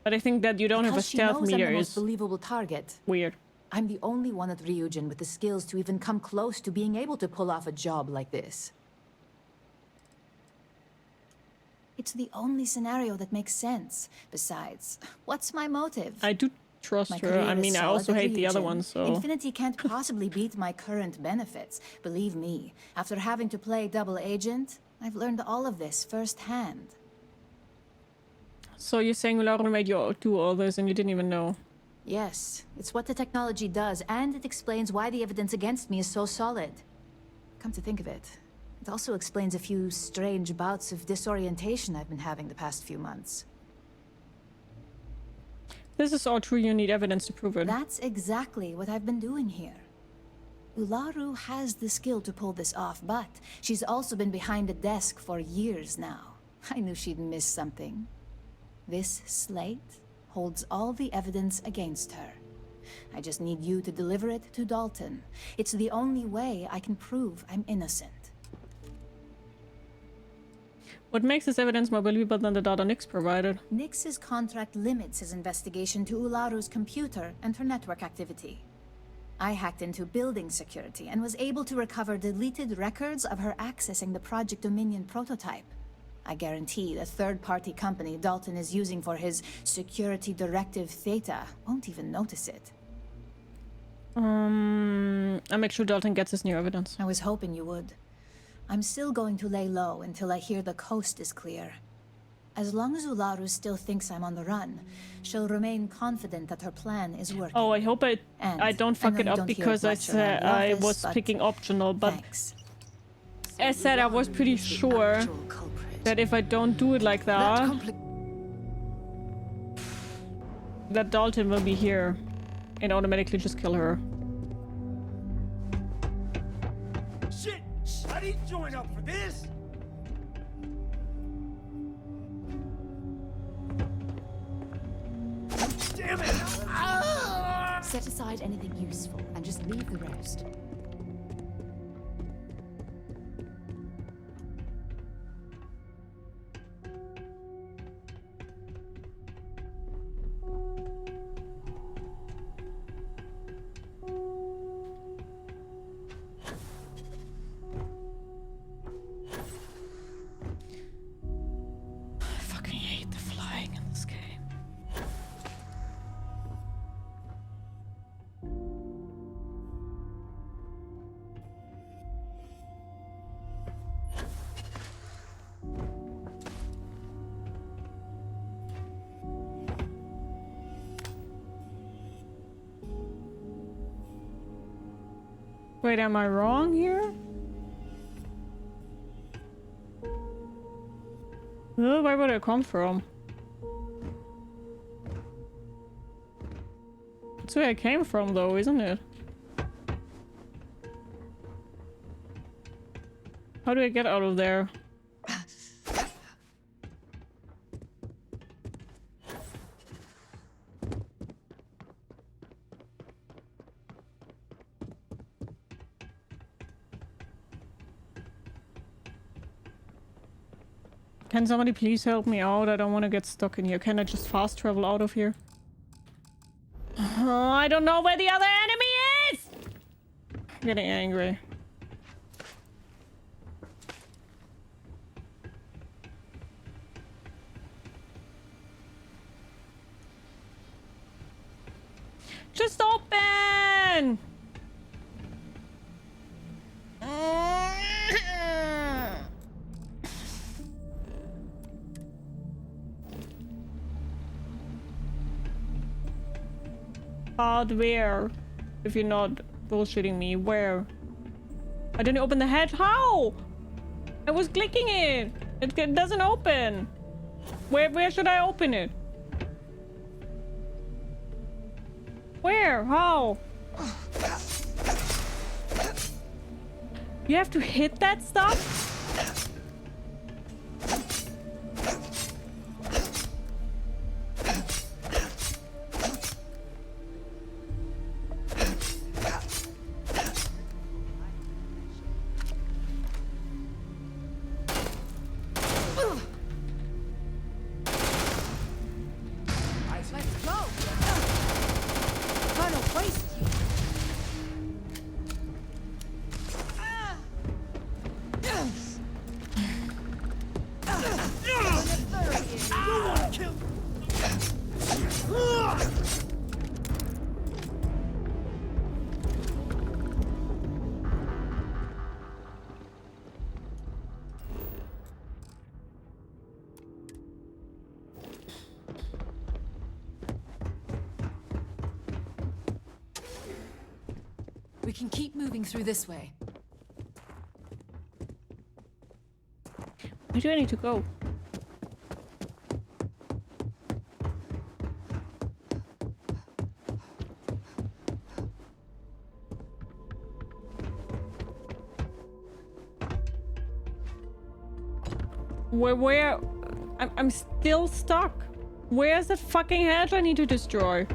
But I think that you don't have a Because she stealth knows I'm meter the most is believable target. weird. I'm the only one at Ryujin with the skills to even come close to being able to pull off a job like this. It's the only scenario that makes sense. Besides, what's my motive? I do trust My her. career I is mean, I solid also at hate the other Ryujin. one, so... Infinity can't possibly beat my current benefits. Believe me, after having to play double agent, I've learned all of this firsthand. So you're saying Ularu made you do all this and you didn't even know? Yes, it's what the technology does, and it explains why the evidence against me is so solid. Come to think of it, it also explains a few strange bouts of disorientation I've been having the past few months. This is all true, you need evidence to prove it. That's exactly what I've been doing here. Ularu has the skill to pull this off, but she's also been behind the desk for years now. I knew she'd miss something. This slate holds all the evidence against her. I just need you to deliver it to Dalton. It's the only way I can prove I'm innocent. What makes this evidence more believable than the data Nyx provided? Nyx's contract limits his investigation to Ularu's computer and her network activity. I hacked into building security and was able to recover deleted records of her accessing the Project Dominion prototype. I guarantee the third-party company Dalton is using for his security directive Theta won't even notice it. I'll make sure Dalton gets his new evidence. I was hoping you would. I'm still going to lay low until I hear the coast is clear. As long as Ularu still thinks I'm on the run, she'll remain confident that her plan is working. Oh, I hope I don't fuck know it you up don't hear because I much around said the I office, was but picking optional, but thanks. as said, I was pretty sure that if I don't do it like that, that Dalton will be here and automatically just kill her. Shit! I didn't join up for this! Damn it! Set aside anything useful and just leave the rest. I fucking hate the flying in this game. Wait, am I wrong here? Where would I come from? That's where I came from though, isn't it? How do I get out of there? Can somebody please help me out? I don't want to get stuck in here. Can I just fast travel out of here? I don't know where the other enemy is! I'm getting angry. Just open! Where? If you're not bullshitting me, where? I didn't open the hatch. How? I was clicking it. It doesn't open. Where should I open it? Where? How? You have to hit that stuff? We can keep moving through this way. Where do I need to go? Where? I'm still stuck. Where's the fucking hatch I need to destroy?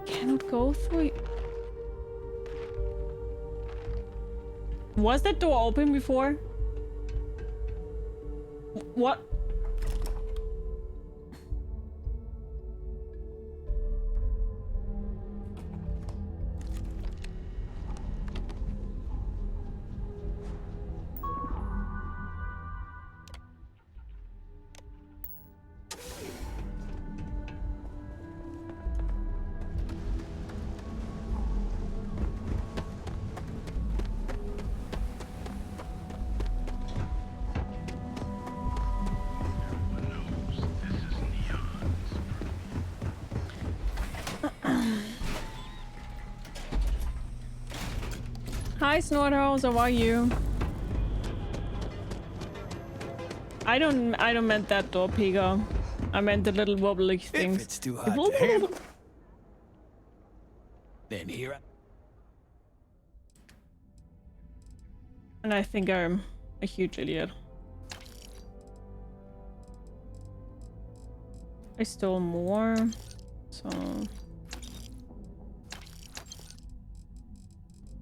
Cannot go through. Was that door open before? What? Hi Snorthouse, how are you? I don't meant that door, Piga. I meant the little wobbly things. If it's too hot to handle, then here And I think I'm a huge idiot. I stole more, so I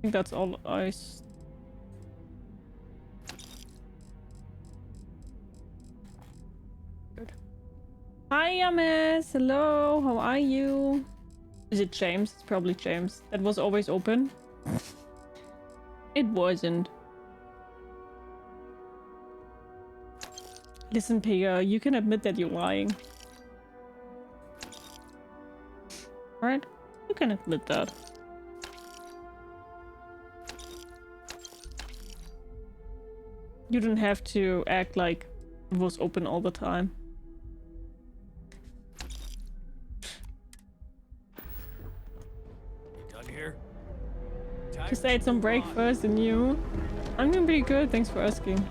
think that's all Good. Hi, Yames. Hello. How are you? Is it James? It's probably James. That was always open. It wasn't. Listen, Pega, you can admit that you're lying. Right? You can admit that. You don't have to act like it was open all the time. Done here? Just ate some breakfast and you? I'm doing pretty good, thanks for asking.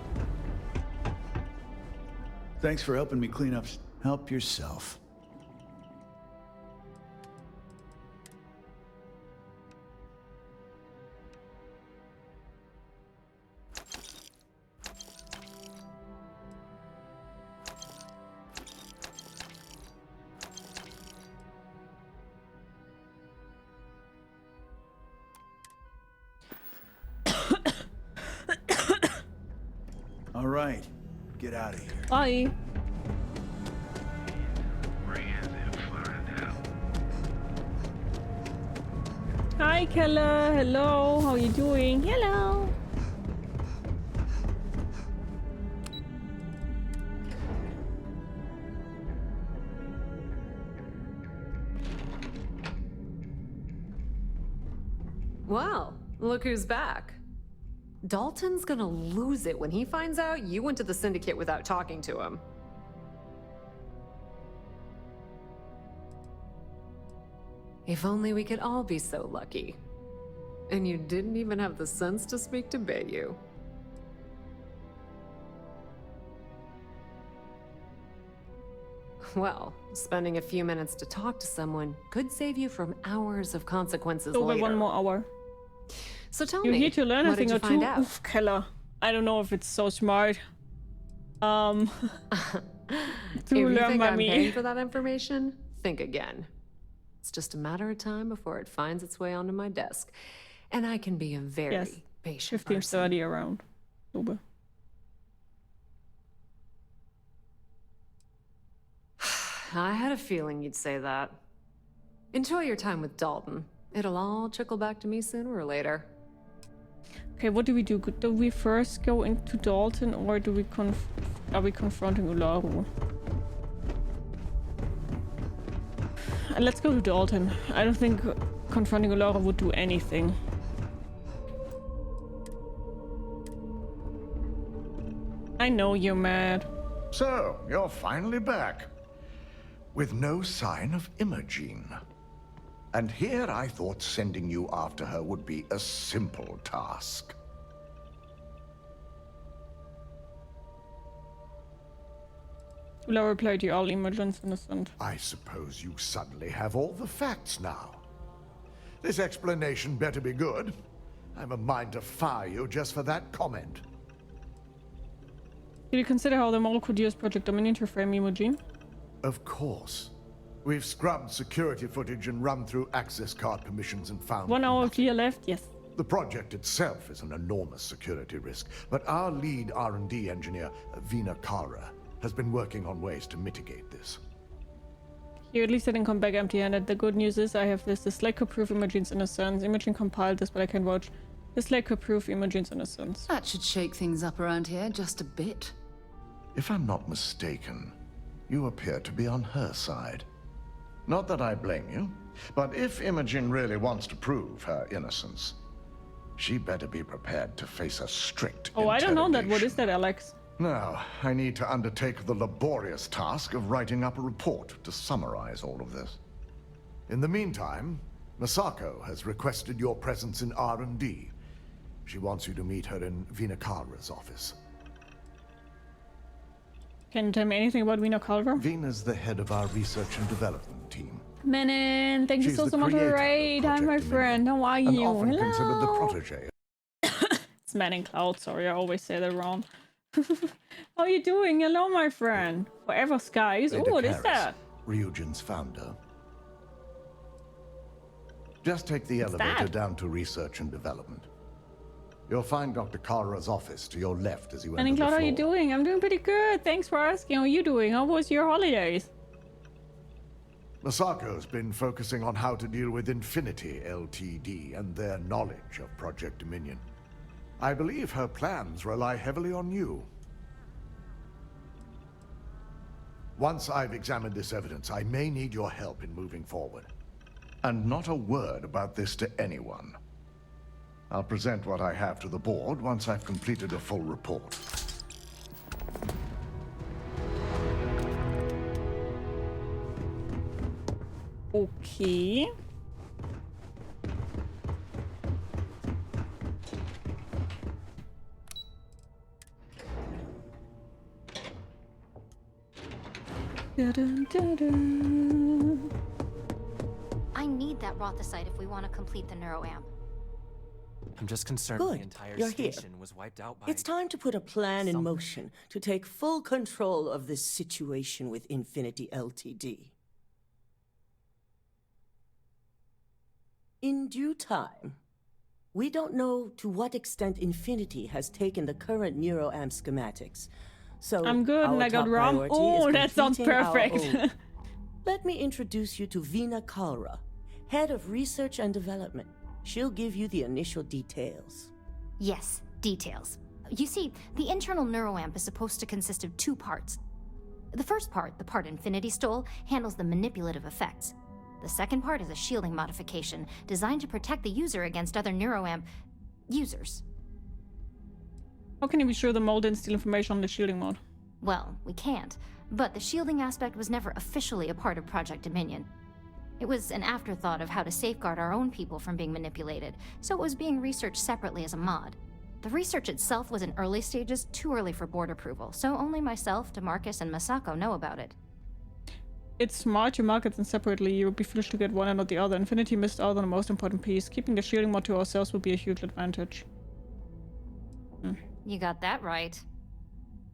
Thanks for helping me clean up. Help yourself. All right, get out of here. Bye. Hi, Keller. Hello. How are you doing? Hello. Well, look who's back. Dalton's gonna lose it when he finds out you went to the Syndicate without talking to him. If only we could all be so lucky. And you didn't even have the sense to speak to Bayu. Well, spending a few minutes to talk to someone could save you from hours of consequences Over later. 1 more hour. So tell You're me, here to learn a what thing did or you find two. out? Oof, Keller. I don't know if it's so smart. If you learn think by I'm me. paying for that information, think again. It's just a matter of time before it finds its way onto my desk. And I can be a very Yes. patient 15:30 around. Super. I had a feeling you'd say that. Enjoy your time with Dalton. It'll all trickle back to me sooner or later. Okay, what do we do? Do we first go into Dalton or do we are we confronting Ularu? Let's go to Dalton. I don't think confronting Ularu would do anything. I know you're mad. So, you're finally back. With no sign of Imogen. And here I thought sending you after her would be a simple task. Ularu replied to all Imogen's innocent. I suppose you suddenly have all the facts now. This explanation better be good. I have a mind to fire you just for that comment. Did you consider how the model could use Project Dominion to frame Imogen? Of course. We've scrubbed security footage and run through access card permissions and found 1 hour clear left, yes. The project itself is an enormous security risk, but our lead R&D engineer, Vina Kara, has been working on ways to mitigate this. Here, at least I didn't come back empty-handed. The good news is I have this. This Lake could prove Imogen's innocence. Imogen compiled this, but I can vouch. This Lake could prove Imogen's innocence. That should shake things up around here just a bit. If I'm not mistaken, you appear to be on her side. Not that I blame you, but if Imogen really wants to prove her innocence, she better be prepared to face a strict Oh, I don't know that. What is that, Alex? Now, I need to undertake the laborious task of writing up a report to summarize all of this. In the meantime, Masako has requested your presence in R&D. She wants you to meet her in Vinakara's office. Can you tell me anything about Vina Culver? Vina's the head of our research and development team. Menon, thank you She's so the much for the creator of raid. Hi, my friend. How are and you? often Hello. considered the protege. It's Manning Cloud. Sorry, I always say that wrong. How are you doing? Hello, my friend. Forever Skies. Oh, what is that? Ryujin's founder? Just take the elevator down to research and development. You'll find Dr. Kara's office to your left as you enter the floor. How are you doing? I'm doing pretty good. Thanks for asking. How are you doing? How was your holidays? Masako's been focusing on how to deal with Infinity Ltd. And their knowledge of Project Dominion. I believe her plans rely heavily on you. Once I've examined this evidence, I may need your help in moving forward. And not a word about this to anyone. I'll present what I have to the board once I've completed a full report. Okay. I need that Rothicite if we want to complete the neuroamp. I'm just concerned Good. the entire You're here. station was wiped out by... It's time to put a plan in motion to take full control of this situation with Infinity Ltd. In due time. We don't know to what extent Infinity has taken the current neuroamp schematics. So I'm good and I got top rum. priority Oh, is that sounds completing our perfect. own. Let me introduce you to Vina Kalra, Head of Research and Development. She'll give you the initial details. Yes, details. You see, the internal neuroamp is supposed to consist of two parts. The first part, the part Infinity stole, handles the manipulative effects. The second part is a shielding modification designed to protect the user against other neuroamp users. How can you be sure the mole didn't steal information on the shielding mod? Well, we can't, but the shielding aspect was never officially a part of Project Dominion. It was an afterthought of how to safeguard our own people from being manipulated, so it was being researched separately as a mod. The research itself was in early stages, too early for board approval, so only myself, DeMarcus, and Masako know about it. It's smart you market them separately. You would be foolish to get one and not the other. Infinity missed out on the most important piece. Keeping the shielding mod to ourselves would be a huge advantage. You got that right.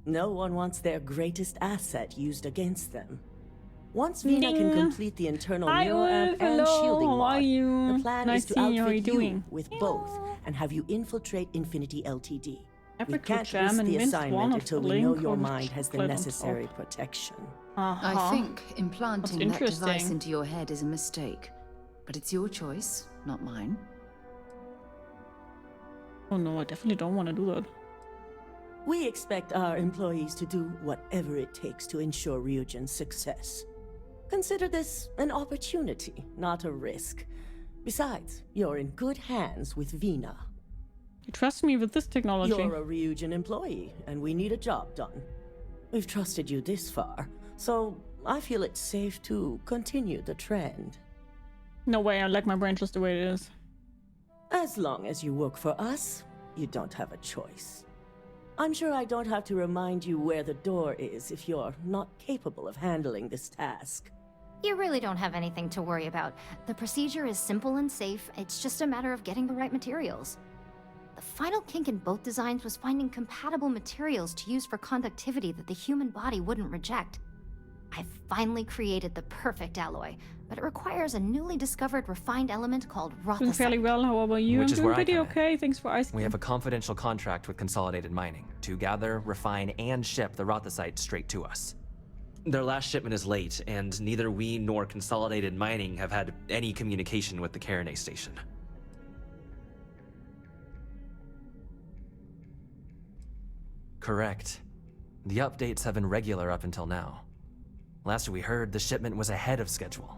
No one wants their greatest asset used against them. Once Vina can complete the internal neuroamp and shielding mod, the plan is to outfit you with both and have you infiltrate Infinity Ltd. We can't risk the assignment until we know your mind has the necessary protection. I think implanting that device into your head is a mistake. But it's your choice, not mine. Oh no, I definitely don't want to do that. We expect our employees to do whatever it takes to ensure Ryujin's success. Consider this an opportunity, not a risk. Besides, you're in good hands with Vina. You trust me with this technology? You're a Ryujin employee, and we need a job done. We've trusted you this far, so I feel it's safe to continue the trend. No way, I like my brain just the way it is. As long as you work for us, you don't have a choice. I'm sure I don't have to remind you where the door is if you're not capable of handling this task. You really don't have anything to worry about. The procedure is simple and safe. It's just a matter of getting the right materials. The final kink in both designs was finding compatible materials to use for conductivity that the human body wouldn't reject. I've finally created the perfect alloy, but it requires a newly discovered refined element called Rothicite. Doing fairly well, how about you? Which I'm is doing where I pretty come in. okay, thanks for asking. We have a confidential contract with Consolidated Mining to gather, refine, and ship the Rothicite straight to us. Their last shipment is late, and neither we nor Consolidated Mining have had any communication with the Carinae station. Correct. The updates have been regular up until now. Last we heard, the shipment was ahead of schedule.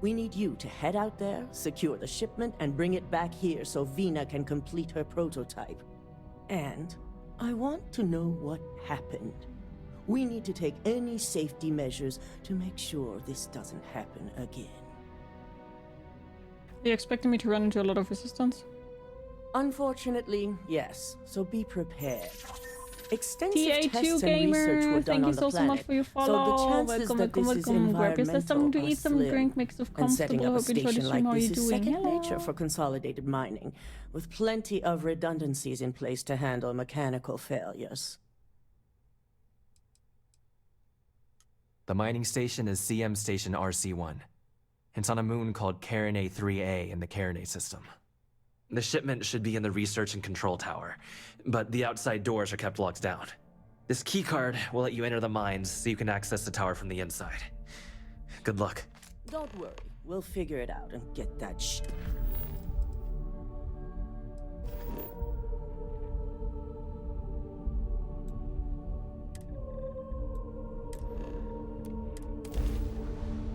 We need you to head out there, secure the shipment, and bring it back here so Vina can complete her prototype. And I want to know what happened. We need to take any safety measures to make sure this doesn't happen again. Are you expecting me to run into a lot of resistance? Unfortunately, yes. So be prepared. Extensive TA2 tests and research were gamer, done thank you on so the so much planet. for your So follow. the chances Welcome, that this is Grab yourself something to environmental eat, are some drink, slim. make yourself And setting comfortable. up a Hope you enjoy the station stream. like How are you this is doing? second nature for Consolidated Mining, with plenty of redundancies in place to handle mechanical failures. The mining station is CM Station RC-1. It's on a moon called Carinae 3A in the Carinae system. The shipment should be in the research and control tower, but the outside doors are kept locked down. This keycard will let you enter the mines so you can access the tower from the inside. Good luck. Don't worry, we'll figure it out and get that shit.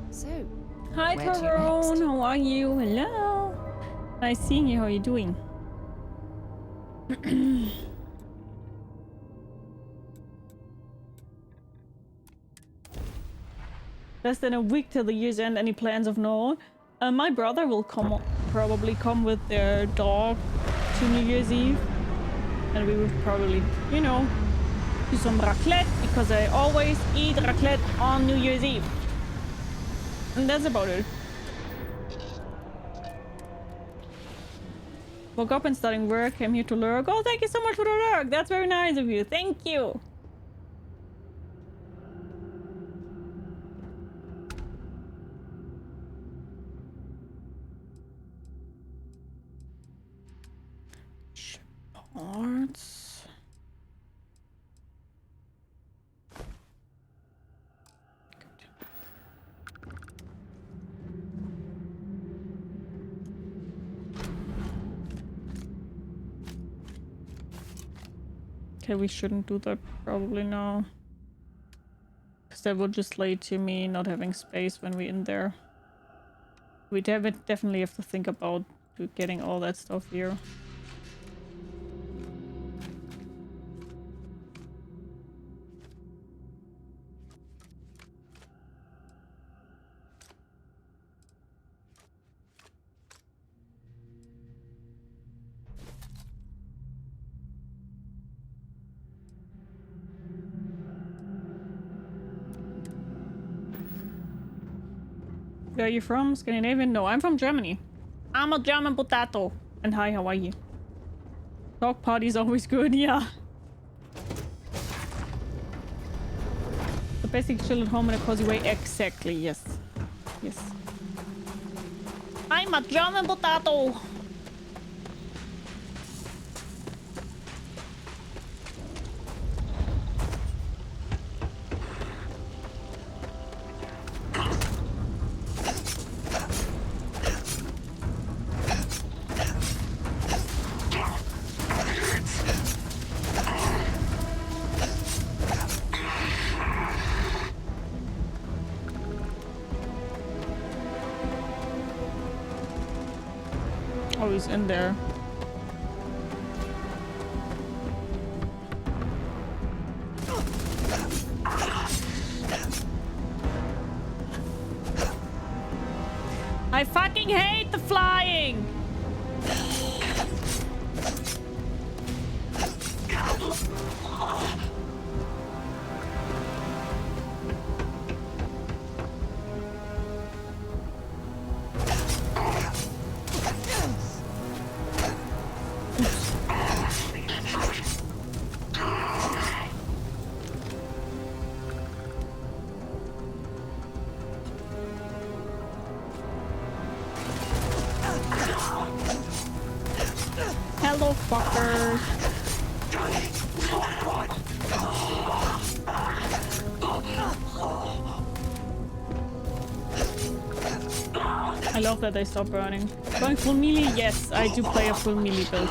So, Hi, where to Tyrone. next? How are you? Hello. Nice seeing you. How are you doing? Less than a week till the year's end. Any plans of note? My brother will probably come with their dog to New Year's Eve, and we will probably, you know, do some raclette because I always eat raclette on New Year's Eve. And that's about it. Woke up and starting work, came here to lurk. Oh, thank you so much for the lurk. That's very nice of you. Thank you. Parts. Okay, we shouldn't do that probably now. Because that would just lead to me not having space when we're in there. We definitely have to think about getting all that stuff here. Where are you from? Scandinavian? No, I'm from Germany. I'm a German potato. And hi, how are you? Dog party's always good, yeah. The basic chill at home in a cozy way. Exactly, yes. Yes. I'm a German potato. Oh, he's in there. I fucking hate the flying! Hello, fuckers. I love that they stop burning. Going full melee? Yes, I do play a full melee build.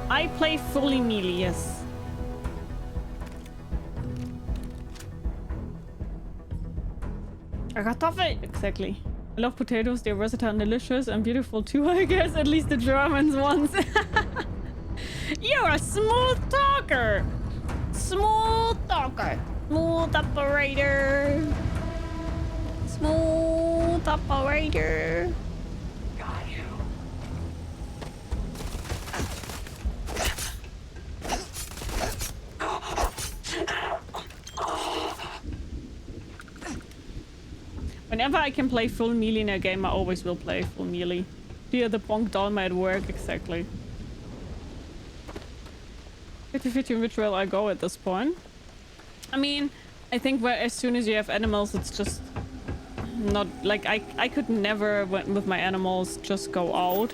I play fully melee, yes. A Kartoffel! Exactly. I love potatoes, they're versatile and delicious and beautiful too, I guess. At least the Germans once. You're a smooth talker! Smooth talker. Smooth operator. Smooth operator. Got you. Whenever I can play full melee in a game, I always will play full melee. Here the bonk down at work, exactly. 50-50 in which way I go at this point. I mean, I think where as soon as you have animals, it's just not like I could never with my animals just go out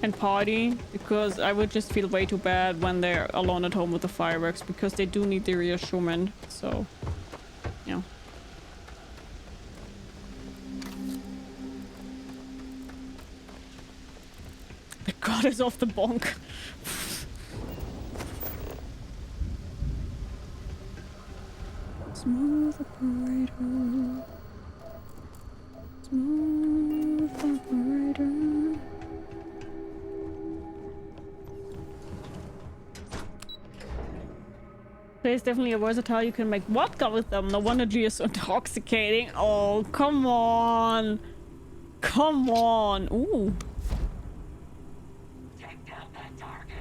and party, because I would just feel way too bad when they're alone at home with the fireworks, because they do need the reassurance. So yeah. The goddess of the bonk. Smooth operator. Smooth operator. There's definitely a versatile. You can make vodka with them. No wonder G is so intoxicating. Oh, come on. Come on. Ooh. Take down that target.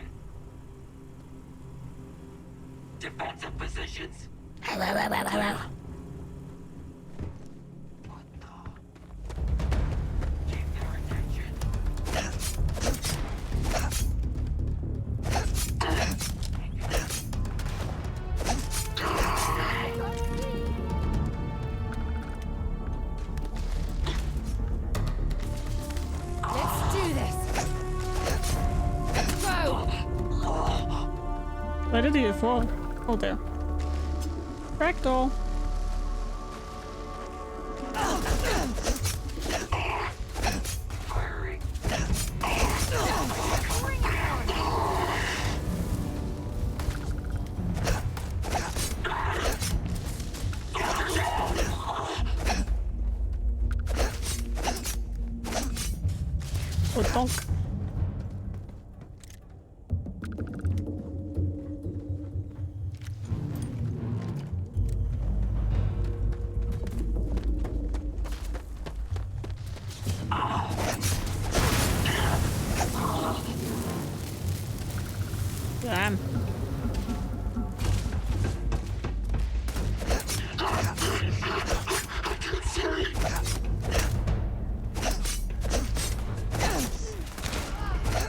Defensive positions. Hello. Let's do this. Go. Where did he fall? Oh, there. Fractal. Oh, donk. Damn.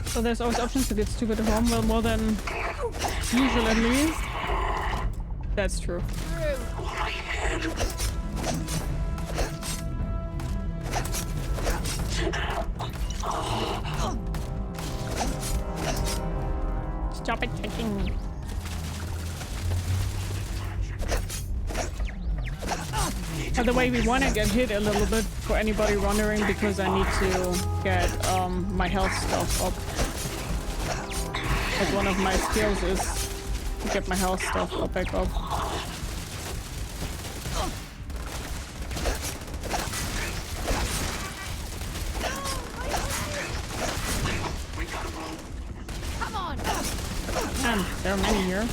So there's always options to get stupid at home, well, more than usual at least. That's true. Stop it kicking. By the way, we want to get hit a little bit for anybody wondering, because I need to get my health stuff up. Like one of my skills is to get my health stuff up back up. Come on. Man, there are many here.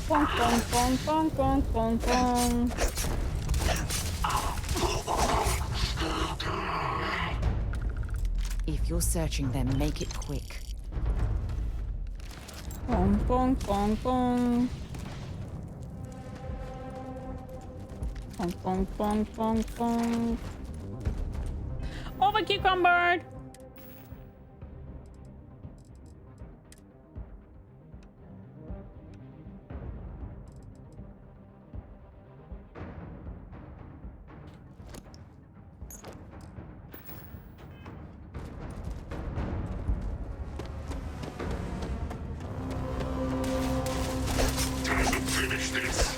Bonk, bonk, bonk, bonk, bonk, bonk, bonk. If you're searching them, make it quick. Bonk, bonk, bonk, bonk. Bonk, bonk, bonk, bonk, bonk. Over cucumber! Finish this.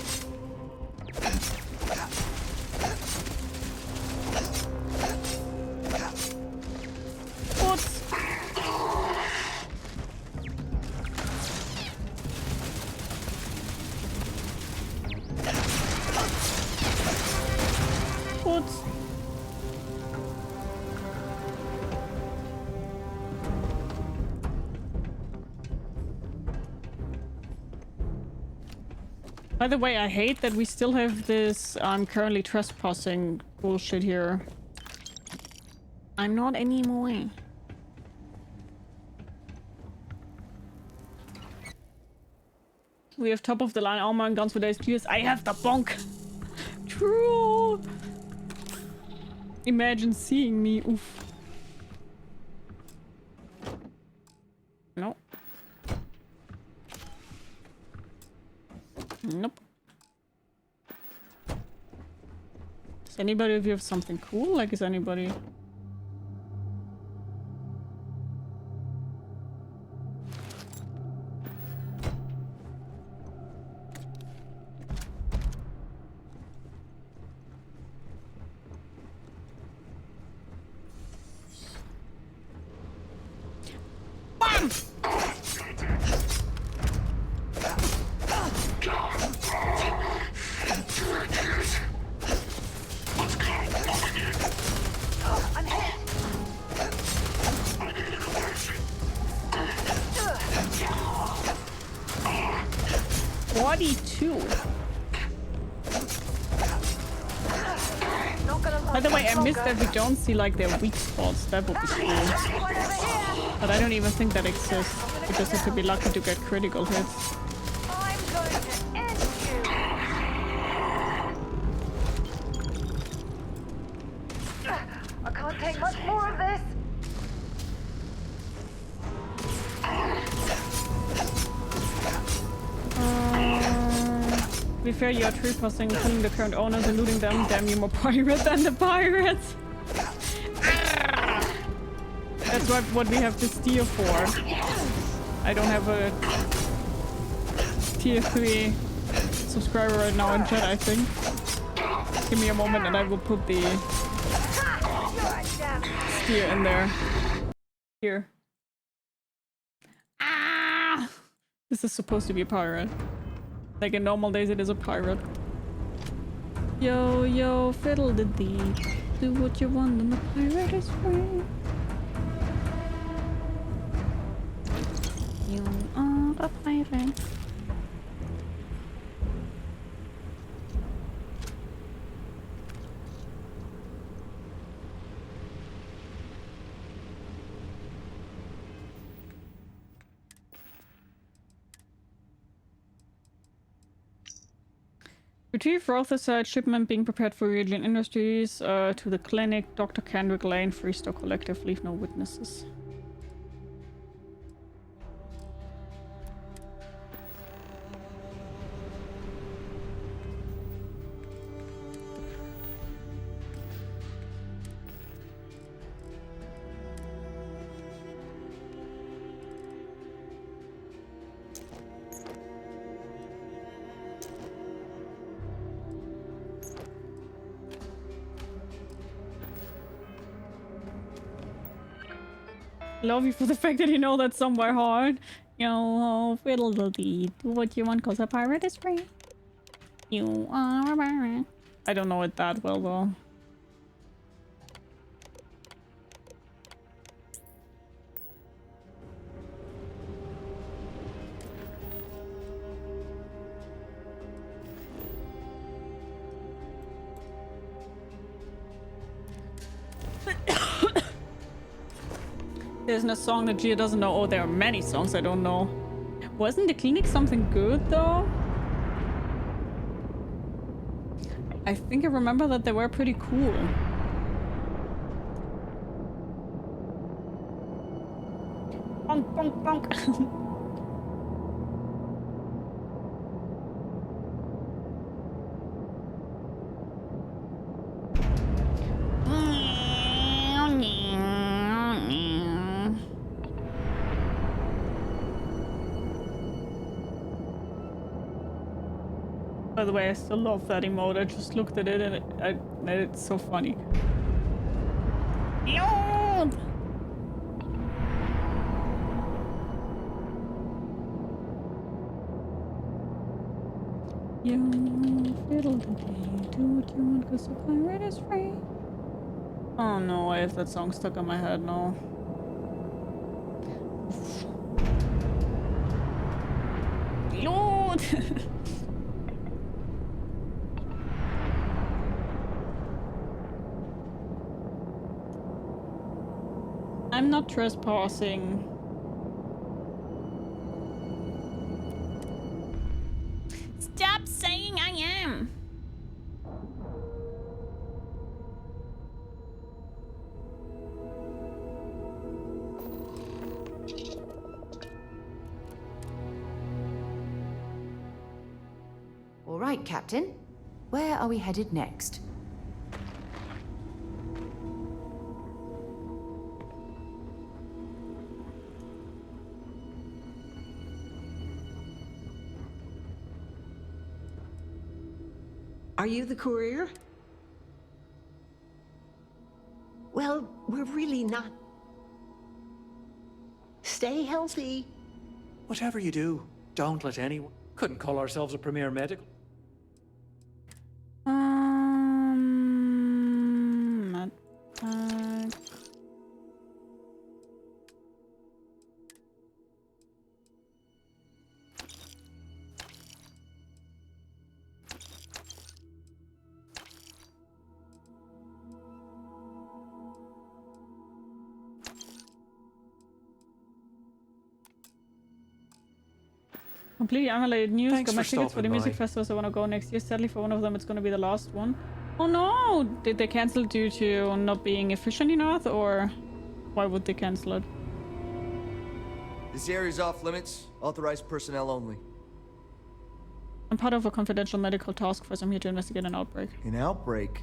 By the way, I hate that we still have this I'm currently trespassing bullshit here. I'm not anymore. We have top of the line armor and guns for days. Cheers. I have the bonk. True. Imagine seeing me. Oof. No. Nope. Does anybody of you have something cool? Like, is anybody... BAM! I'm hit. 42. By the way, I missed that we don't see like their weak spots. That would be cool. But I don't even think that exists. We just have to be lucky to get critical hits. I'm going to end you. I can't take much more of this. To be fair, you are tree passing, killing the current owners and looting them. Damn, you're more pirate than the pirates. That's what we have this tier for. I don't have a tier 3 subscriber right now in chat, I think. Give me a moment and I will put the tier in there. Here. Ah! This is supposed to be a pirate. Like in normal days it is a pirate. Yo, yo, fiddle-de-dee. Do what you want and the pirate is free. You are a pirate. Retrieve Rother's shipment being prepared for Ryujin Industries to the clinic. Dr. Kendrick Lane, Freestar Collective, leave no witnesses. Love you for the fact that you know that somewhere hard. Yo, fiddle-de-dee. Do what you want cause a pirate is free. You are a pirate. I don't know it that well though. There's no song that Gia doesn't know. Oh, there are many songs I don't know. Wasn't the clinic something good though? I think I remember that they were pretty cool. Bonk, bonk, bonk. By the way, I still love that emote. I just looked at it and it's so funny. Yo! Yo, fiddle-de-dee, do what you want cause the pirate is free. Oh no, I have that song stuck in my head now. Lord! I'm not trespassing. Stop saying I am. All right, Captain. Where are we headed next? Are you the courier? Well, we're really not. Stay healthy. Whatever you do, don't let anyone. Couldn't call ourselves a premier medical. Not bad. Completely unrelated news. Thanks Got my for tickets for the stopping music by. festivals I want to go next year. Sadly, for one of them, it's going to be the last one. Oh no! Did they cancel due to not being efficient enough, or why would they cancel it? This area's off limits. Authorized personnel only. I'm part of a confidential medical task force. I'm here to investigate an outbreak. An outbreak?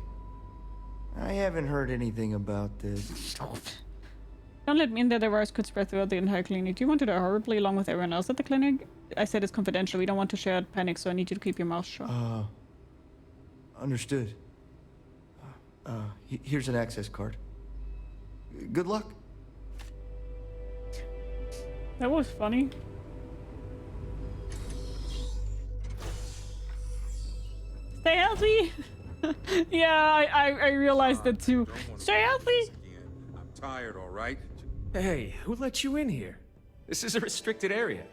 I haven't heard anything about this. Don't let me in there. The virus could spread throughout the entire clinic. Do you want to die horribly along with everyone else at the clinic? I said it's confidential. We don't want to share panic, so I need you to keep your mouth shut. Understood. Here's an access card. Good luck. That was funny. Stay healthy! Yeah, I realized that too. Stay healthy! I'm tired, all right? Hey, who let you in here? This is a restricted area.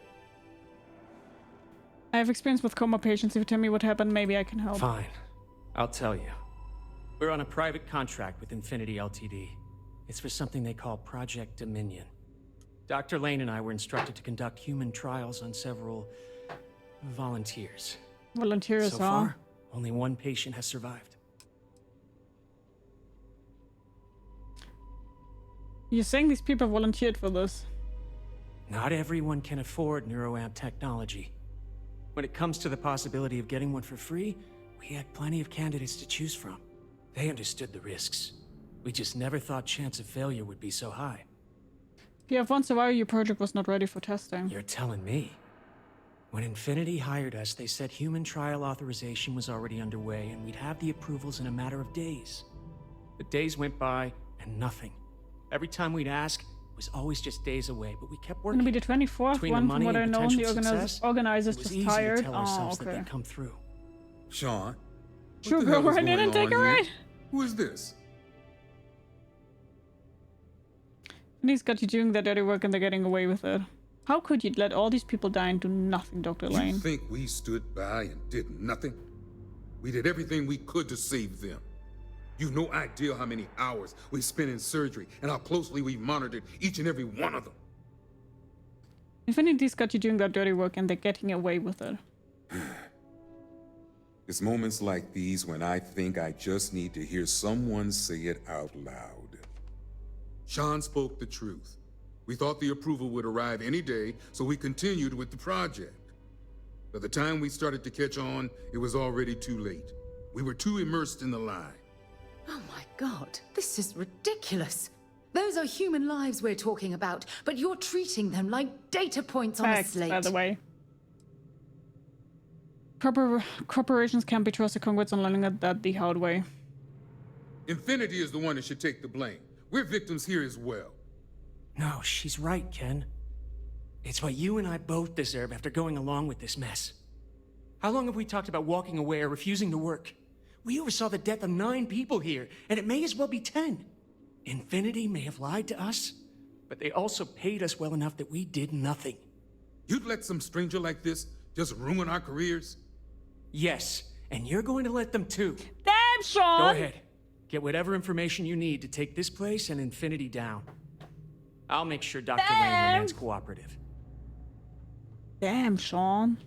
I have experience with coma patients. If you tell me what happened, maybe I can help. Fine. I'll tell you. We're on a private contract with Infinity Ltd. It's for something they call Project Dominion. Dr. Lane and I were instructed to conduct human trials on several volunteers. Volunteers, so huh? far, only one patient has survived. You're saying these people volunteered for this? Not everyone can afford neuroamp technology. When it comes to the possibility of getting one for free, we had plenty of candidates to choose from. They understood the risks. We just never thought chance of failure would be so high. If you have one survivor, your project was not ready for testing. You're telling me? When Infinity hired us, they said human trial authorization was already underway and we'd have the approvals in a matter of days. The days went by and nothing. Every time we'd ask, it was always just days away, but we kept working. It's gonna be the 24th Between one, the from money what I and know. The potential success, organizers it was just easy tired. to tell ourselves Oh, that okay. they'd come through. Sean? Sure, go right in and take a ride. Who is this? And he's got you doing that dirty work and they're getting away with it. How could you let all these people die and do nothing, Dr. Lane? You think we stood by and did nothing? We did everything we could to save them. You've no idea how many hours we spent in surgery and how closely we've monitored each and every one of them. Infinity's got you doing that dirty work and they're getting away with it. It's moments like these when I think I just need to hear someone say it out loud. Sean spoke the truth. We thought the approval would arrive any day, so we continued with the project. By the time we started to catch on, it was already too late. We were too immersed in the lie. Oh my god, this is ridiculous. Those are human lives we're talking about, but you're treating them like data points on a Facts, slate. by the way. Corporations can't be trusted. Congrats on learning that the hard way. Infinity is the one that should take the blame. We're victims here as well. No, she's right, Ken. It's what you and I both deserve after going along with this mess. How long have we talked about walking away or refusing to work? We oversaw the death of 9 people here, and it may as well be 10. Infinity may have lied to us, but they also paid us well enough that we did nothing. You'd let some stranger like this just ruin our careers? Yes, and you're going to let them too. Damn, Sean! Go ahead. Get whatever information you need to take this place and Infinity down. I'll make sure Dr. Lane remains cooperative. Damn, Sean.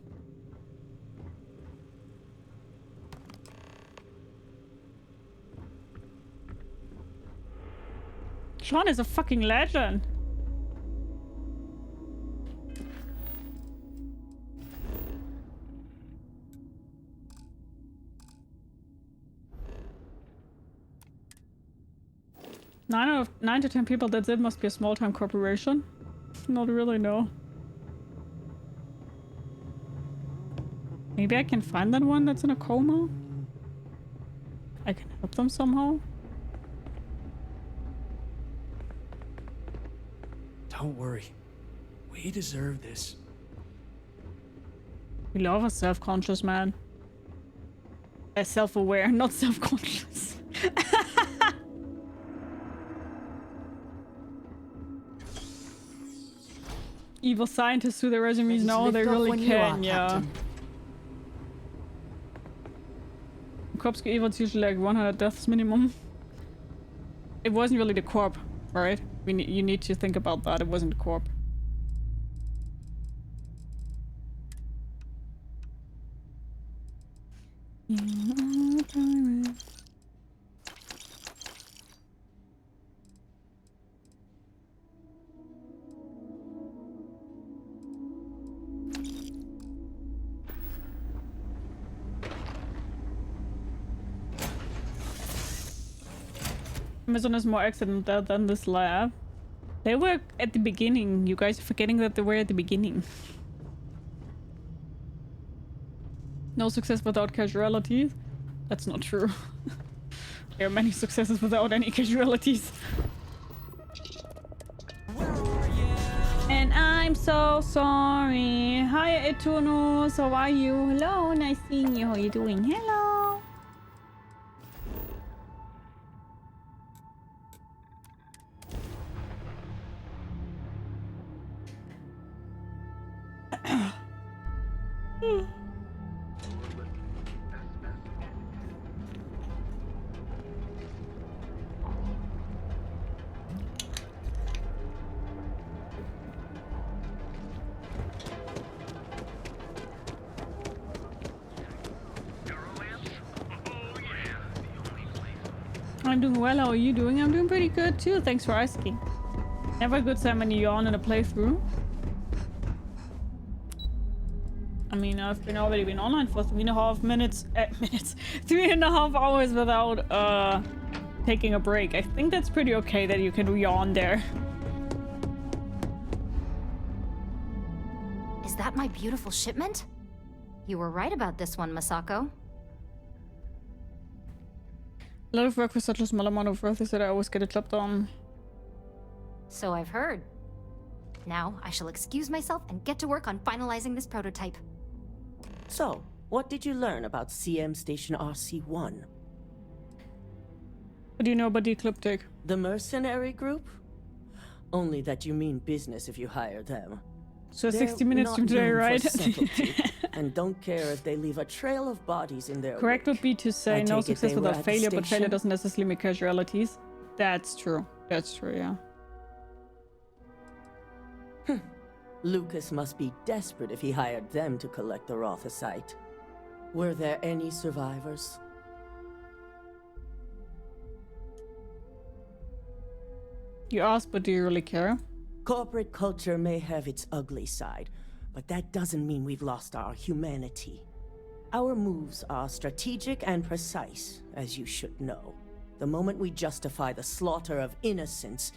Sean is a fucking legend. Nine to 10 people, that's it, must be a small-time corporation. Not really, no. Maybe I can find that one that's in a coma? I can help them somehow? Don't worry. We deserve this. We love a self-conscious man. Self-aware, not self-conscious. Evil scientists who their resumes know they really can, yeah. Corpse evils usually like 100 deaths minimum. It wasn't really the corp, right? You need to think about that. It wasn't the corp. Amazon is more accidental than this lab. They were at the beginning. You guys are forgetting that they were at the beginning. No success without casualties. That's not true. There are many successes without any casualties. And I'm so sorry. Hi Eternus, how are you? Hello, nice seeing you. How are you doing? Hello. I'm doing well, how are you doing? I'm doing pretty good too, thanks for asking. Never a good time when you yawn in a playthrough. I mean, I've already been online for 3.5 hours without taking a break. I think that's pretty okay that you can yawn there. Is that my beautiful shipment? You were right about this one, Masako. A lot of work for such a small amount of work is that I always get a job done. So I've heard. Now I shall excuse myself and get to work on finalizing this prototype. So, what did you learn about CM Station RC-1? What do you know about the Ecliptic? The mercenary group? Only that you mean business if you hire them. So 60 minutes from today, right? And don't care if they leave a trail of bodies in their Correct would be to say no success without failure, but failure doesn't necessarily make casualties. That's true. That's true, yeah. Lucas must be desperate if he hired them to collect the Rothicite. Were there any survivors? You asked, but do you really care? Corporate culture may have its ugly side, but that doesn't mean we've lost our humanity. Our moves are strategic and precise, as you should know. The moment we justify the slaughter of innocents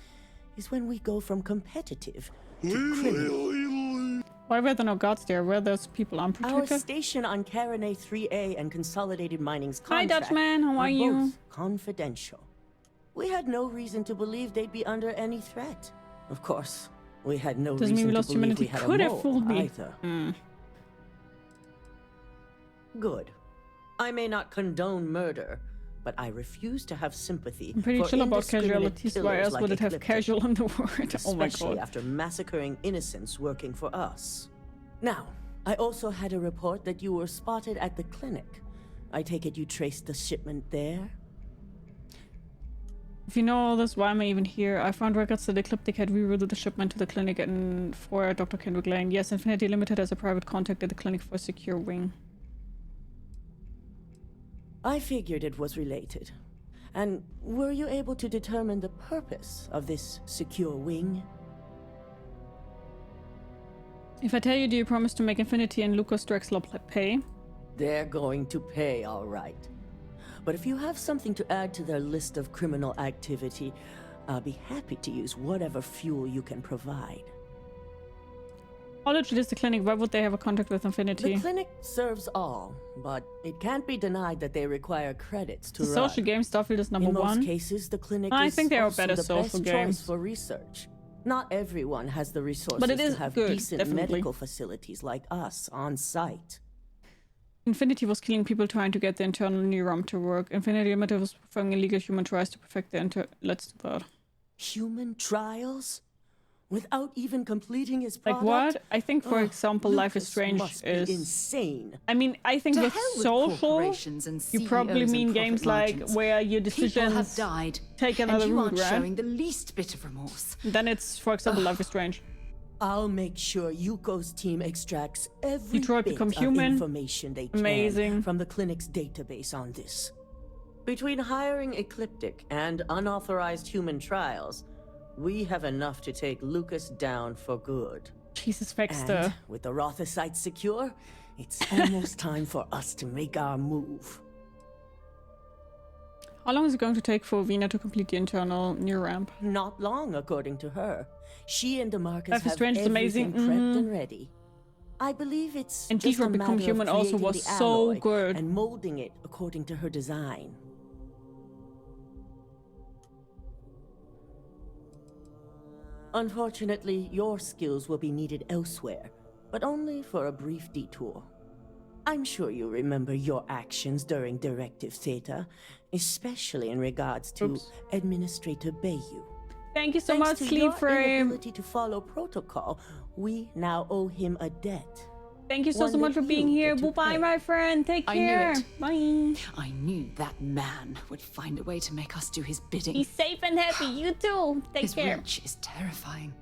is when we go from competitive to criminal. Why were there no guards there? Were those people unprotected? Our station on Carinae 3A and Consolidated Mining's Hi, contract Dutchman. How are you? both confidential. We had no reason to believe they'd be under any threat. Of course, we had no Doesn't mean reason we lost to believe humanity. we had Could a have mole fooled me. either. Good. I may not condone murder, but I refuse to have sympathy I'm pretty for chill about indiscriminate casualties. Why killers else like would it have Ecliptic, casual in the word? Oh my especially god. after massacring innocents working for us. Now, I also had a report that you were spotted at the clinic. I take it you traced the shipment there? If you know all this, why am I even here? I found records that Ecliptic had rerouted the shipment to the clinic and for Dr. Kendrick Lane. Yes, Infinity Limited has a private contact at the clinic for a secure wing. I figured it was related. And were you able to determine the purpose of this secure wing? If I tell you, do you promise to make Infinity and Lucas Drexler pay? They're going to pay, all right. But if you have something to add to their list of criminal activity, I'll be happy to use whatever fuel you can provide. How legit is the clinic? Why would they have a contract with Infinity? The clinic serves all, but it can't be denied that they require credits to The run. social game Starfield is number In one. most cases, the clinic I is think there are also better the social best games. choice for research. Not everyone has the resources But it is to have good, decent definitely. medical facilities like us on site. Infinity was killing people trying to get the internal neuron to work. Infinity Limited was performing illegal human trials to perfect the Let's do that. Human trials? Without even completing his Like product? what? I think, for example, Life is Lucas Strange must be is insane. I mean, I think To with hell with social, corporations and you probably CEOs mean and games profit like margins. where your People decisions have died, take another and you route, aren't right? showing the least bit of remorse. Then it's, for example, Life is Strange. I'll make sure Yuko's team extracts every Detroit bit become of human. information they can Amazing. from the clinic's database on this. Between hiring Ecliptic and unauthorized human trials, we have enough to take Lucas down for good. Jesus, Baxter. And with the Rother secure, it's almost time for us to make our move. How long is it going to take for Vina to complete the internal new ramp? Not long, according to her. She and DeMarcus Life is have Strange is everything amazing. prepped and ready. I believe it's And just a Detroit Become matter of Human also creating was the so alloy good. and molding it according to her design. Unfortunately, your skills will be needed elsewhere, but only for a brief detour. I'm sure you remember your actions during Directive Theta, especially in regards to Administrator Bayu. Thank you so Thanks much, to Sleep your Frame. inability to follow protocol, we now owe him a debt. Thank you so One much that for being you here. get to Bye-bye, pay. my friend. Take I knew care. it. Bye. I knew that man would find a way to make us do his bidding. Be safe and happy. You too. Take His care. reach is terrifying.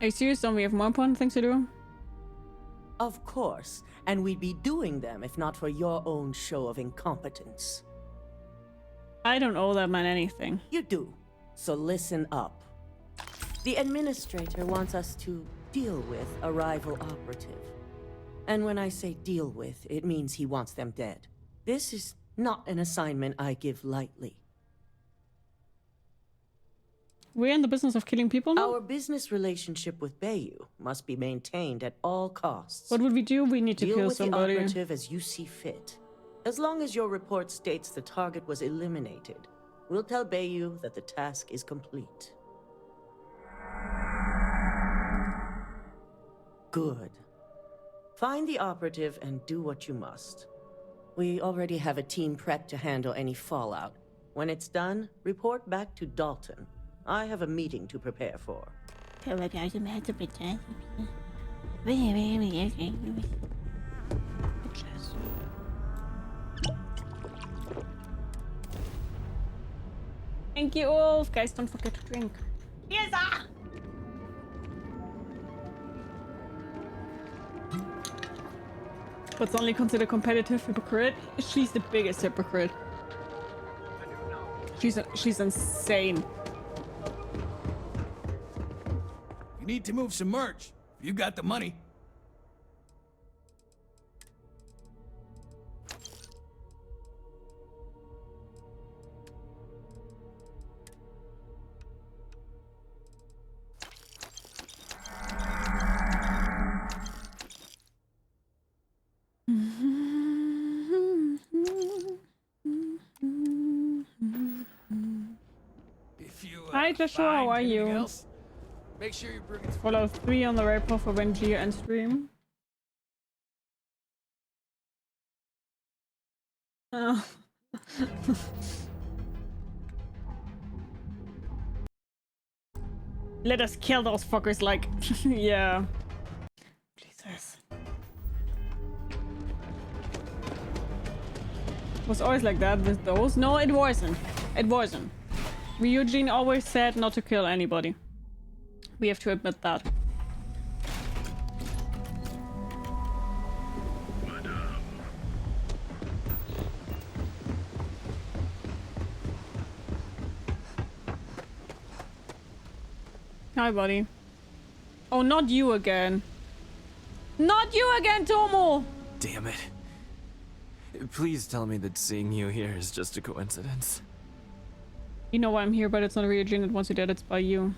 Are you serious? Don't we have more important things to do? Of course, and we'd be doing them if not for your own show of incompetence. I don't owe that man anything. You do, so listen up. The administrator wants us to deal with a rival operative. And when I say deal with, it means he wants them dead. This is not an assignment I give lightly. We're in the business of killing people now? Our business relationship with Bayu must be maintained at all costs. What would we do? We need to Deal kill with somebody. the operative as you see fit. As long as your report states the target was eliminated, we'll tell Bayu that the task is complete. Good. Find the operative and do what you must. We already have a team prepped to handle any fallout. When it's done, report back to Dalton. I have a meeting to prepare for. Thank you, Wolf. Guys, don't forget to drink. Yes, ah! What's only considered competitive hypocrite? She's the biggest hypocrite. She's insane. You need to move some merch. You got the money. Hi, Joshua. How are you? Else, make sure you bring it. Follow 3 on the right path for when Geo and stream. Oh. Let us kill those fuckers, like, yeah. Jesus. It was always like that with those. No, it wasn't. It wasn't. Ryujin always said not to kill anybody. We have to admit that. Hi, buddy. Oh, not you again. Not you again, Tomo! Damn it. Please tell me that seeing you here is just a coincidence. You know why I'm here, but it's not Ryujin that wants you dead, it's by you.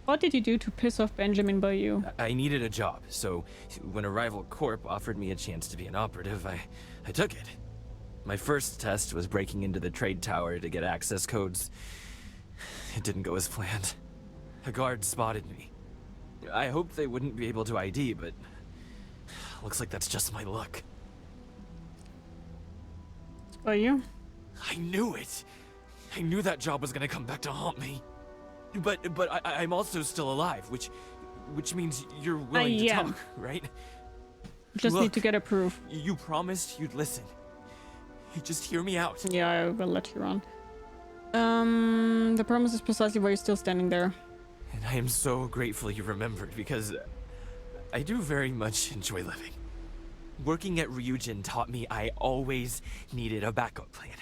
What did you do to piss off Benjamin by you? I needed a job, so when a rival corp offered me a chance to be an operative, I took it. My first test was breaking into the trade tower to get access codes. It didn't go as planned. A guard spotted me. I hoped they wouldn't be able to ID, but looks like that's just my luck. It's by you? I knew it! I knew that job was gonna come back to haunt me. But I'm also still alive, which means you're willing to talk, right? Just Look, need to get a proof. You promised you'd listen. You just hear me out. Yeah, I will let you on. The promise is precisely why you're still standing there. And I am so grateful you remembered, because I do very much enjoy living. Working at Ryujin taught me I always needed a backup plan.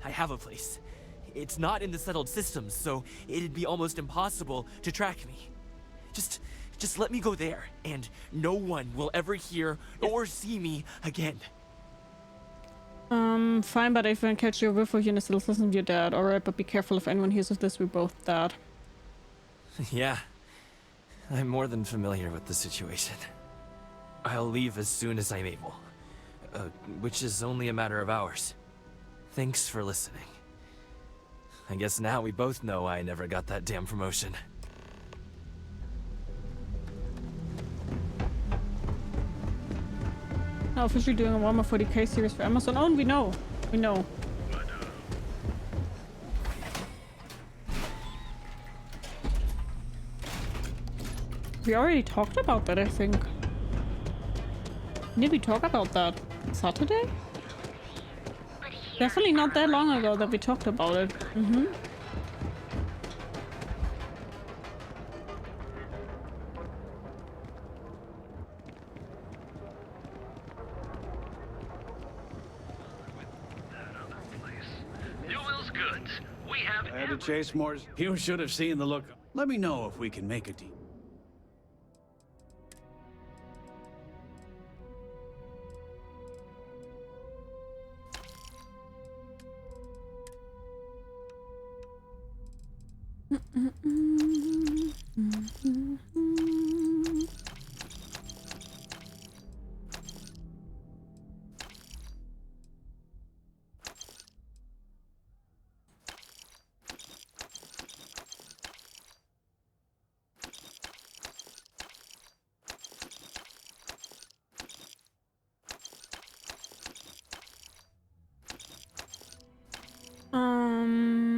I have a place. It's not in the settled systems, so it'd be almost impossible to track me. Just let me go there, and no one will ever hear or see me again. Fine, but if I catch you before you in the settled systems, you're dead. Alright, but be careful if anyone hears of this, we're both dead. Yeah, I'm more than familiar with the situation. I'll leave as soon as I'm able, which is only a matter of hours. Thanks for listening. I guess now we both know I never got that damn promotion. Now officially doing a Warhammer 40k series for Amazon. Oh, we know. We know. We already talked about that, I think. Did we talk about that Saturday? Definitely not that long ago that we talked about it. Newell's goods. We have I had to chase more. You should have seen the look. Let me know if we can make a deal.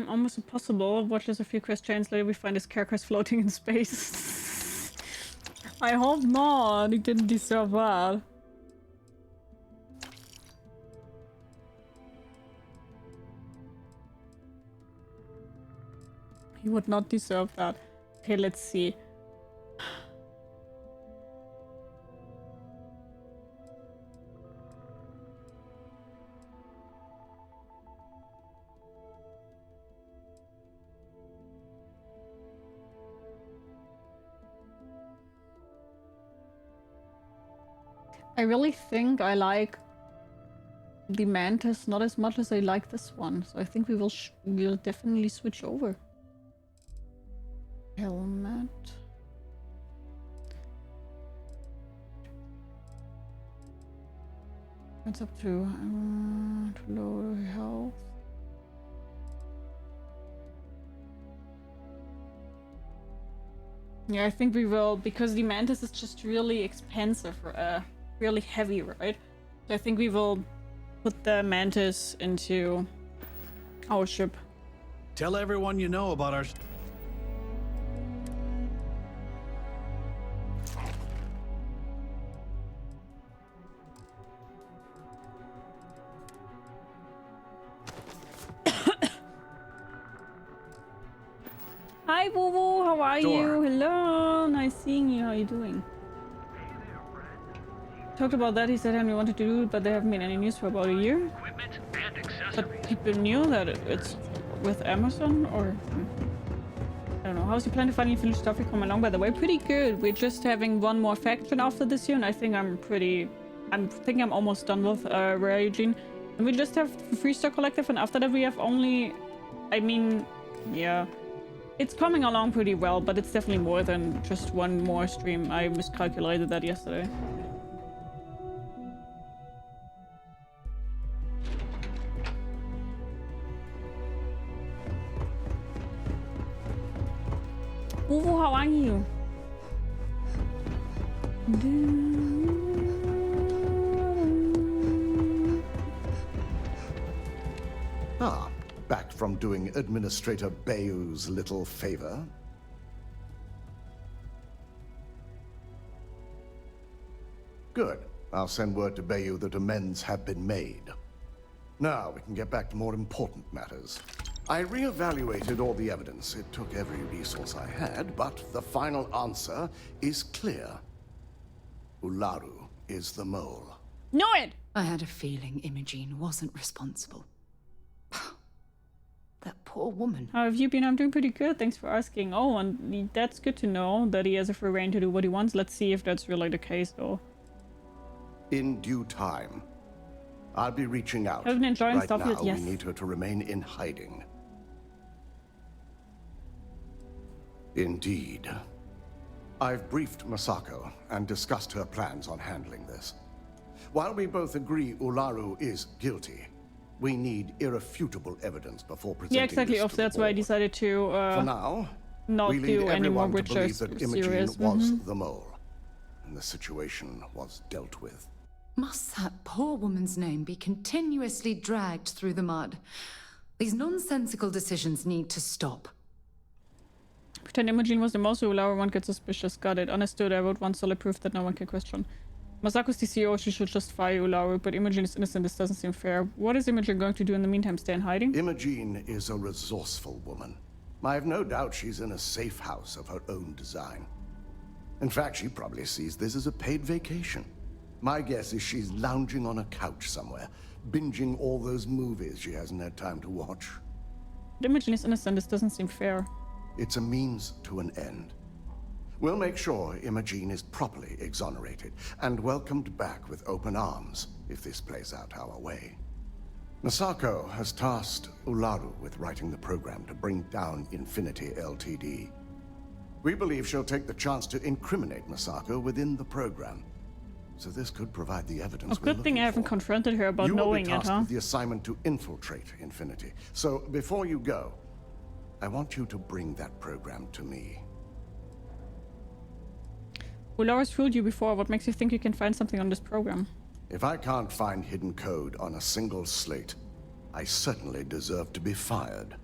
Almost impossible. Watch this a few questions later. We find his characters floating in space. I hope not. He didn't deserve that. He would not deserve that. Okay, let's see. I really think I like the Mantis not as much as I like this one, so I think we'll definitely switch over. Helmet. It's up to low health. Yeah, I think we will, because the Mantis is just really expensive, really heavy, right? So I think we will put the Mantis into our ship. Tell everyone you know about our... Hi, Boo Boo. How are Sure. you? Hello. Nice seeing you. How are you doing? Talked about that. He said Henry wanted to do it, but there haven't been any news for about a year. But people knew that it's with Amazon, or I don't know. How's your plan to finally finish Starfield come along? By the way, pretty good. We're just having one more faction after this year, and I think I'm almost done with Ryujin. And we just have the Freestar Collective, and after that we have only, yeah. It's coming along pretty well, but it's definitely more than just one more stream. I miscalculated that yesterday. Uwu, how are you? Ah, back from doing Administrator Bayou's little favor. Good. I'll send word to Bayou that amends have been made. Now we can get back to more important matters. I re-evaluated all the evidence. It took every resource I had, but the final answer is clear. Ularu is the mole. Know it! I had a feeling Imogene wasn't responsible. That poor woman. How have you been? I'm doing pretty good. Thanks for asking. Oh, and that's good to know that he has a free reign to do what he wants. Let's see if that's really the case, though. In due time. I'll be reaching out. Have been enjoying right Starfield, now, yes. we need her to remain in hiding. Indeed. I've briefed Masako and discussed her plans on handling this. While we both agree Ularu is guilty, we need irrefutable evidence before presenting Yeah, exactly. this to That's the why I board. decided to For now, not we lead do any more everyone to Witchers believe that Imogene series. was the mole, and the situation was dealt with. Must that poor woman's name be continuously dragged through the mud? These nonsensical decisions need to stop. Pretend Imogene was the most, so Ularu won't get suspicious. Got it. Understood. I wrote one solid proof that no one can question. Masako's the CEO, she should just fire Ularu, but Imogene is innocent. This doesn't seem fair. What is Imogene going to do in the meantime? Stay in hiding? Imogene is a resourceful woman. I have no doubt she's in a safe house of her own design. In fact, she probably sees this as a paid vacation. My guess is she's lounging on a couch somewhere, binging all those movies she hasn't had time to watch. But Imogene is innocent. This doesn't seem fair. It's a means to an end. We'll make sure Imogene is properly exonerated and welcomed back with open arms if this plays out our way. Masako has tasked Ularu with writing the program to bring down Infinity Ltd. We believe she'll take the chance to incriminate Masako within the program. So this could provide the evidence. Oh, good thing I haven't confronted her about knowing it, You will be tasked huh? with the assignment to infiltrate Infinity. So before you go, I want you to bring that program to me. Ularu's fooled you before. What makes you think you can find something on this program? If I can't find hidden code on a single slate, I certainly deserve to be fired.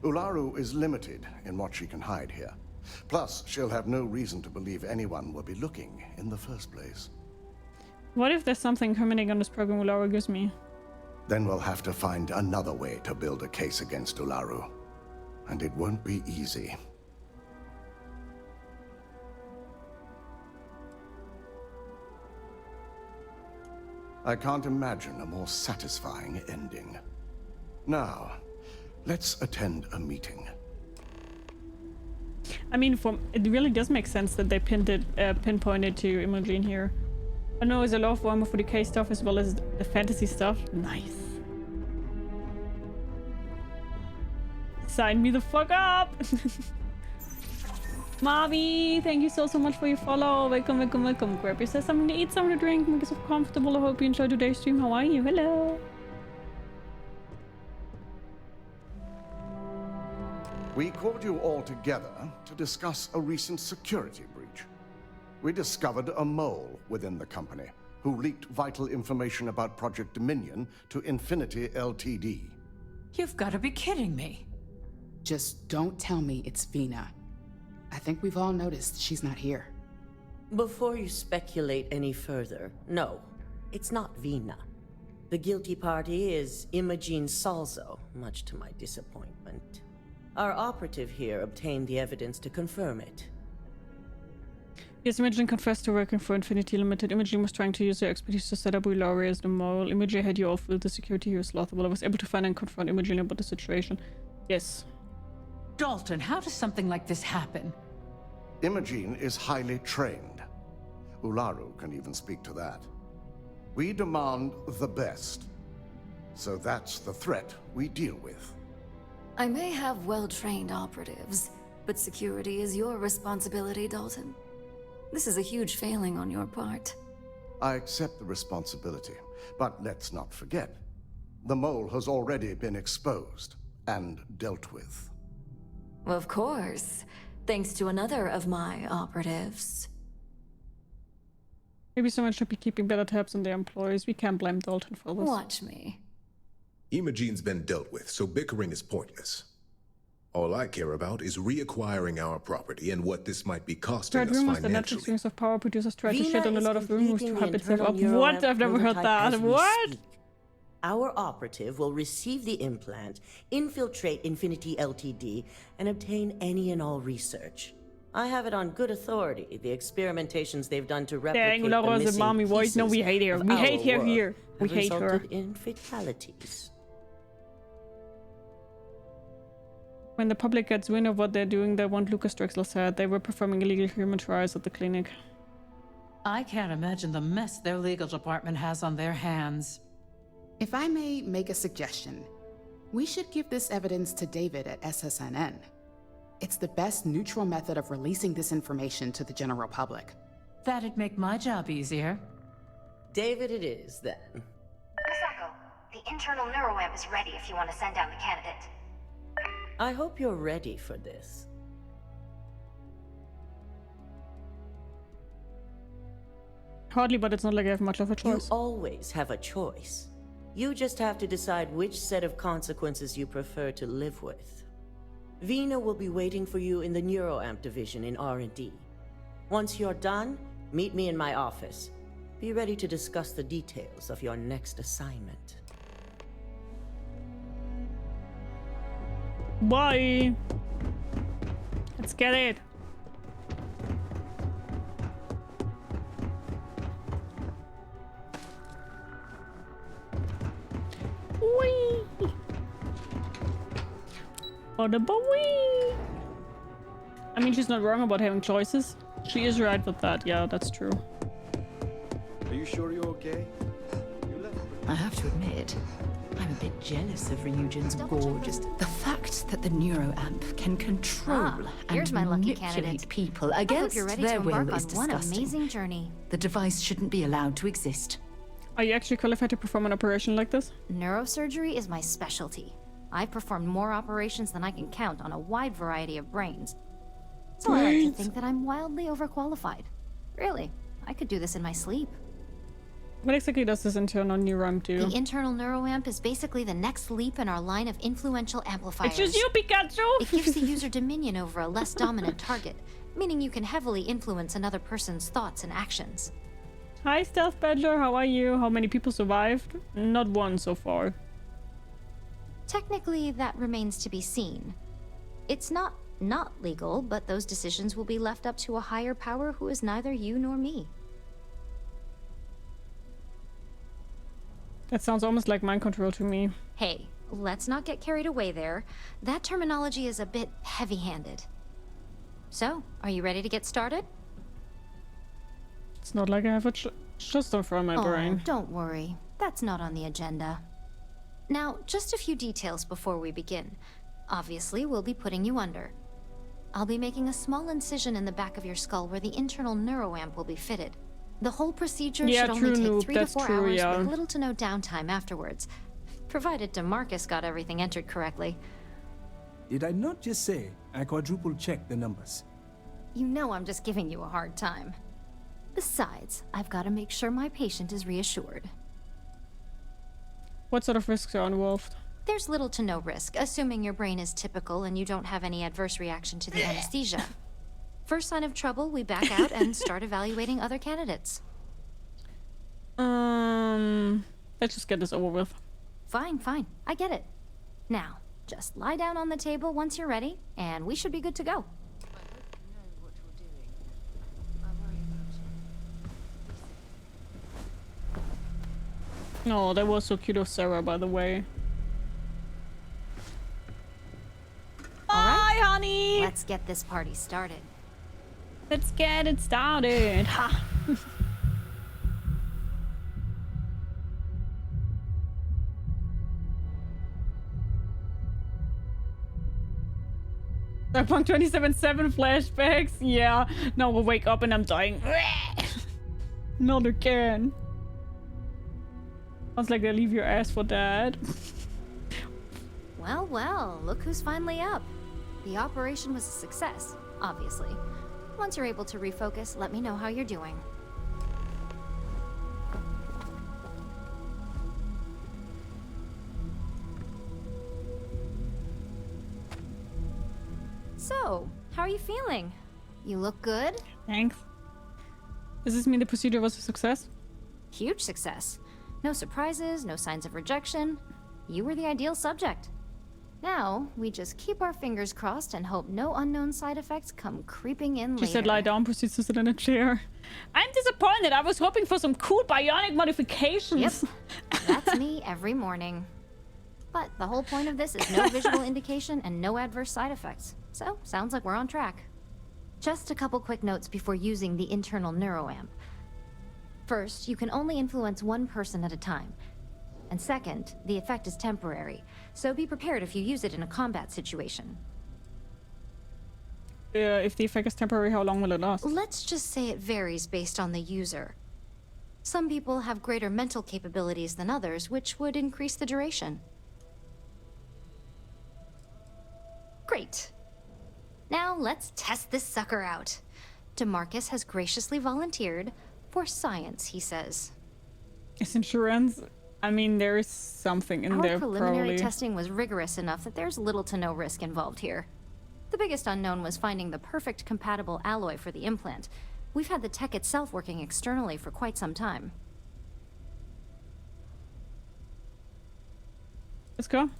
Ularu is limited in what she can hide here. Plus, she'll have no reason to believe anyone will be looking in the first place. What if there's something incriminating on this program Ularu gives me? Then we'll have to find another way to build a case against Ularu. And it won't be easy. I can't imagine a more satisfying ending. Now, let's attend a meeting. I mean, it really does make sense that they pinpointed to Imogene here. I know there's a lot of Warhammer 40k stuff as well as the fantasy stuff. Nice. Sign me the fuck up! Mavi, thank you so much for your follow. Welcome, welcome, welcome. Grab yourself something to eat, something to drink, make yourself comfortable. I hope you enjoyed today's stream. How are you? Hello. We called you all together to discuss a recent security breach. We discovered a mole within the company who leaked vital information about Project Dominion to Infinity Ltd. You've got to be kidding me. Just don't tell me it's Vina. I think we've all noticed she's not here. Before you speculate any further, no, it's not Vina. The guilty party is Imogene Salzo, much to my disappointment. Our operative here obtained the evidence to confirm it. Yes, Imogen confessed to working for Infinity Limited. Imogen was trying to use her expertise to set up Ryujin as the mole. Imogen had you all feel the security here is laughable. I was able to find and confront Imogen about the situation. Yes. Dalton, how does something like this happen? Imogen is highly trained. Ularu can even speak to that. We demand the best. So that's the threat we deal with. I may have well-trained operatives, but security is your responsibility, Dalton. This is a huge failing on your part. I accept the responsibility, but let's not forget. The mole has already been exposed and dealt with. Of course, thanks to another of my operatives. Maybe someone should be keeping better tabs on their employees. We can't blame Dalton for this. Watch me. Imogen's been dealt with, so bickering is pointless. All I care about is reacquiring our property and what this might be costing us rumors that financially. Netflix rings of power producers try to Vina shit on a is lot of rumors to completing hype the itself up. internal What? neuroamp I've never heard prototype that. as we What? speak. Our operative will receive the implant, infiltrate Infinity Ltd, and obtain any and all research. I have it on good authority. The experimentations they've done to replicate Dang, the Laura's a missing mommy voice. pieces No, we hate her. of We our hate her work here. We have hate her. resulted in fatalities. When the public gets wind of what they're doing, they want Lucas Drexler said. They were performing illegal human trials at the clinic. I can't imagine the mess their legal department has on their hands. If I may make a suggestion, we should give this evidence to David at SSNN. It's the best neutral method of releasing this information to the general public. That'd make my job easier. David it is, then. Misako, the internal neuroamp is ready if you want to send down the candidate. I hope you're ready for this. Hardly, but it's not like I have much of a choice. You always have a choice. You just have to decide which set of consequences you prefer to live with. Vina will be waiting for you in the neuroamp division in R&D. Once you're done, meet me in my office. Be ready to discuss the details of your next assignment. Bye. Let's get it. Whee! Bada boy. I mean, she's not wrong about having choices. She is right with that. Yeah, that's true. Are you sure you're okay? I have to admit, I'm a bit jealous of Ryujin's gorgeous. The fact that the neuroamp can control here's and my lucky manipulate candidate. people I hope against you're ready their to will embark is on one disgusting. amazing journey. The device shouldn't be allowed to exist. Are you actually qualified to perform an operation like this? Neurosurgery is my specialty. I've performed more operations than I can count on a wide variety of brains. So I like to think that I'm wildly overqualified. Really, I could do this in my sleep. What exactly does this internal neuroamp do? The internal neuroamp is basically the next leap in our line of influential amplifiers. It's just you, Pikachu! It gives the user dominion over a less dominant target, meaning you can heavily influence another person's thoughts and actions. Hi, Stealth Badger. How are you? How many people survived? Not one so far. Technically, that remains to be seen. It's not legal, but those decisions will be left up to a higher power who is neither you nor me. That sounds almost like mind control to me. Hey, let's not get carried away there. That terminology is a bit heavy-handed. So, are you ready to get started? It's not like I have a system for my brain. Don't worry. That's not on the agenda. Now, just a few details before we begin. Obviously, we'll be putting you under. I'll be making a small incision in the back of your skull where the internal neuroamp will be fitted. The whole procedure should only take 3 to 4 hours with little to no downtime afterwards, provided DeMarcus got everything entered correctly. Did I not just say I quadruple checked the numbers? You know I'm just giving you a hard time. Besides, I've got to make sure my patient is reassured. What sort of risks are involved? There's little to no risk, assuming your brain is typical and you don't have any adverse reaction to the anesthesia. First sign of trouble, we back out and start evaluating other candidates. Let's just get this over with. Fine. I get it. Now, Just lie down on the table once you're ready, and we should be good to go. Oh, that was so cute of Sarah, by the way. Bye, honey! Let's get this party started. Let's get it started. Ha! Cyberpunk 2077 flashbacks. Yeah. Now we'll wake up and I'm dying. Not again. Sounds like they leave your ass for dead. Well, well, look who's finally up. The operation was a success, obviously. Once you're able to refocus, let me know how you're doing. So, how are you feeling? You look good? Thanks. Does this mean the procedure was a success? Huge success. No surprises, no signs of rejection. You were the ideal subject. Now, we just keep our fingers crossed and hope no unknown side effects come creeping in later. She said lie down, proceeds to sit in a chair. I'm disappointed. I was hoping for some cool bionic modifications. Yep, that's me every morning. But the whole point of this is no visual indication and no adverse side effects. So, sounds like we're on track. Just a couple quick notes before using the internal neuroamp. First, you can only influence one person at a time. And second, the effect is temporary, so be prepared if you use it in a combat situation. If the effect is temporary, how long will it last? Let's just say it varies based on the user. Some people have greater mental capabilities than others, which would increase the duration. Great. Now let's test this sucker out. DeMarcus has graciously volunteered for science, he says. Is insurance? I mean, there is something in there, Our preliminary probably. testing was rigorous enough that there's little to no risk involved here. The biggest unknown was finding the perfect compatible alloy for the implant. We've had the tech itself working externally for quite some time. Let's go.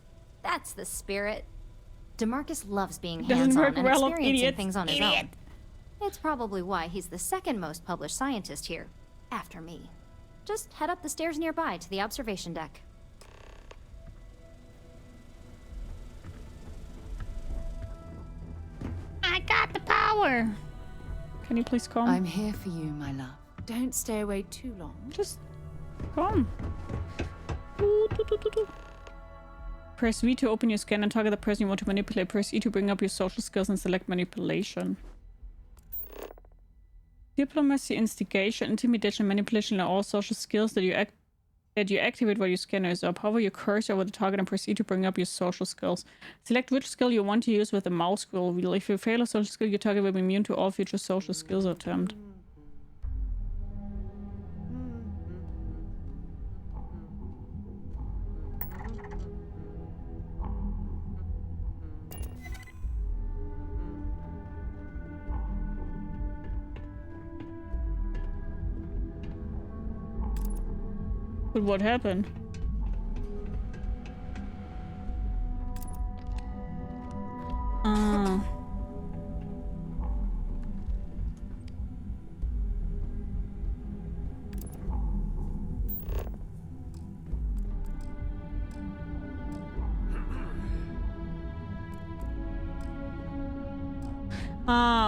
That's the spirit. DeMarcus loves being Doesn't hands-on work and well on experiencing idiots. things on his Idiot. own. It's probably why he's the second most published scientist here, after me. Just head up the stairs nearby to the observation deck. I got the power. Can you please come? I'm here for you, my love. Don't stay away too long. Just come. Press V to open your scan and target the person you want to manipulate. Press E to bring up your social skills and select manipulation. Diplomacy, instigation, intimidation, manipulation are all social skills that you activate while your scanner is up. Hover your cursor over the target and press E to bring up your social skills. Select which skill you want to use with the mouse scroll wheel. If you fail a social skill, your target will be immune to all future social skills attempt. But what happened?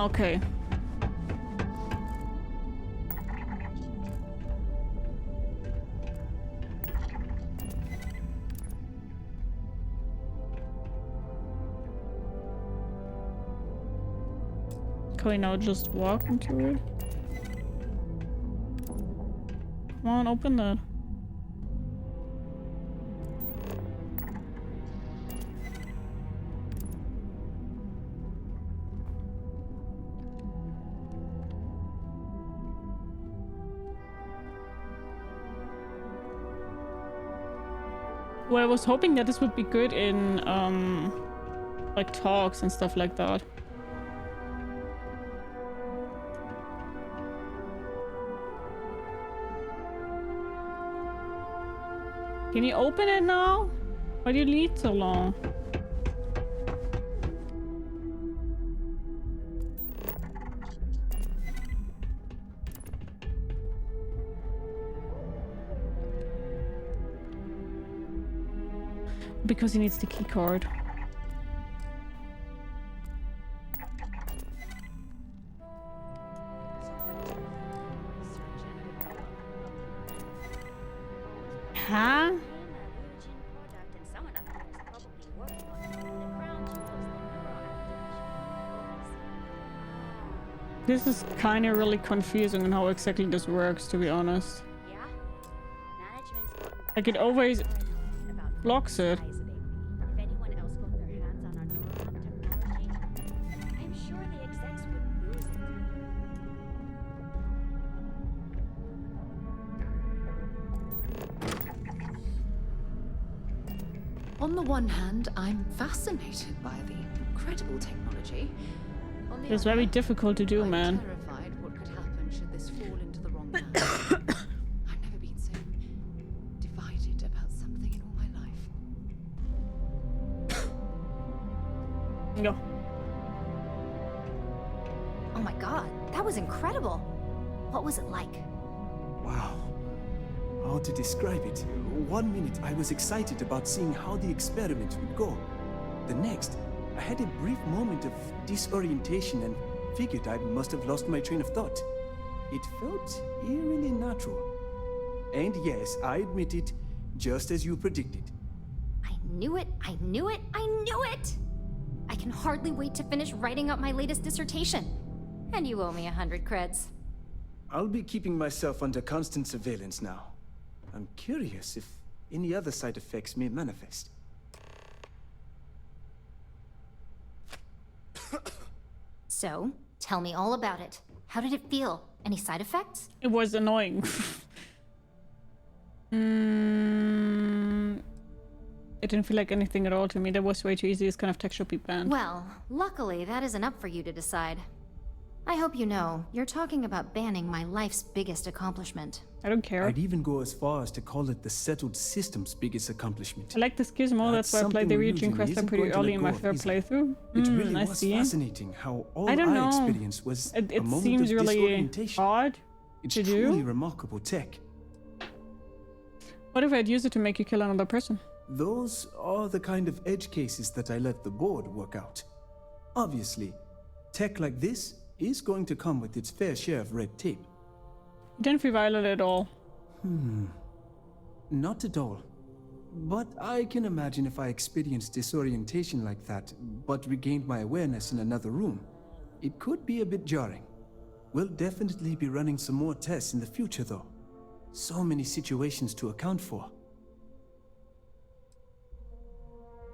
Okay. Can we now just walk into it? Come on, open that. Well, I was hoping that this would be good in, like talks and stuff like that. Can you open it now? Why do you lead so long? Because he needs the key card. Huh? This is kind of really confusing on how exactly this works, to be honest. Like it always blocks it. On the one hand, I'm fascinated by the incredible technology. On the It's other, very difficult to do, I'm man. terrified what could happen should this fall into the wrong hands. I've never been so divided about something in all my life. Go. Oh my god, that was incredible. What was it like? Wow. How to describe it? 1 minute I was excited about seeing how the experiment would go. The next, I had a brief moment of disorientation and figured I must have lost my train of thought. It felt eerily natural. And yes, I admit it, just as you predicted. I knew it, I knew it, I knew it! I can hardly wait to finish writing up my latest dissertation. And you owe me 100 creds. I'll be keeping myself under constant surveillance now. I'm curious if any other side effects may manifest. So, tell me all about it. How did it feel? Any side effects? It was annoying. It didn't feel like anything at all to me. That was way too easy. This kind of tech should be banned. Well, luckily that isn't up for you to decide. I hope you know, you're talking about banning my life's biggest accomplishment. I don't care. I'd even go as far as to call it the settled system's biggest accomplishment. I like the gizmo, that's why I played the Ryujin quest pretty early in my third playthrough. It really I was see. fascinating how all I don't know. experienced was It a moment seems of really disorientation. odd It's to truly do. remarkable tech. What if I'd use it to make you kill another person? Those are the kind of edge cases that I let the board work out. Obviously, tech like this is going to come with its fair share of red tape. It didn't feel violent at all. Not at all. But I can imagine if I experienced disorientation like that, but regained my awareness in another room, it could be a bit jarring. We'll definitely be running some more tests in the future, though. So many situations to account for.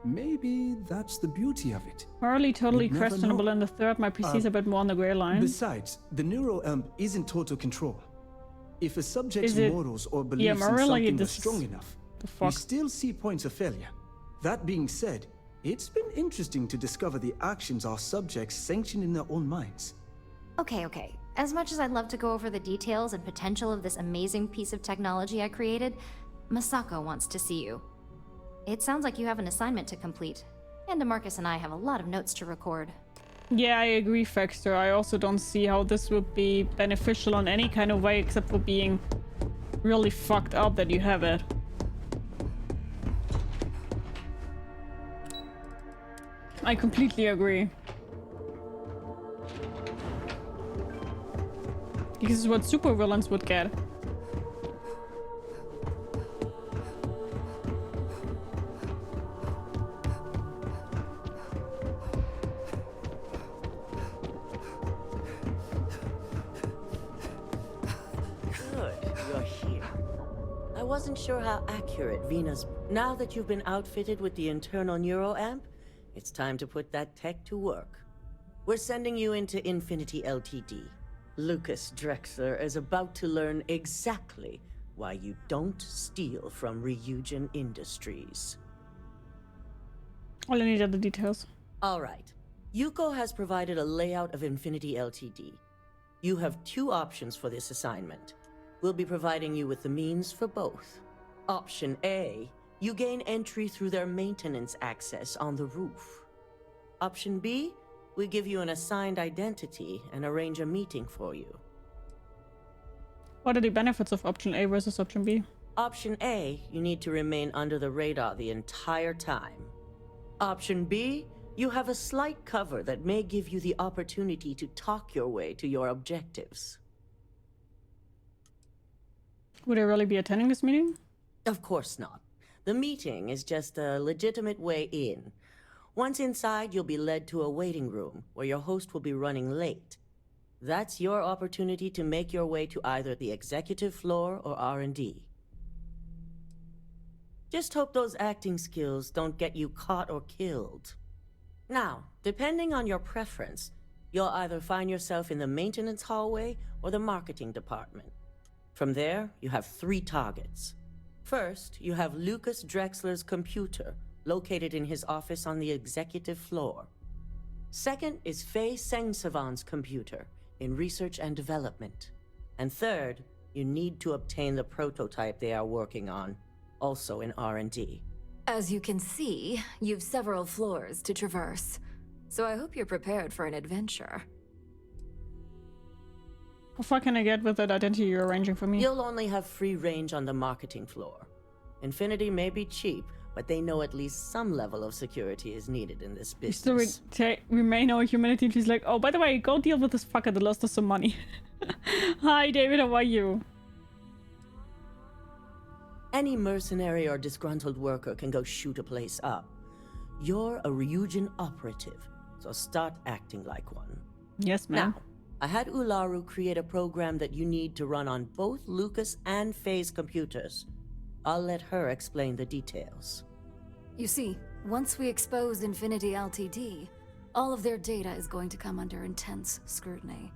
Maybe that's the beauty of it. Morally totally You'd never questionable, know. and the third, my PC's a bit more on the gray line. Besides, the neuroamp isn't total control. If a subject's Is it- morals or yeah, beliefs in morally, something are this strong is- enough, the we fuck? still see points of failure. That being said, it's been interesting to discover the actions our subjects sanction in their own minds. Okay. As much as I'd love to go over the details and potential of this amazing piece of technology I created, Masako wants to see you. It sounds like you have an assignment to complete, and DeMarcus and I have a lot of notes to record. Yeah, I agree, Fexter. I also don't see how this would be beneficial in any kind of way except for being really fucked up that you have it. I completely agree. This is what supervillains would get. Good, you're here. I wasn't sure how accurate Vena's... Now that you've been outfitted with the internal neuroamp, it's time to put that tech to work. We're sending you into Infinity LTD. Lucas Drexler is about to learn exactly why you don't steal from Ryujin Industries. All I need are the details. All right. Yuko has provided a layout of Infinity LTD. You have two options for this assignment. We'll be providing you with the means for both. Option A, you gain entry through their maintenance access on the roof. Option B, we give you an assigned identity and arrange a meeting for you. What are the benefits of option A versus option B? Option A, you need to remain under the radar the entire time. Option B, you have a slight cover that may give you the opportunity to talk your way to your objectives. Would I really be attending this meeting? Of course not. The meeting is just a legitimate way in. Once inside, you'll be led to a waiting room where your host will be running late. That's your opportunity to make your way to either the executive floor or R&D. Just hope those acting skills don't get you caught or killed. Now, depending on your preference, you'll either find yourself in the maintenance hallway or the marketing department. From there, you have 3 targets. First, you have Lucas Drexler's computer, located in his office on the executive floor. Second is Faye Sengsavan's computer, in research and development. And third, you need to obtain the prototype they are working on, also in R&D. As you can see, you've several floors to traverse, so I hope you're prepared for an adventure. How far can I get with that identity you're arranging for me? You'll only have free range on the marketing floor. Infinity may be cheap, but they know at least some level of security is needed in this business. So we may know humanity, and she's like, oh, by the way, go deal with this fucker that lost us some money. Hi, David, how are you? Any mercenary or disgruntled worker can go shoot a place up. You're a Ryujin operative, so start acting like one. Yes, ma'am. Now, I had Ularu create a program that you need to run on both Lucas and Faye's computers. I'll let her explain the details. You see, once we expose Infinity Ltd, all of their data is going to come under intense scrutiny.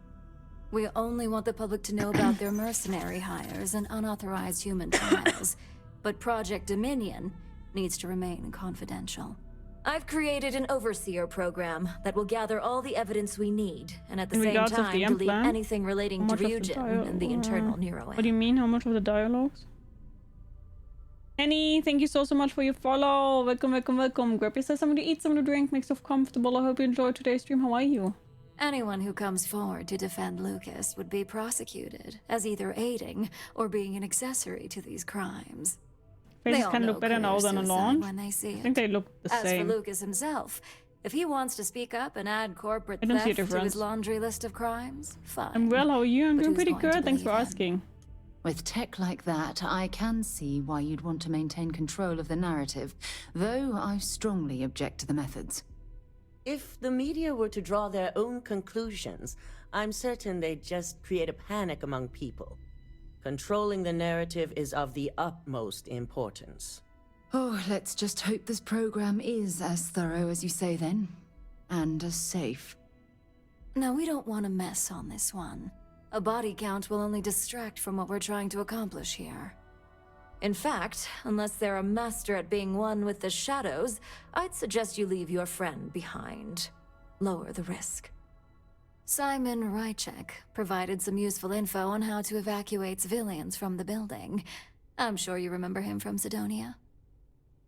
We only want the public to know about their mercenary hires and unauthorized human trials, but Project Dominion needs to remain confidential. I've created an overseer program that will gather all the evidence we need, and at the same time delete anything relating to Ryujin and the internal neuroanatomy. What do you mean? How much of the dialogues? Annie, thank you so much for your follow. Welcome, welcome, welcome. Grab yourself something to eat, something to drink, make yourself comfortable. I hope you enjoyed today's stream. How are you? Anyone who comes forward to defend Lucas would be prosecuted as either aiding or being an accessory to these crimes. Faces can look better now than alone. When they see I think they look the same. same. As for Lucas himself, if he wants to speak up and add corporate I don't see a theft to difference. his laundry list of crimes, fine. I'm well, how are you? I'm But doing who's pretty going to good, thanks for believe him? asking. With tech like that, I can see why you'd want to maintain control of the narrative, though I strongly object to the methods. If the media were to draw their own conclusions, I'm certain they'd just create a panic among people. Controlling the narrative is of the utmost importance. Oh, let's just hope this program is as thorough as you say then, and as safe. Now, we don't want to mess on this one. A body count will only distract from what we're trying to accomplish here. In fact, unless they're a master at being one with the shadows, I'd suggest you leave your friend behind. Lower the risk. Simon Ryujin provided some useful info on how to evacuate civilians from the building. I'm sure you remember him from Sidonia.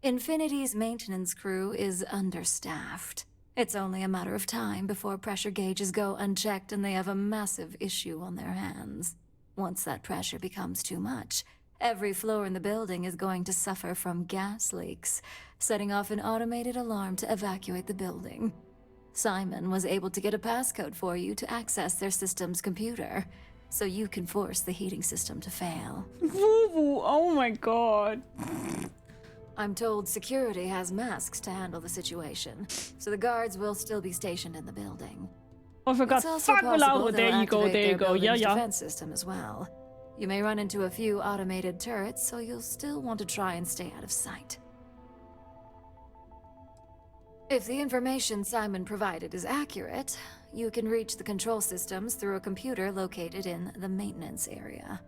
Infinity's maintenance crew is understaffed. It's only a matter of time before pressure gauges go unchecked and they have a massive issue on their hands. Once that pressure becomes too much, every floor in the building is going to suffer from gas leaks, setting off an automated alarm to evacuate the building. Simon was able to get a passcode for you to access their system's computer, so you can force the heating system to fail. Woo-woo, oh my god. I'm told security has masks to handle the situation, so the guards will still be stationed in the building. Oh, I forgot. It's also Fuck, possible there they'll you go, activate there you their go. Yeah, building's yeah. defense system as well. You may run into a few automated turrets, so you'll still want to try and stay out of sight. If the information Simon provided is accurate, you can reach the control systems through a computer located in the maintenance area.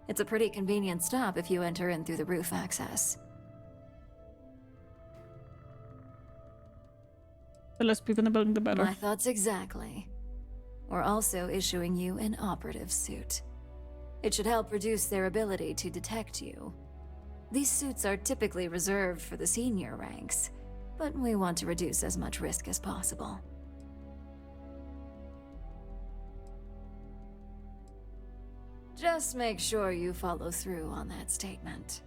It's a pretty convenient stop if you enter in through the roof access. The less people in the building, the better. My thoughts exactly. We're also issuing you an operative suit. It should help reduce their ability to detect you. These suits are typically reserved for the senior ranks, but we want to reduce as much risk as possible. Just make sure you follow through on that statement.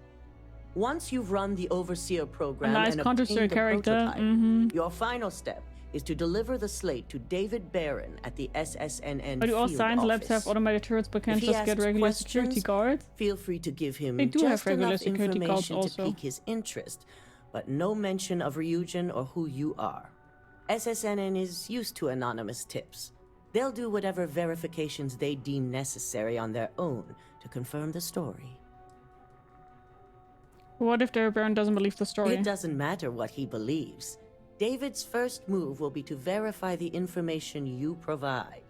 Once you've run the Overseer program A nice and counter-story obtained the character. prototype, your final step is to deliver the slate to David Barron at the SSNN Why do all field science labs have office. automated turrets but can't If he just get asks regular questions, security guards? Feel free to give him They do have just regular enough security guards information to also. pique his interest, but no mention of Ryujin or who you are. SSNN is used to anonymous tips. They'll do whatever verifications they deem necessary on their own to confirm the story. What if David Barron doesn't believe the story? It doesn't matter what he believes. David's first move will be to verify the information you provide.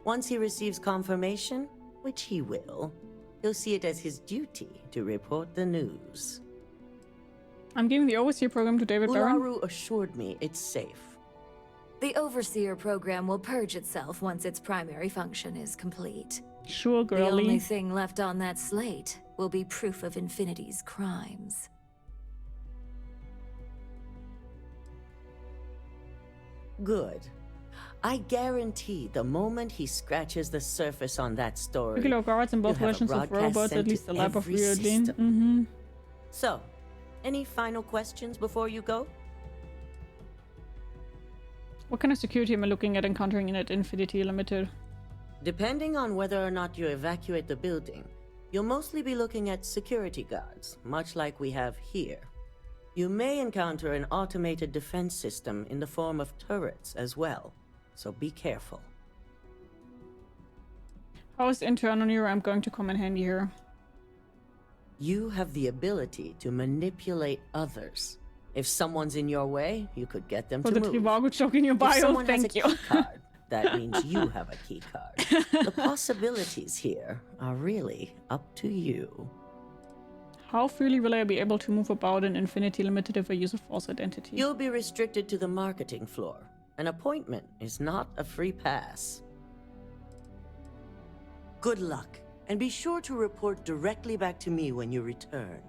Once he receives confirmation, which he will, he'll see it as his duty to report the news. I'm giving the Overseer program to David Barron. Ularu assured me it's safe. The Overseer program will purge itself once its primary function is complete. Sure, girlie. The only thing left on that slate will be proof of Infinity's crimes. Good. I guarantee the moment he scratches the surface on that story, Regular guards in both you'll have a versions of broadcast robots, sent at least to the lab of every Ryujin. system. So, any final questions before you go? What kind of security am I looking at encountering at Infinity Limited? Depending on whether or not you evacuate the building, you'll mostly be looking at security guards, much like we have here. You may encounter an automated defense system in the form of turrets as well, so be careful. How is internal neuroamp going to come in handy here? You have the ability to manipulate others. If someone's in your way, you could get them For to the move. Trivago joke in your If bio, someone thank has you. a key card, that means you have a key card. The possibilities here are really up to you. How freely will I be able to move about in Infinity Limited if I use a false identity? You'll be restricted to the marketing floor. An appointment is not a free pass. Good luck, and be sure to report directly back to me when you return.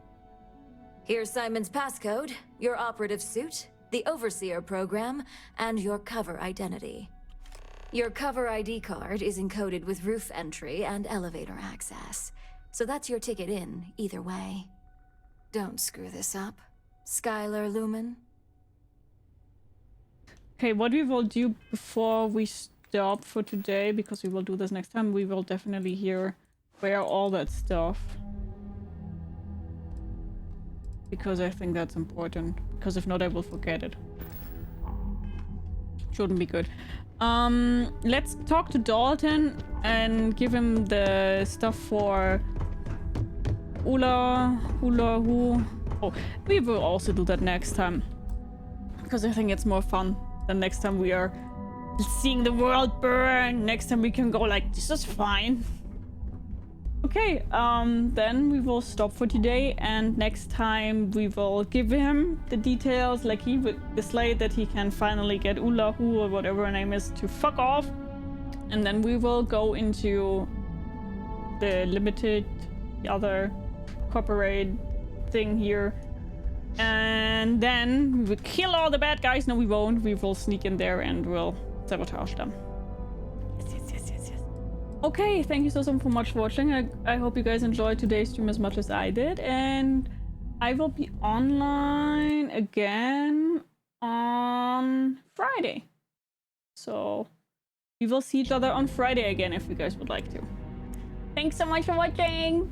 Here's Simon's passcode, your operative suit, the Overseer program, and your cover identity. Your cover ID card is encoded with roof entry and elevator access, so that's your ticket in, either way. Don't screw this up. Skylar Lumen? Okay, what we will do before we stop for today, because we will do this next time, we will definitely hear where all that stuff. Because I think that's important. Because if not, I will forget it. Shouldn't be good. Let's talk to Dalton and give him the stuff for who. Oh, we will also do that next time. Because I think it's more fun than next time we are seeing the world burn. Next time we can go like, this is fine. Okay, then we will stop for today, and next time we will give him the details, like with the slate, that he can finally get Ulahu or whatever her name is to fuck off, and then we will go into the limited, the other corporate thing here, and then we will kill all the bad guys. No, we won't. We will sneak in there and we'll sabotage them. Okay, thank you so much for watching. I hope you guys enjoyed today's stream as much as I did, and I will be online again on Friday. So we will see each other on Friday again if you guys would like to. Thanks so much for watching!